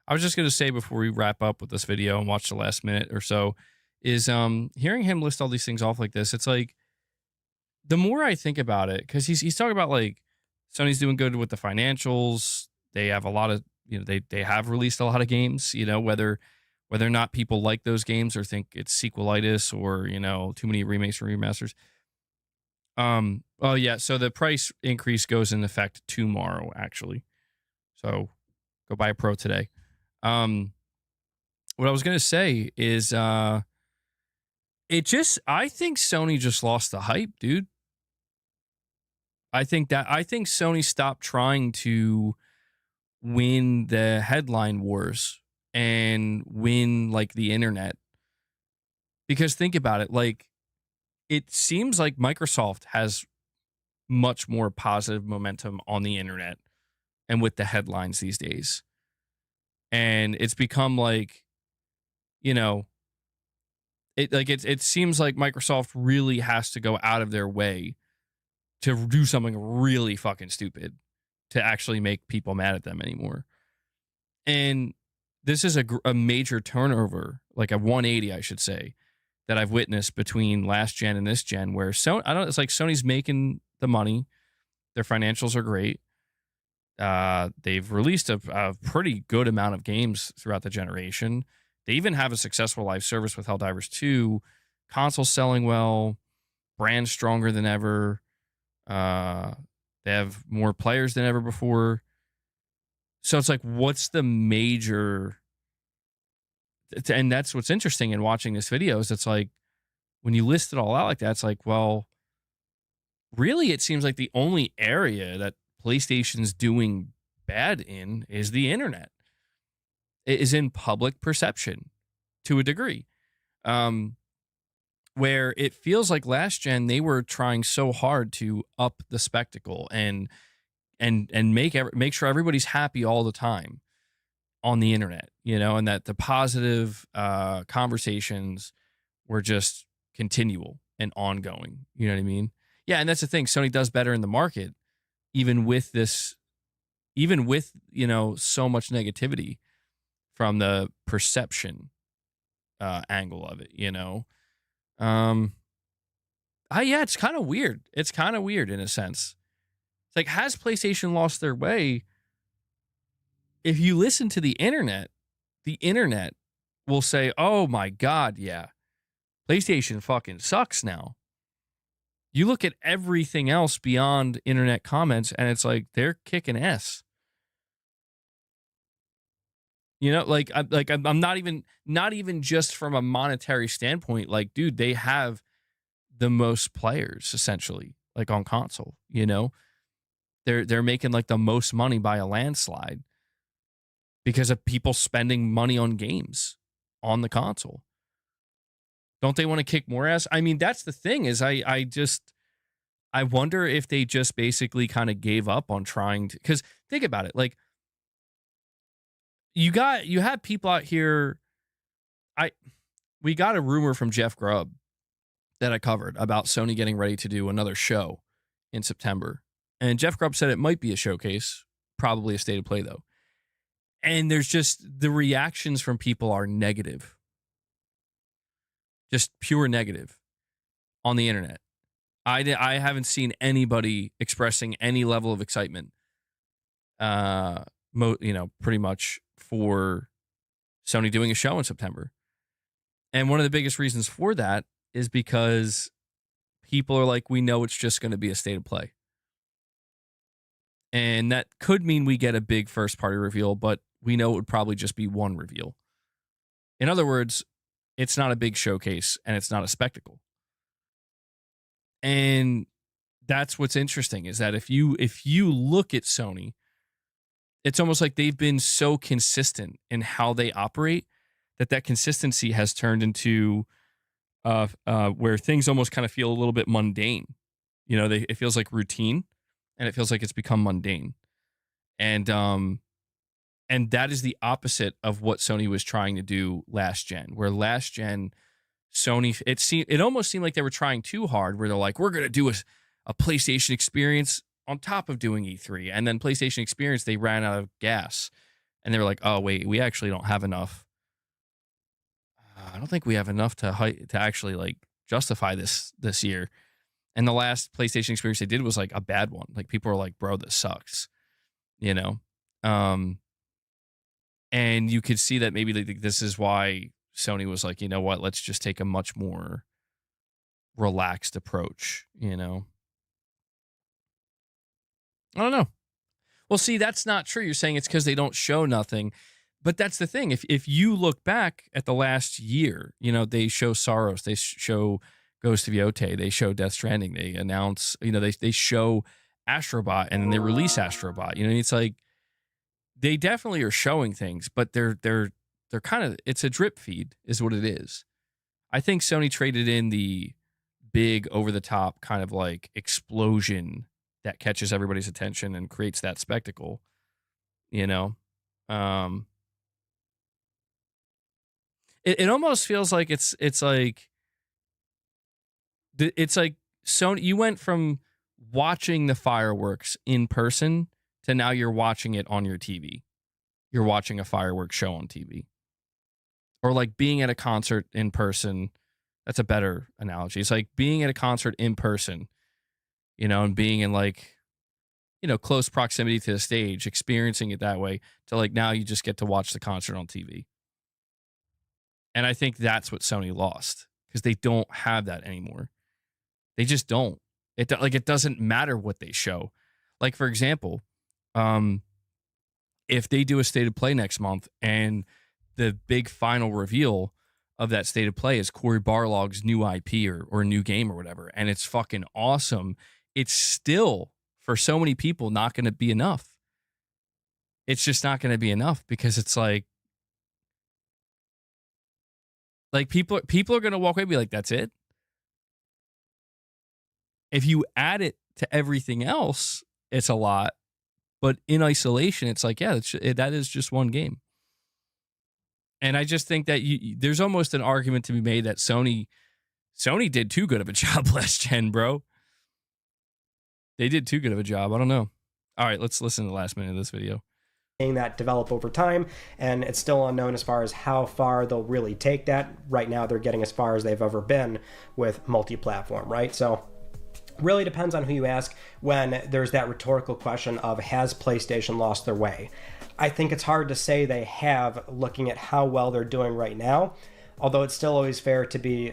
Speaker 1: I was just going to say before we wrap up with this video and watch the last minute or so is hearing him list all these things off like this, it's like the more I think about it, because he's talking about like Sony's doing good with the financials. They have a lot of, they have released a lot of games, whether or not people like those games or think it's sequelitis or, too many remakes or remasters. Oh yeah, so the price increase goes into effect tomorrow, actually. So go buy a Pro today. What I was gonna say is I think Sony just lost the hype, dude. I think Sony stopped trying to win the headline wars and win like the internet. Because think about it, like it seems like Microsoft has much more positive momentum on the internet and with the headlines these days. And it's become like, it seems like Microsoft really has to go out of their way to do something really fucking stupid to actually make people mad at them anymore. And this is a major turnover, like a 180, I should say, that I've witnessed between last gen and this gen, where it's like Sony's making the money. Their financials are great. They've released a pretty good amount of games throughout the generation. They even have a successful live service with Helldivers 2. Console selling well, brand stronger than ever. They have more players than ever before. So it's like, what's the major? And that's what's interesting in watching this video is it's like, when you list it all out like that, it's like, well, really, it seems like the only area that PlayStation's doing bad in is the internet. It is in public perception to a degree. Where it feels like last gen they were trying so hard to up the spectacle and make sure everybody's happy all the time on the internet, and that the positive conversations were just continual and ongoing. You know what I mean? Yeah, and that's the thing. Sony does better in the market, even with so much negativity from the perception angle of it, yeah, it's kind of weird. It's kind of weird in a sense. It's like, has PlayStation lost their way? If you listen to the internet will say, oh my God, yeah, PlayStation fucking sucks now. You look at everything else beyond internet comments and it's like, they're kicking ass. I'm not even just from a monetary standpoint. Like, dude, they have the most players essentially, like on console. They're making like the most money by a landslide because of people spending money on games on the console. Don't they want to kick more ass? I mean, that's the thing is I wonder if they just basically kind of gave up on trying to, because think about it, like. You have people out here. We got a rumor from Jeff Grubb that I covered about Sony getting ready to do another show in September. And Jeff Grubb said it might be a showcase, probably a state of play though. And there's just the reactions from people are negative. Just pure negative on the internet. I haven't seen anybody expressing any level of excitement. Pretty much for Sony doing a show in September. And one of the biggest reasons for that is because people are like, we know it's just going to be a state of play. And that could mean we get a big first party reveal, but we know it would probably just be one reveal. In other words, it's not a big showcase and it's not a spectacle. And that's what's interesting is that if you look at Sony, it's almost like they've been so consistent in how they operate that consistency has turned into where things almost kind of feel a little bit mundane. It feels like routine and it feels like it's become mundane. And And that is the opposite of what Sony was trying to do last gen, where last gen Sony, it almost seemed like they were trying too hard, where they're like, we're going to do a PlayStation experience on top of doing E3. And then PlayStation experience, they ran out of gas. And they were like, oh, wait, we actually don't have enough. I don't think we have enough to actually like justify this year. And the last PlayStation experience they did was like a bad one. Like people were like, bro, this sucks, you know? And you could see that maybe this is why Sony was like, you know what, let's just take a much more relaxed approach, you know? I don't know. Well, see, that's not true. You're saying it's because they don't show nothing. But that's the thing. If you look back at the last year, you know, they show Saros, they show Ghost of Yote, they show Death Stranding, they announce, you know, they show Astrobot and then they release Astrobot. You know, it's like they definitely are showing things, but they're kind of, it's a drip feed is what it is. I think Sony traded in the big over the top kind of like explosion that catches everybody's attention and creates that spectacle, you know? It almost feels like it's like Sony, you went from watching the fireworks in person to now you're watching it on your TV. You're watching a fireworks show on TV. Or like being at a concert in person. That's a better analogy. It's like being at a concert in person, you know, and being in like, you know, close proximity to the stage, experiencing it that way, to like now you just get to watch the concert on TV. And I think that's what Sony lost, because they don't have that anymore. They just don't. It doesn't matter what they show. Like, for example, if they do a state of play next month and the big final reveal of that state of play is Cory Barlog's new IP or new game or whatever, and it's fucking awesome, it's still, for so many people, not going to be enough. It's just not going to be enough, because it's like people are going to walk away and be like, that's it. If you add it to everything else, it's a lot. But in isolation, it's like, yeah, that is just one game. And I just think that there's almost an argument to be made that Sony did too good of a job last gen, bro. They did too good of a job. I don't know. All right, let's listen to the last minute of this video.
Speaker 5: That develop over time, and it's still unknown as far as how far they'll really take that. Right now, they're getting as far as they've ever been with multi-platform, right? So really depends on who you ask when there's that rhetorical question of, has PlayStation lost their way? I think it's hard to say they have, looking at how well they're doing right now, although it's still always fair to be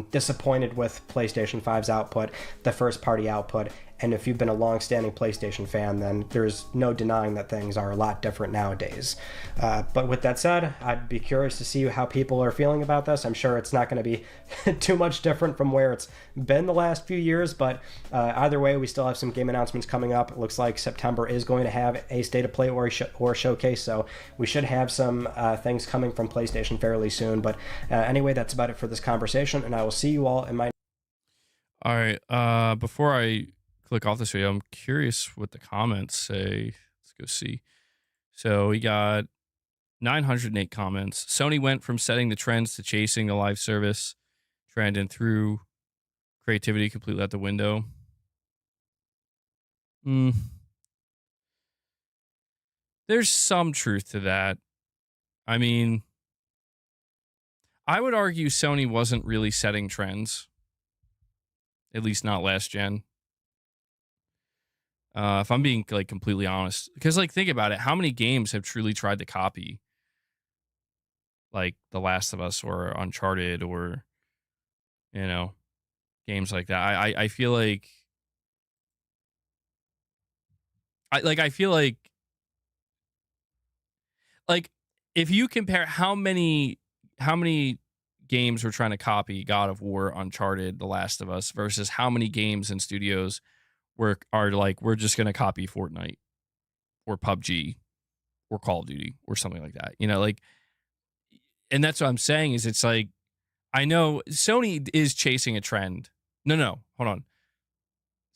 Speaker 5: disappointed with PlayStation 5's output, the first-party output. And if you've been a long-standing PlayStation fan, then there's no denying that things are a lot different nowadays. But with that said, I'd be curious to see how people are feeling about this. I'm sure it's not going to be too much different from where it's been the last few years, but either way, we still have some game announcements coming up. It looks like September is going to have a State of Play or showcase, so we should have some things coming from PlayStation fairly soon. But anyway, that's about it for this conversation, and I will see you all in my...
Speaker 1: All right, before I click off this video, I'm curious what the comments say. Let's go see. So we got 908 comments. Sony went from setting the trends to chasing the live service trend and threw creativity completely out the window. There's some truth to that. I mean, I would argue Sony wasn't really setting trends, at least not last gen. If I'm being like completely honest, because like think about it, how many games have truly tried to copy like The Last of Us or Uncharted or, you know, games like that? I feel like I feel like if you compare how many games were trying to copy God of War, Uncharted, The Last of Us versus how many games and studios are like, we're just going to copy Fortnite or PUBG or Call of Duty or something like that, you know, like, and that's what I'm saying is it's like, I know Sony is chasing a trend. No, hold on.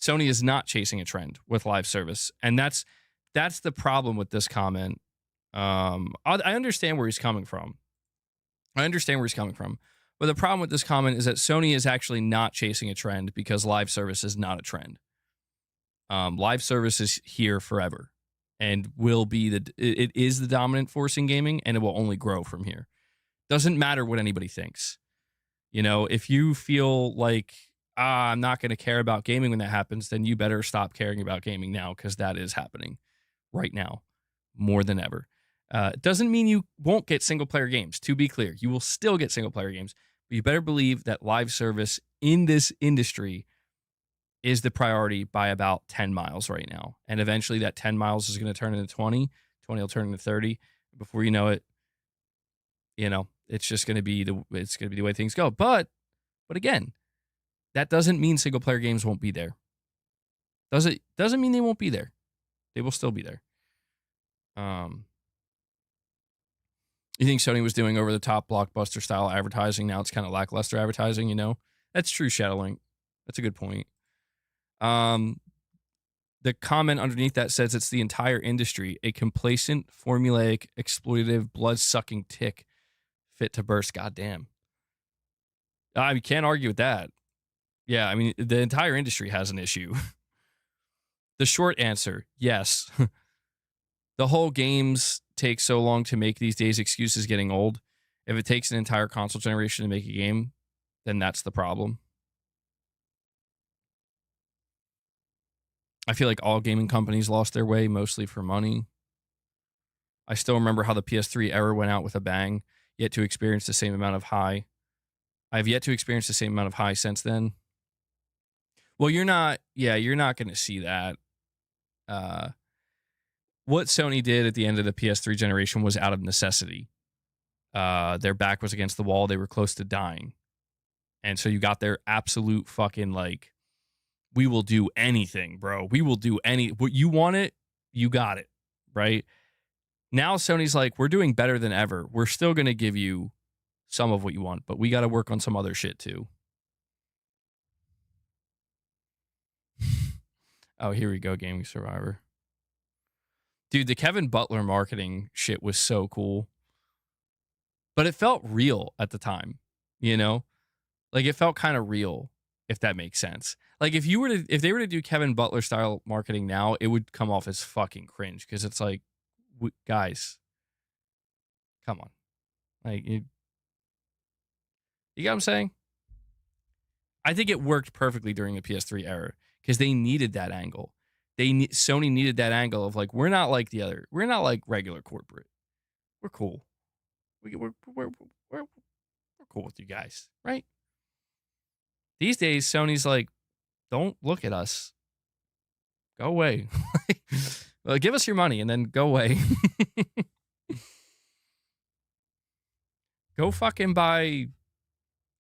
Speaker 1: Sony is not chasing a trend with live service. And that's the problem with this comment I understand where he's coming from. But the problem with this comment is that Sony is actually not chasing a trend because live service is not a trend. Live service is here forever and will be it is the dominant force in gaming, and it will only grow from here. Doesn't matter what anybody thinks. You know, if you feel like, I'm not going to care about gaming when that happens, then you better stop caring about gaming now, because that is happening right now more than ever. It doesn't mean you won't get single player games. To be clear, you will still get single player games, but you better believe that live service in this industry is the priority by about 10 miles right now. And eventually that 10 miles is going to turn into 20 will turn into 30. Before you know it, you know, it's just going to be the way things go. But again, that doesn't mean single player games won't be there. Doesn't mean they won't be there. They will still be there. You think Sony was doing over the top blockbuster style advertising? Now it's kind of lackluster advertising, you know? That's true, Shadowlink. That's a good point. The comment underneath that says it's the entire industry, a complacent, formulaic, exploitative, blood-sucking tick fit to burst. Goddamn. You can't argue with that. Yeah, I mean, the entire industry has an issue. The short answer, yes. The whole games take so long to make these days, excuses getting old. If it takes an entire console generation to make a game, then that's the problem. I feel like all gaming companies lost their way, mostly for money. I still remember how the PS3 era went out with a bang, yet to experience the same amount of high. I've yet to experience the same amount of high since then. Well, you're not going to see that. What Sony did at the end of the PS3 generation was out of necessity. Their back was against the wall. They were close to dying. And so you got their absolute fucking, like, we will do anything, bro. We will do what you want it, you got it, right? Now Sony's like, we're doing better than ever. We're still going to give you some of what you want, but we got to work on some other shit too. Oh, here we go, Gaming Survivor. Dude, the Kevin Butler marketing shit was so cool. But it felt real at the time, you know? Like, it felt kind of real, if that makes sense. Like, if they were to do Kevin Butler style marketing now, it would come off as fucking cringe, because it's like, guys, come on. Like, you get what I'm saying? I think it worked perfectly during the PS3 era, because they needed that angle. Sony needed that angle of, like, we're not like regular corporate. We're cool. We're cool with you guys, right? These days, Sony's like, don't look at us. Go away. Well, give us your money and then go away. Go fucking buy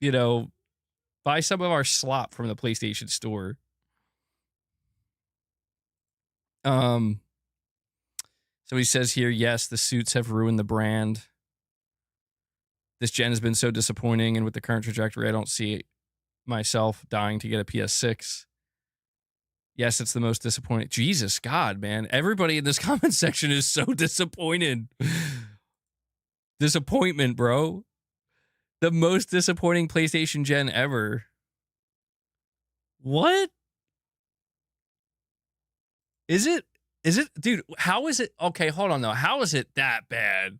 Speaker 1: some of our slop from the PlayStation Store. Somebody says here, yes, the suits have ruined the brand. This gen has been so disappointing, and with the current trajectory, I don't see myself dying to get a PS6. Yes, it's the most disappointing. Jesus God, man. Everybody in this comment section is so disappointed. Disappointment, bro. The most disappointing PlayStation gen ever. What? Is it? Dude, how is it? Okay, hold on, though. How is it that bad?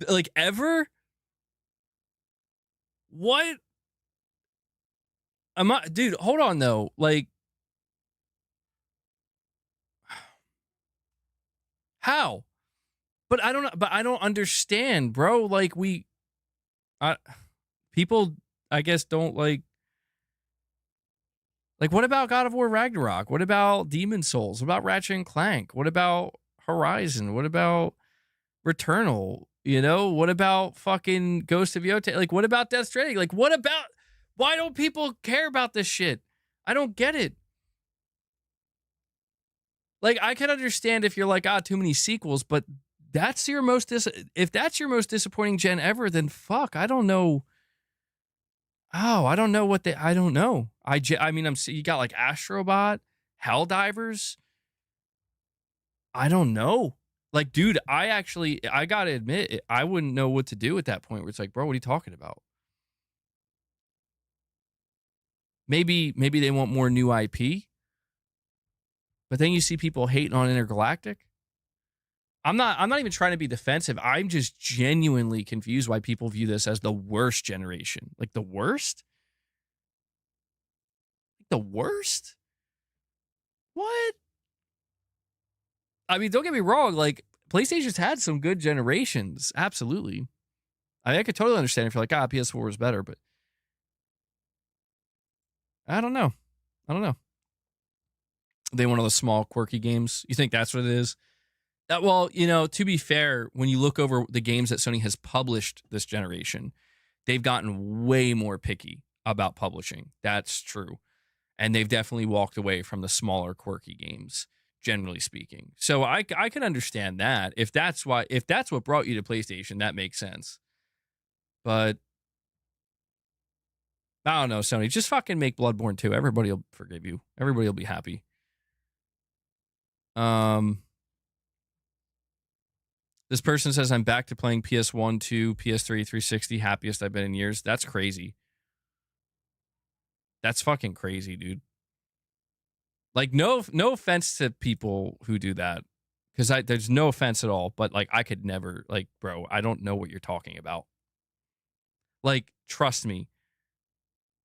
Speaker 1: Like, ever? What? Dude, hold on, though. Like, how? But I don't understand, bro. Like, people, I guess, don't like, what about God of War Ragnarok? What about Demon Souls? What about Ratchet and Clank? What about Horizon? What about Returnal? You know, what about fucking Ghost of Yote? Like, what about Death Stranding? Like, why don't people care about this shit? I don't get it. Like, I can understand if you're like, too many sequels, but if that's your most disappointing gen ever, then fuck, I don't know. Oh, I don't know I don't know. I mean, you got like Astrobot, Helldivers. I don't know. Like, dude, I gotta admit, I wouldn't know what to do at that point where it's like, bro, what are you talking about? Maybe they want more new IP, but then you see people hating on Intergalactic. I'm not even trying to be defensive. I'm just genuinely confused why people view this as the worst generation. Like the worst? The worst? What? I mean, don't get me wrong. Like PlayStation's had some good generations. Absolutely. I could totally understand if you're like, PS4 was better, but I don't know. They want all the small, quirky games. You think that's what it is? Well, to be fair, when you look over the games that Sony has published this generation, they've gotten way more picky about publishing. That's true. And they've definitely walked away from the smaller, quirky games, generally speaking. So I can understand that. If that's what brought you to PlayStation, that makes sense. But I don't know, Sony. Just fucking make Bloodborne 2. Everybody will forgive you. Everybody will be happy. This person says, I'm back to playing PS1, 2, PS3, 360, happiest I've been in years. That's crazy. That's fucking crazy, dude. Like, no offense to people who do that. Because there's no offense at all. But, like, I could never, like, bro, I don't know what you're talking about. Like, trust me.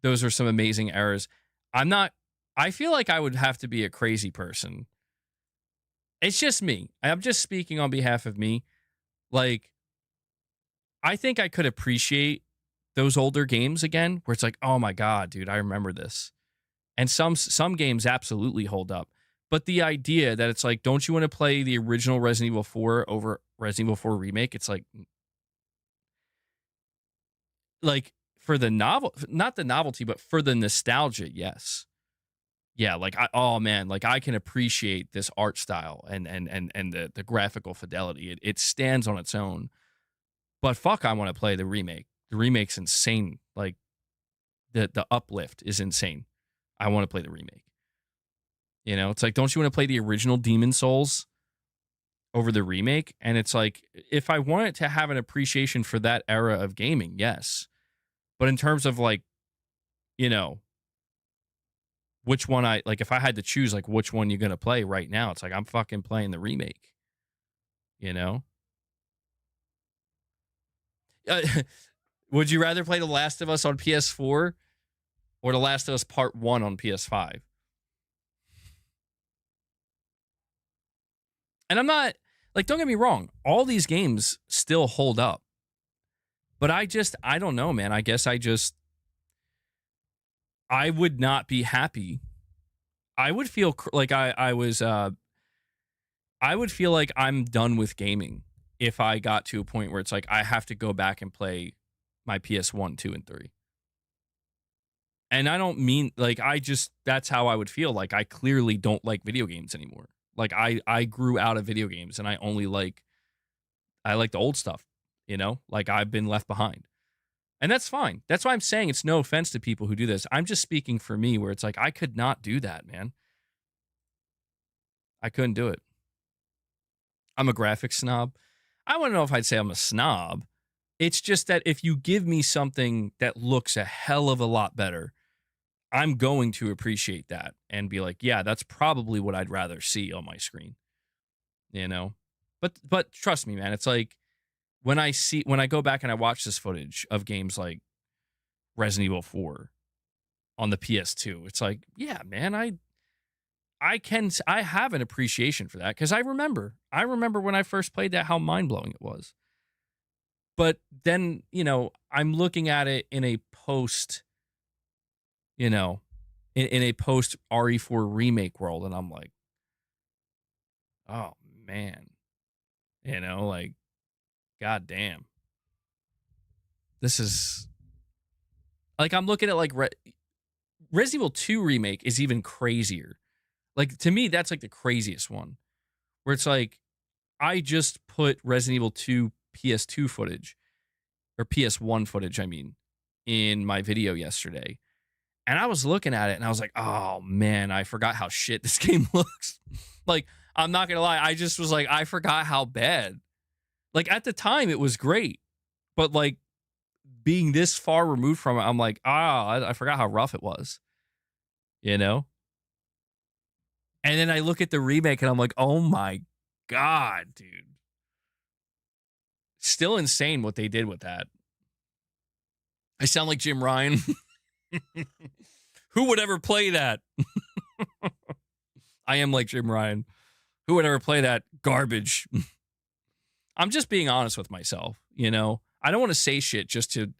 Speaker 1: Those are some amazing eras. I feel like I would have to be a crazy person. It's just me. I'm just speaking on behalf of me. Like, I think I could appreciate those older games again, where it's like, oh my God, dude, I remember this. And some games absolutely hold up. But the idea that it's like, don't you want to play the original Resident Evil 4 over Resident Evil 4 Remake? It's like for the not the novelty, but for the nostalgia, yes. Yeah, like I can appreciate this art style and the graphical fidelity. It stands on its own. But fuck, I want to play the remake. The remake's insane. Like the uplift is insane. I want to play the remake. It's like, don't you want to play the original Demon Souls over the remake? And it's like, if I wanted to have an appreciation for that era of gaming, yes. But in terms of like, which one if I had to choose, like, which one you're going to play right now, it's like, I'm fucking playing the remake, Would you rather play The Last of Us on PS4 or The Last of Us Part 1 on PS5? And I'm not, like, don't get me wrong, all these games still hold up. But I don't know, man. I guess I would not be happy. I would feel like I would feel like I'm done with gaming if I got to a point where it's like I have to go back and play my PS1, 2, and 3. And I don't mean, like, that's how I would feel. Like, I clearly don't like video games anymore. Like, I grew out of video games and I like the old stuff, Like, I've been left behind. And that's fine. That's why I'm saying it's no offense to people who do this. I'm just speaking for me, where it's like, I could not do that, man. I couldn't do it. I'm a graphics snob. I wouldn't know if I'd say I'm a snob. It's just that if you give me something that looks a hell of a lot better, I'm going to appreciate that and be like, yeah, that's probably what I'd rather see on my screen. But trust me, man, it's like, when I go back and I watch this footage of games like Resident Evil 4 on the PS2, it's like, yeah, man, I have an appreciation for that, because I remember when I first played that, how mind-blowing it was. But then, I'm looking at it in a post, in a post RE4 remake world, and I'm like, oh man, like, God damn. This is like, I'm looking at like Resident Evil 2 remake is even crazier. Like, to me, that's like the craziest one, where it's like, I just put Resident Evil 2 PS2 footage, or PS1 footage, I mean, in my video yesterday. And I was looking at it and I was like, oh man, I forgot how shit this game looks. Like, I'm not gonna lie. I just was like, I forgot how bad. Like at the time, it was great, but like being this far removed from it, I'm like, I forgot how rough it was. You know. And then I look at the remake and I'm like, oh my God, dude. Still insane what they did with that. I sound like Jim Ryan. Who would ever play that? I am like Jim Ryan. Who would ever play that garbage? I'm just being honest with myself, you know? I don't want to say shit just to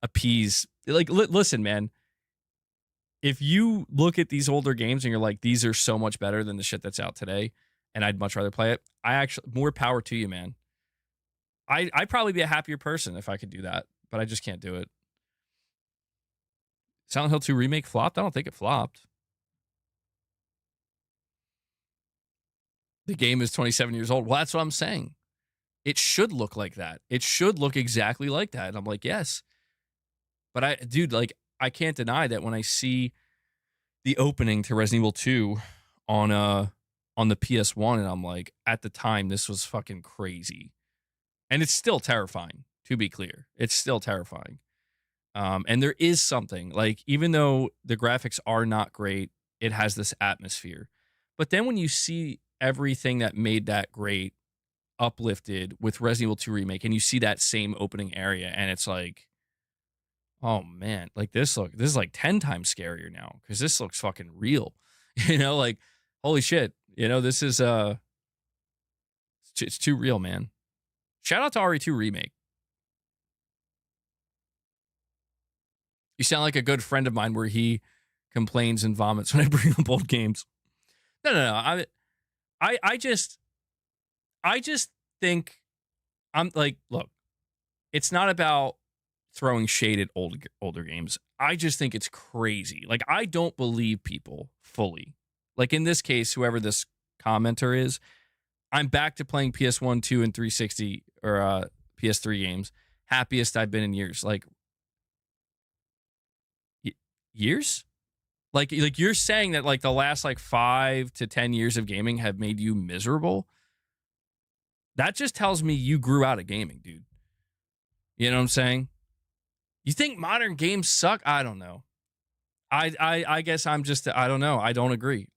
Speaker 1: appease. Like, listen, man. If you look at these older games and you're like, these are so much better than the shit that's out today, and I'd much rather play it, more power to you, man. I'd probably be a happier person if I could do that, but I just can't do it. Silent Hill 2 Remake flopped? I don't think it flopped. The game is 27 years old. Well, that's what I'm saying. It should look like that. It should look exactly like that. And I'm like, yes. But I can't deny that when I see the opening to Resident Evil 2 on the PS1, and I'm like, at the time, this was fucking crazy. And it's still terrifying, to be clear. It's still terrifying. And there is something, like, even though the graphics are not great, it has this atmosphere. But then when you see everything that made that great uplifted with Resident Evil 2 Remake, and you see that same opening area, and it's like, oh man, like this is like 10 times scarier now, because this looks fucking real. You know, like, holy shit. You know, this is it's too real, man. Shout out to RE2 Remake. You sound like a good friend of mine where he complains and vomits when I bring up old games. No. I just think, I'm like, look, it's not about throwing shade at older games. I just think it's crazy. Like, I don't believe people fully. Like, in this case, whoever this commenter is, I'm back to playing PS1, 2, and 360 or PS3 games. Happiest I've been in years. Like, years? Like you're saying that like the last like 5 to 10 years of gaming have made you miserable? That just tells me you grew out of gaming, dude. You know what I'm saying? You think modern games suck? I don't know. I guess I'm just, I don't know. I don't agree.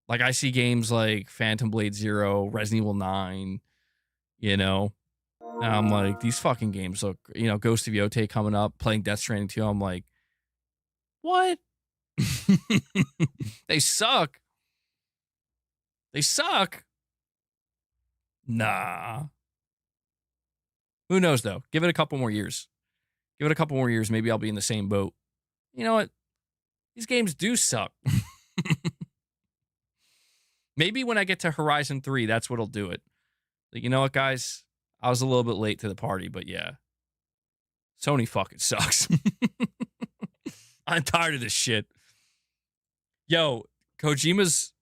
Speaker 1: Like, I see games like Phantom Blade Zero, Resident Evil 9, you know, and I'm like, these fucking games look, you know, Ghost of Yote coming up, playing Death Stranding 2. I'm like, what? They suck. Nah. Who knows, though? Give it a couple more years. Maybe I'll be in the same boat. You know what? These games do suck. Maybe when I get to Horizon 3, that's what'll do it. Like, you know what, guys? I was a little bit late to the party, but yeah. Sony fucking sucks. I'm tired of this shit. Yo, Kojima's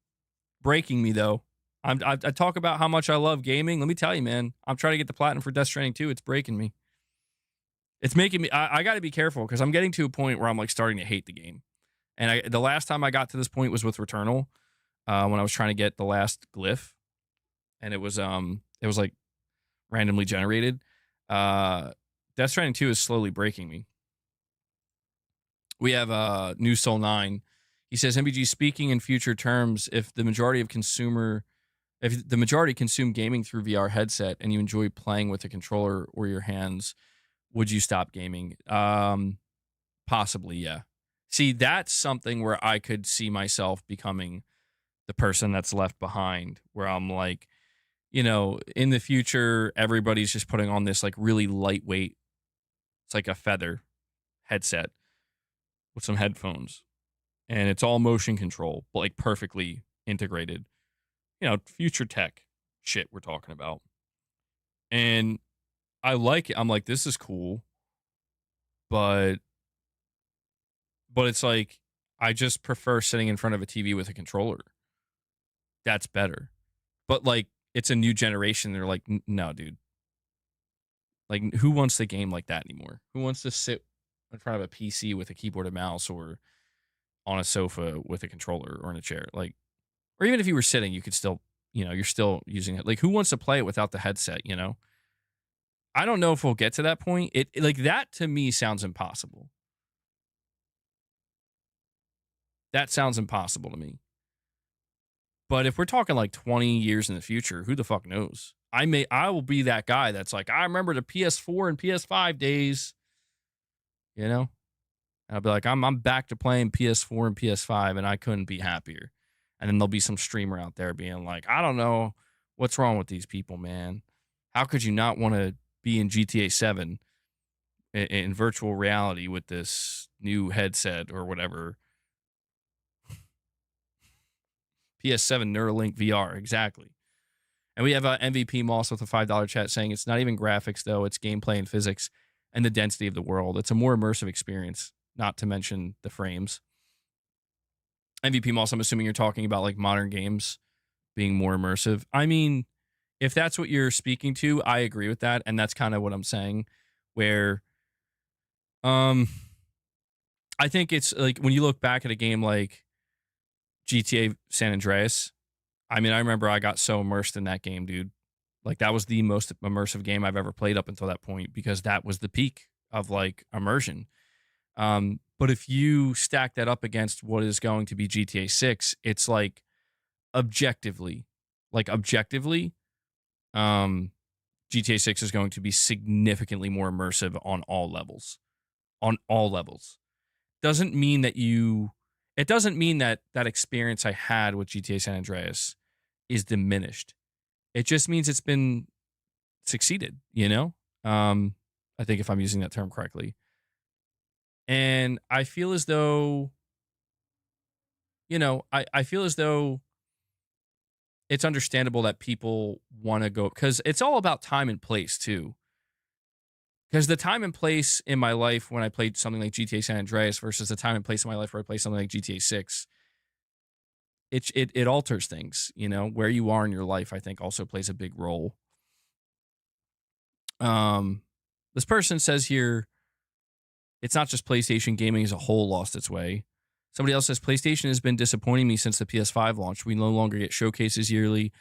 Speaker 1: breaking me, though. I talk about how much I love gaming. Let me tell you, man. I'm trying to get the platinum for Death Stranding 2. It's breaking me. It's making me... I got to be careful, because I'm getting to a point where I'm, like, starting to hate the game. And the last time I got to this point was with Returnal, when I was trying to get the last glyph. And it was like, randomly generated. Death Stranding 2 is slowly breaking me. We have New Soul 9. He says, MBG, speaking in future terms, if the majority consume gaming through VR headset and you enjoy playing with a controller or your hands, would you stop gaming? Possibly, yeah. See, that's something where I could see myself becoming the person that's left behind, where I'm like, you know, in the future, everybody's just putting on this like really lightweight, it's like a feather headset with some headphones, and it's all motion control, but like perfectly integrated, you know, future tech shit we're talking about. And I like it. I'm like, this is cool, but it's like, I just prefer sitting in front of a TV with a controller. That's better. But like, it's a new generation. They're like, no, dude. Like, who wants to game like that anymore? Who wants to sit in front of a PC with a keyboard and mouse, or on a sofa with a controller, or in a chair? Like, Or even if you were sitting, you could still, you're still using it. Like, who wants to play it without the headset, I don't know if we'll get to that point. Like, that to me sounds impossible. That sounds impossible to me. But if we're talking like 20 years in the future, who the fuck knows? I will be that guy that's like, I remember the PS4 and PS5 days, And I'll be like, I'm back to playing PS4 and PS5, and I couldn't be happier. And then there'll be some streamer out there being like, I don't know what's wrong with these people, man. How could you not want to be in GTA 7 in virtual reality with this new headset or whatever? PS7 Neuralink VR, exactly. And we have MVP Moss with a $5 chat saying it's not even graphics, though. It's gameplay and physics and the density of the world. It's a more immersive experience, not to mention the frames. MVP Moss, I'm assuming you're talking about like modern games being more immersive. I mean, if that's what you're speaking to, I agree with that. And that's kind of what I'm saying, where I think it's like when you look back at a game like GTA San Andreas, I mean, I remember I got so immersed in that game, dude. Like, that was the most immersive game I've ever played up until that point, because that was the peak of like immersion. But if you stack that up against what is going to be GTA 6, it's like objectively, GTA 6 is going to be significantly more immersive on all levels. On all levels. Doesn't mean that it doesn't mean that that experience I had with GTA San Andreas is diminished. It just means it's been succeeded, I think, if I'm using that term correctly. And I feel as though, I feel as though it's understandable that people want to go, because it's all about time and place too. Because the time and place in my life when I played something like GTA San Andreas versus the time and place in my life where I play something like GTA 6, it alters things, where you are in your life, I think, also plays a big role. This person says here, it's not just PlayStation, gaming as a whole lost its way. Somebody else says, PlayStation has been disappointing me since the PS5 launch. We no longer get showcases yearly.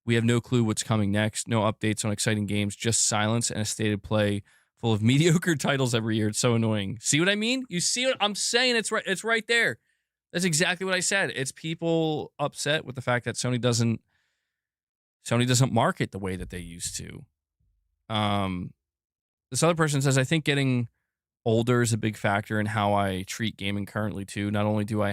Speaker 1: We have no clue what's coming next. No updates on exciting games, just silence and a stated play full of mediocre titles every year. It's so annoying. See what I mean? You see what I'm saying? It's right. It's right there. That's exactly what I said. It's people upset with the fact that Sony doesn't market the way that they used to. This other person says, I think getting older is a big factor in how I treat gaming currently too. Not only do I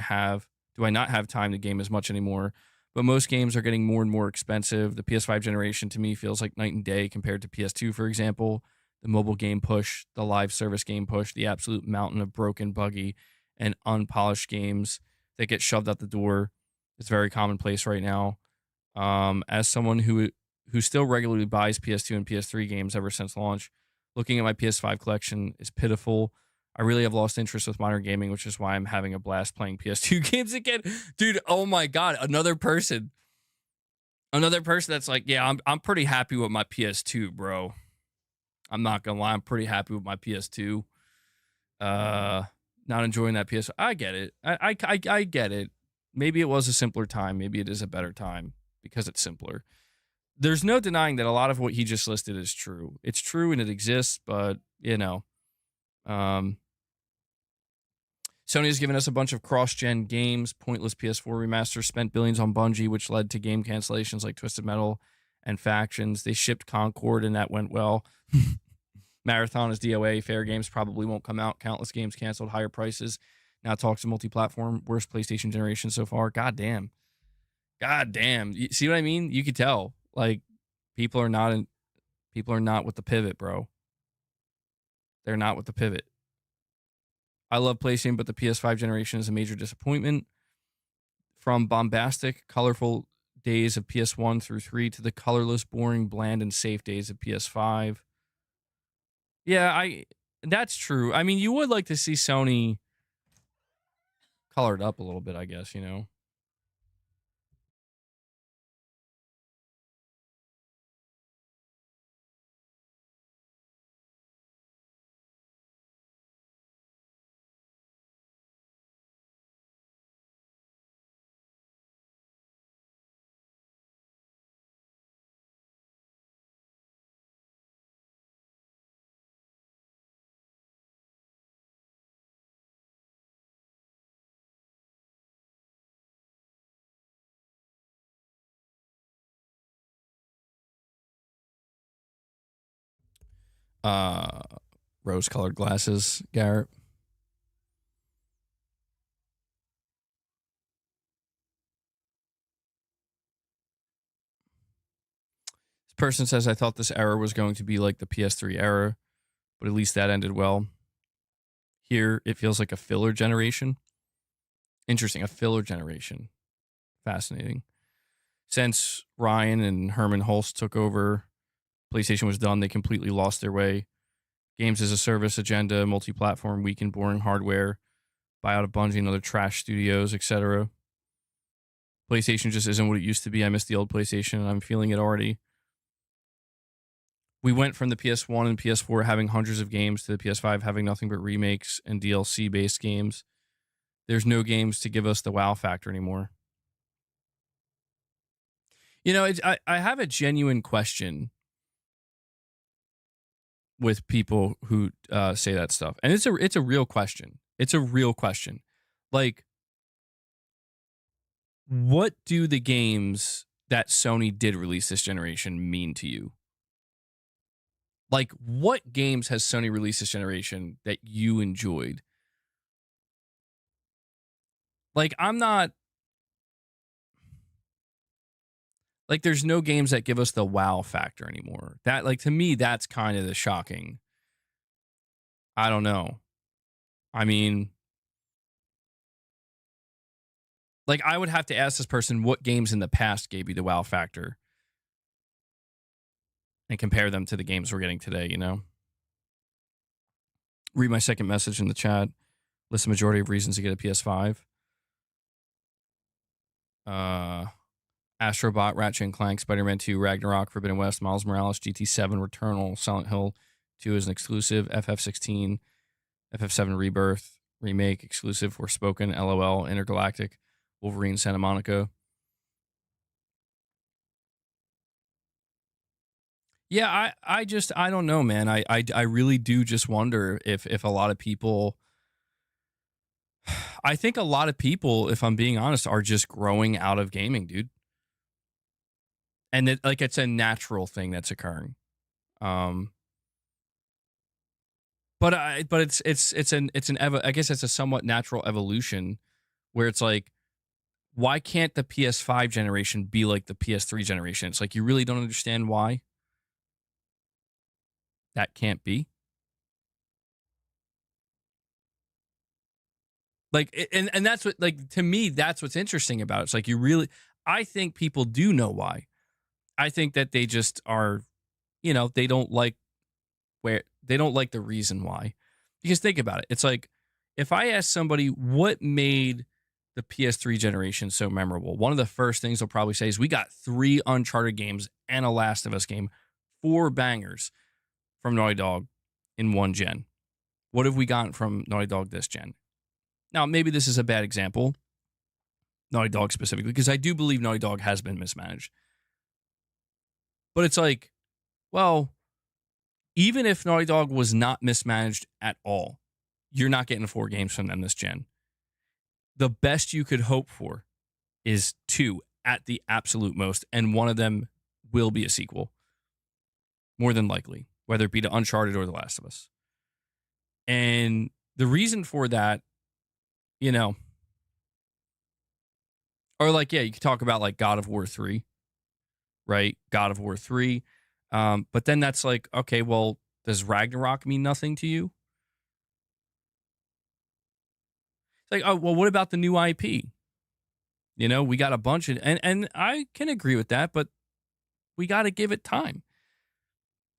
Speaker 1: not have time to game as much anymore, but most games are getting more and more expensive. The PS5 generation to me feels like night and day compared to PS2, for example. The mobile game push, the live service game push, the absolute mountain of broken, buggy, and unpolished games that get shoved out the door is very commonplace right now. As someone who still regularly buys PS2 and PS3 games ever since launch, looking at my PS5 collection is pitiful. I really have lost interest with modern gaming, which is why I'm having a blast playing PS2 games again. Dude, oh my God, another person that's like, yeah, I'm pretty happy with my PS2, bro. I'm not gonna lie, I'm pretty happy with my PS2. Not enjoying that PS. I get it. I get it. Maybe it was a simpler time. Maybe it is a better time because it's simpler. There's no denying that a lot of what he just listed is true. It's true and it exists, but Sony has given us a bunch of cross-gen games, pointless PS4 remasters, spent billions on Bungie, which led to game cancellations like Twisted Metal and Factions. They shipped Concord, and that went well. Marathon is DOA. Fair games probably won't come out. Countless games canceled. Higher prices. Now talks to multi-platform. Worst PlayStation generation so far. God damn. You see what I mean? You could tell. Like, people are not with the pivot, bro. They're not with the pivot. I love PlayStation, but the PS5 generation is a major disappointment. From bombastic, colorful days of PS1 through 3 to the colorless, boring, bland, and safe days of PS5. Yeah, that's true. I mean, you would like to see Sony colored up a little bit, I guess, Uh, rose-colored glasses, Garrett. This person says, I thought this era was going to be like the PS3 era, but at least that ended well. Here, it feels like a filler generation. Interesting, a filler generation. Fascinating. Since Ryan and Herman Hulst took over, PlayStation was done. They completely lost their way. Games as a service agenda, multi-platform, weak and boring hardware, buyout of Bungie and other trash studios, etc. PlayStation just isn't what it used to be. I miss the old PlayStation, and I'm feeling it already. We went from the PS1 and PS4 having hundreds of games to the PS5 having nothing but remakes and DLC-based games. There's no games to give us the wow factor anymore. You know, I have a genuine question with people who say that stuff, and it's a real question. It's a real question. Like, what do the games that Sony did release this generation mean to you? Like, what games has Sony released this generation that you enjoyed? Like, I'm not... Like, there's no games that give us the wow factor anymore. That, like, to me, that's kind of the shocking. I don't know. I mean... Like, I would have to ask this person what games in the past gave you the wow factor and compare them to the games we're getting today, you know? Read my second message in the chat. List the majority of reasons to get a PS5. Astrobot, Ratchet and Clank, Spider-Man 2, Ragnarok, Forbidden West, Miles Morales, GT7, Returnal, Silent Hill 2 is an exclusive, FF16, FF7 Rebirth, Remake, exclusive, Forspoken, LOL, Intergalactic, Wolverine, Santa Monica. Yeah, I don't know, man. I really do just wonder if a lot of people... I think a lot of people, if I'm being honest, are just growing out of gaming, dude. And it, like, it's a natural thing that's occurring. But it's an I guess it's a somewhat natural evolution where it's like, why can't the PS5 generation be like the PS3 generation? It's like, you really don't understand why that can't be. Like, and that's what, like, to me, that's what's interesting about it. It's like, you really, I think people do know why. I think that they just are, you know, they don't like the reason why. Because think about it. It's like, if I ask somebody what made the PS3 generation so memorable, one of the first things they'll probably say is, we got 3 Uncharted games and a Last of Us game, 4 bangers from Naughty Dog in one gen. What have we gotten from Naughty Dog this gen? Now, maybe this is a bad example, Naughty Dog specifically, because I do believe Naughty Dog has been mismanaged. But it's like, well, even if Naughty Dog was not mismanaged at all, you're not getting 4 games from them this gen. The best you could hope for is 2 at the absolute most, and one of them will be a sequel. More than likely, whether it be to Uncharted or The Last of Us. And the reason for that, you know, or like, yeah, you could talk about like God of War 3, right? God of War 3. But then that's like, okay, well, does Ragnarok mean nothing to you? It's like, oh, well, what about the new IP? You know, we got a bunch of, and I can agree with that, but we got to give it time.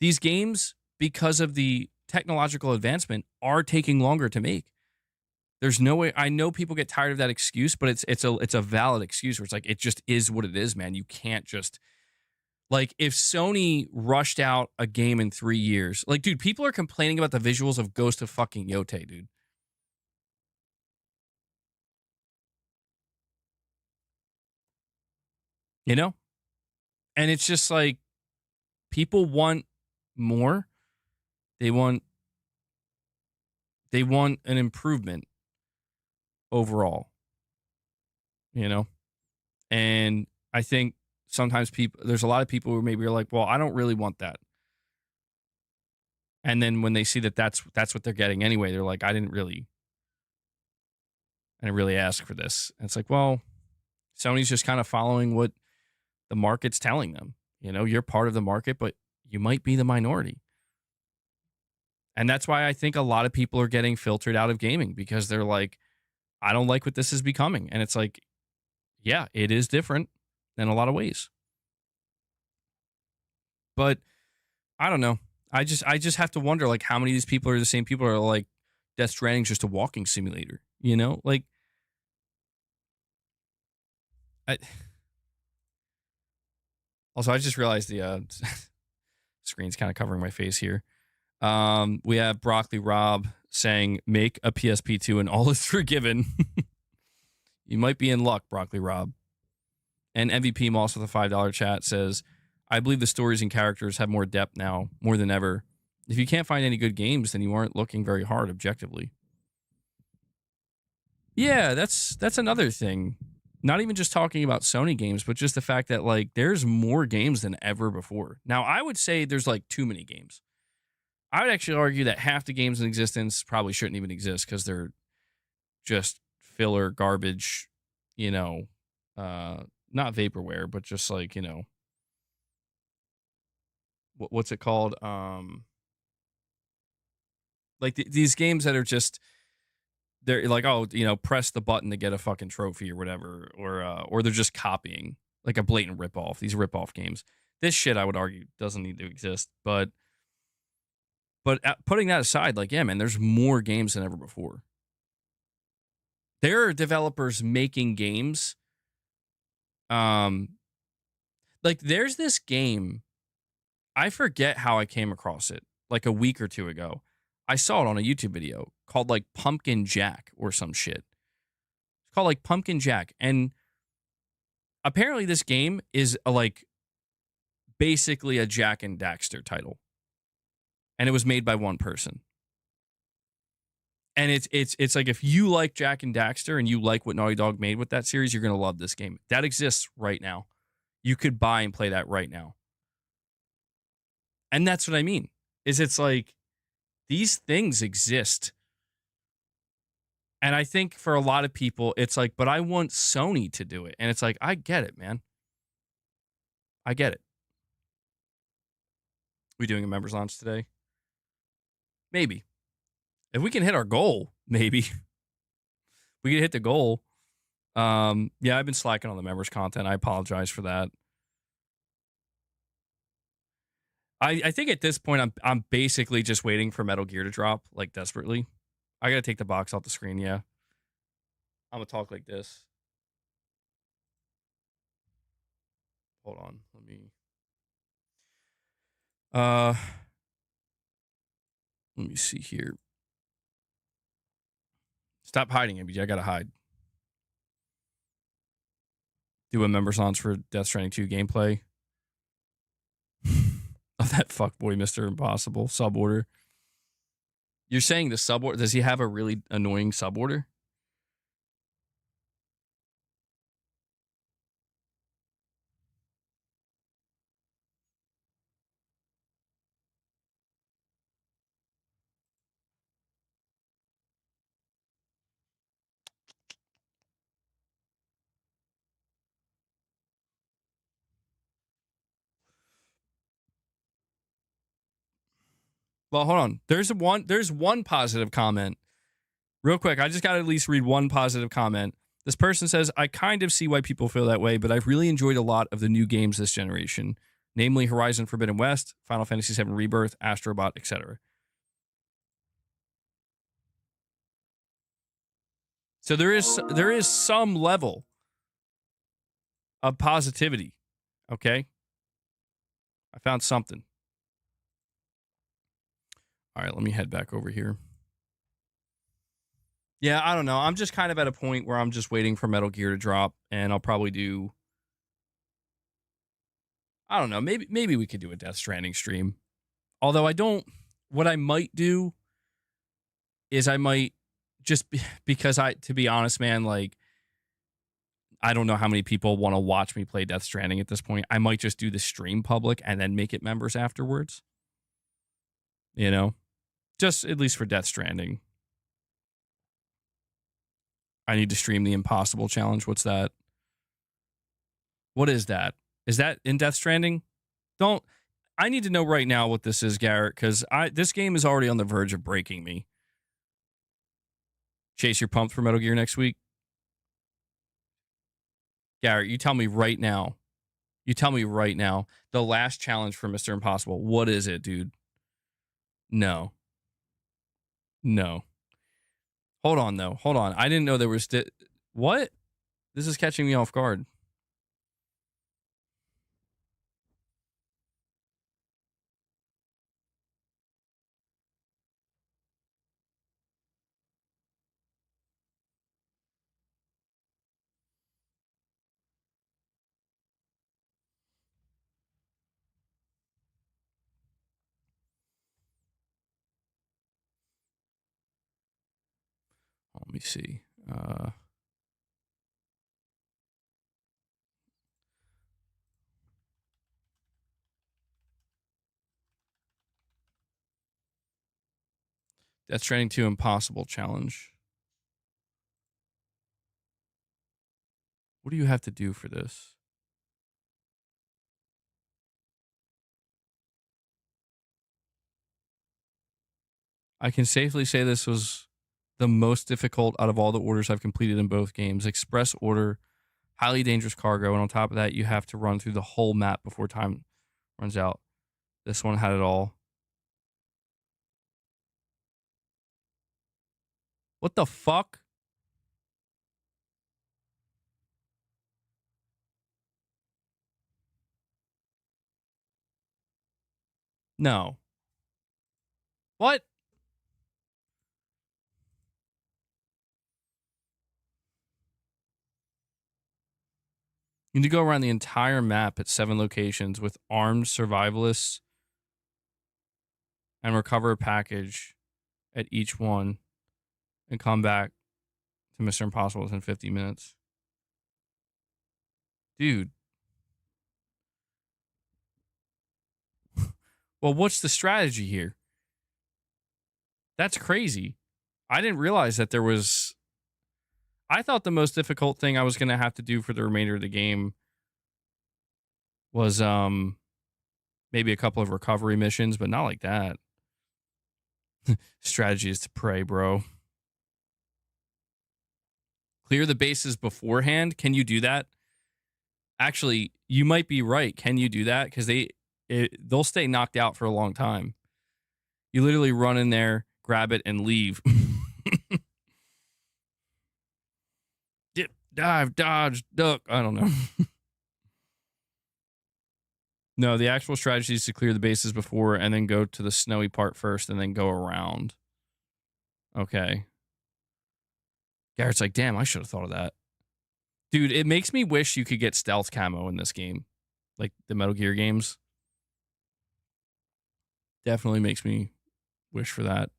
Speaker 1: These games, because of the technological advancement, are taking longer to make. There's no way. I know people get tired of that excuse, but it's a valid excuse where it's like, it just is what it is, man. You can't just, like, if Sony rushed out a game in 3 years, like, dude, people are complaining about the visuals of Ghost of fucking Yote, dude. You know? And it's just like, people want more. They want an improvement overall. You know? And I think sometimes there's a lot of people who maybe are like, well, I don't really want that. And then when they see that that's what they're getting anyway, they're like, I didn't really ask for this. And it's like, well, Sony's just kind of following what the market's telling them. You know, you're part of the market, but you might be the minority. And that's why I think a lot of people are getting filtered out of gaming, because they're like, I don't like what this is becoming. And it's like, yeah, it is different in a lot of ways. But I don't know. I just have to wonder, like, how many of these people are the same people who are like, Death Stranding's just a walking simulator, you know? Like, also, I just realized the screen's kind of covering my face here. We have Broccoli Rob saying, make a PSP 2 and all is forgiven. You might be in luck, Broccoli Rob. And MVP Moss with a $5 chat says, I believe the stories and characters have more depth now, more than ever. If you can't find any good games, then you aren't looking very hard objectively. Yeah, that's another thing. Not even just talking about Sony games, but just the fact that, like, there's more games than ever before. Now, I would say there's, like, too many games. I would actually argue that half the games in existence probably shouldn't even exist because they're just filler garbage, you know, not vaporware, but just like, you know, what's it called? Like these games that are just, they're like, oh, you know, press the button to get a fucking trophy or whatever, or they're just copying, like a blatant ripoff. These ripoff games. This shit, I would argue, doesn't need to exist. But putting that aside, like, yeah, man, there's more games than ever before. There are developers making games. Like, there's this game. I forget how I came across it, like a week or two ago. I saw it on a YouTube video called like Pumpkin Jack or some shit. It's called like Pumpkin Jack. And apparently this game is like basically a Jack and Daxter title. And it was made by one person. And it's like, if you like Jack and Daxter and you like what Naughty Dog made with that series, you're going to love this game. That exists right now. You could buy and play that right now. And that's what I mean, is it's like, these things exist. And I think for a lot of people, it's like, but I want Sony to do it. And it's like, I get it, man. I get it. We doing a members launch today? Maybe. If we can hit our goal, maybe. We can hit the goal. Yeah, I've been slacking on the members content. I apologize for that. I think at this point, I'm basically just waiting for Metal Gear to drop, like, desperately. I got to take the box off the screen, yeah. I'm going to talk like this. Hold on. Let me see here. Stop hiding, MBG. I got to hide. Do a members launch for Death Stranding 2 gameplay. Of that fuckboy Mr. Impossible suborder. You're saying the suborder, does he have a really annoying suborder? Well, hold on. There's one positive comment. Real quick, I just got to at least read one positive comment. This person says, I kind of see why people feel that way, but I've really enjoyed a lot of the new games this generation, namely Horizon Forbidden West, Final Fantasy VII Rebirth, Astrobot, etc. So there is some level of positivity, okay? I found something. All right, let me head back over here. Yeah, I don't know. I'm just kind of at a point where I'm just waiting for Metal Gear to drop, and I'll probably do, I don't know, maybe we could do a Death Stranding stream. Although what I might do is I might just, because to be honest, man, like, I don't know how many people want to watch me play Death Stranding at this point. I might just do the stream public and then make it members afterwards. You know, just at least for Death Stranding. I need to stream the Impossible Challenge. What's that? What is that? Is that in Death Stranding? Don't. I need to know right now what this is, Garrett, because this game is already on the verge of breaking me. Chase, you're pumped for Metal Gear next week? Garrett, you tell me right now. You tell me right now. The last challenge for Mr. Impossible. What is it, dude? No. No. Hold on, though. Hold on. I didn't know there was... What? This is catching me off guard. Let me see. Death Stranding 2 Impossible Challenge. What do you have to do for this? I can safely say this was the most difficult out of all the orders I've completed in both games. Express order, highly dangerous cargo, and on top of that, you have to run through the whole map before time runs out. This one had it all. What the fuck? No. What? You need to go around the entire map at 7 locations with armed survivalists and recover a package at each one and come back to Mr. Impossible within 50 minutes. Dude. Well, what's the strategy here? That's crazy. I didn't realize that there was... I thought the most difficult thing I was going to have to do for the remainder of the game was maybe a couple of recovery missions, but not like that. Strategy is to pray, bro. Clear the bases beforehand. Can you do that? Actually, you might be right. Can you do that? Because they'll stay knocked out for a long time. You literally run in there, grab it, and leave. Dip, dive, dodge, duck. I don't know. No, the actual strategy is to clear the bases before and then go to the snowy part first and then go around. Okay. Garrett's like, damn, I should have thought of that. Dude, it makes me wish you could get stealth camo in this game. Like the Metal Gear games. Definitely makes me wish for that.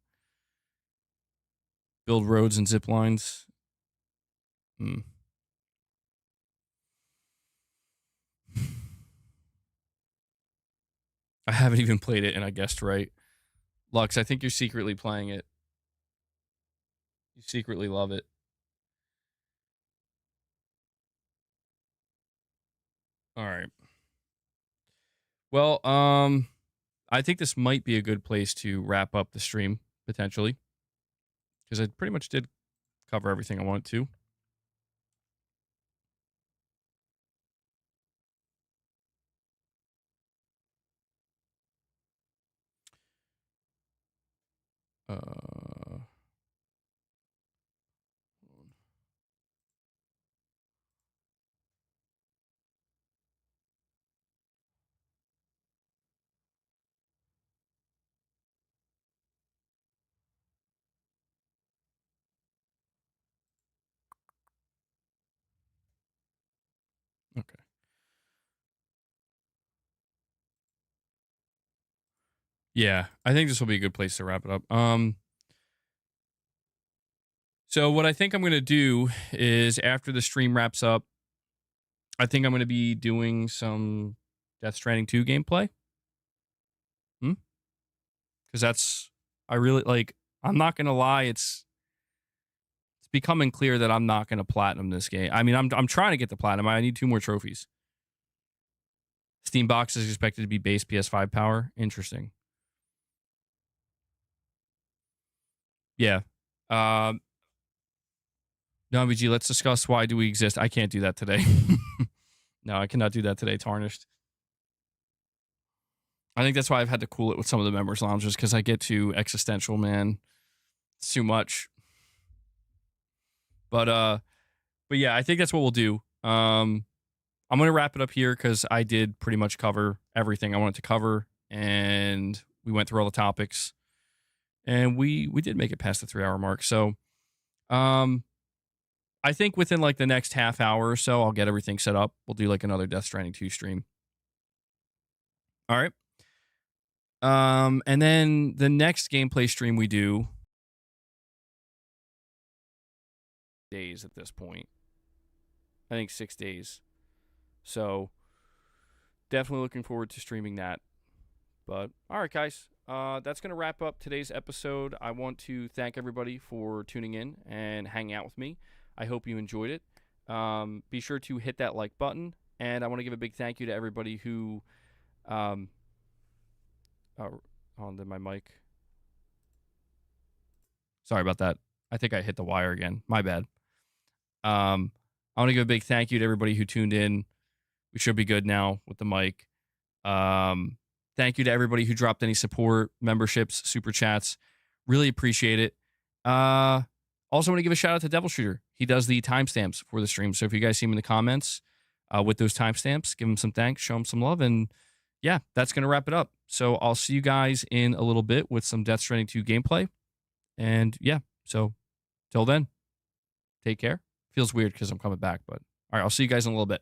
Speaker 1: Build roads and zip lines. I haven't even played it and I guessed right. Lux, I think you're secretly playing it. You secretly love it. All right. Well, I think this might be a good place to wrap up the stream, potentially. Because I pretty much did cover everything I wanted to. Okay. Yeah, I think this will be a good place to wrap it up. So what I think I'm going to do is after the stream wraps up, I think I'm going to be doing some Death Stranding 2 gameplay. Because because that's I really like. I'm not gonna lie, it's becoming clear that I'm not gonna platinum this game. I mean, I'm trying to get the platinum. I need 2 more trophies. Steam box is expected to be base PS5 power. Interesting. Yeah. No, MVG, let's discuss why do we exist. I can't do that today. No, I cannot do that today, Tarnished. I think that's why I've had to cool it with some of the members lounges, because I get too existential, man. It's too much. But yeah, I think that's what we'll do. I'm gonna wrap it up here because I did pretty much cover everything I wanted to cover, and we went through all the topics, and we did make it past the 3-hour mark. So, I think within like the next half hour or so, I'll get everything set up. We'll do like another Death Stranding 2 stream. All right. And then the next gameplay stream we do days at this point. I think 6 days. So definitely looking forward to streaming that. But all right, guys, that's going to wrap up today's episode. I want to thank everybody for tuning in and hanging out with me. I hope you enjoyed it. Be sure to hit that like button. And I want to give a big thank you to everybody who on my mic. Sorry about that. I think I hit the wire again. My bad. I want to give a big thank you to everybody who tuned in. We should be good now with the mic. Thank you to everybody who dropped any support, memberships, super chats. Really appreciate it. Also want to give a shout out to Devil Shooter. He does the timestamps for the stream. So if you guys see him in the comments with those timestamps, give him some thanks, show him some love, and yeah, that's going to wrap it up. So I'll see you guys in a little bit with some Death Stranding 2 gameplay. And yeah, so till then, take care. Feels weird because I'm coming back, but all right, I'll see you guys in a little bit.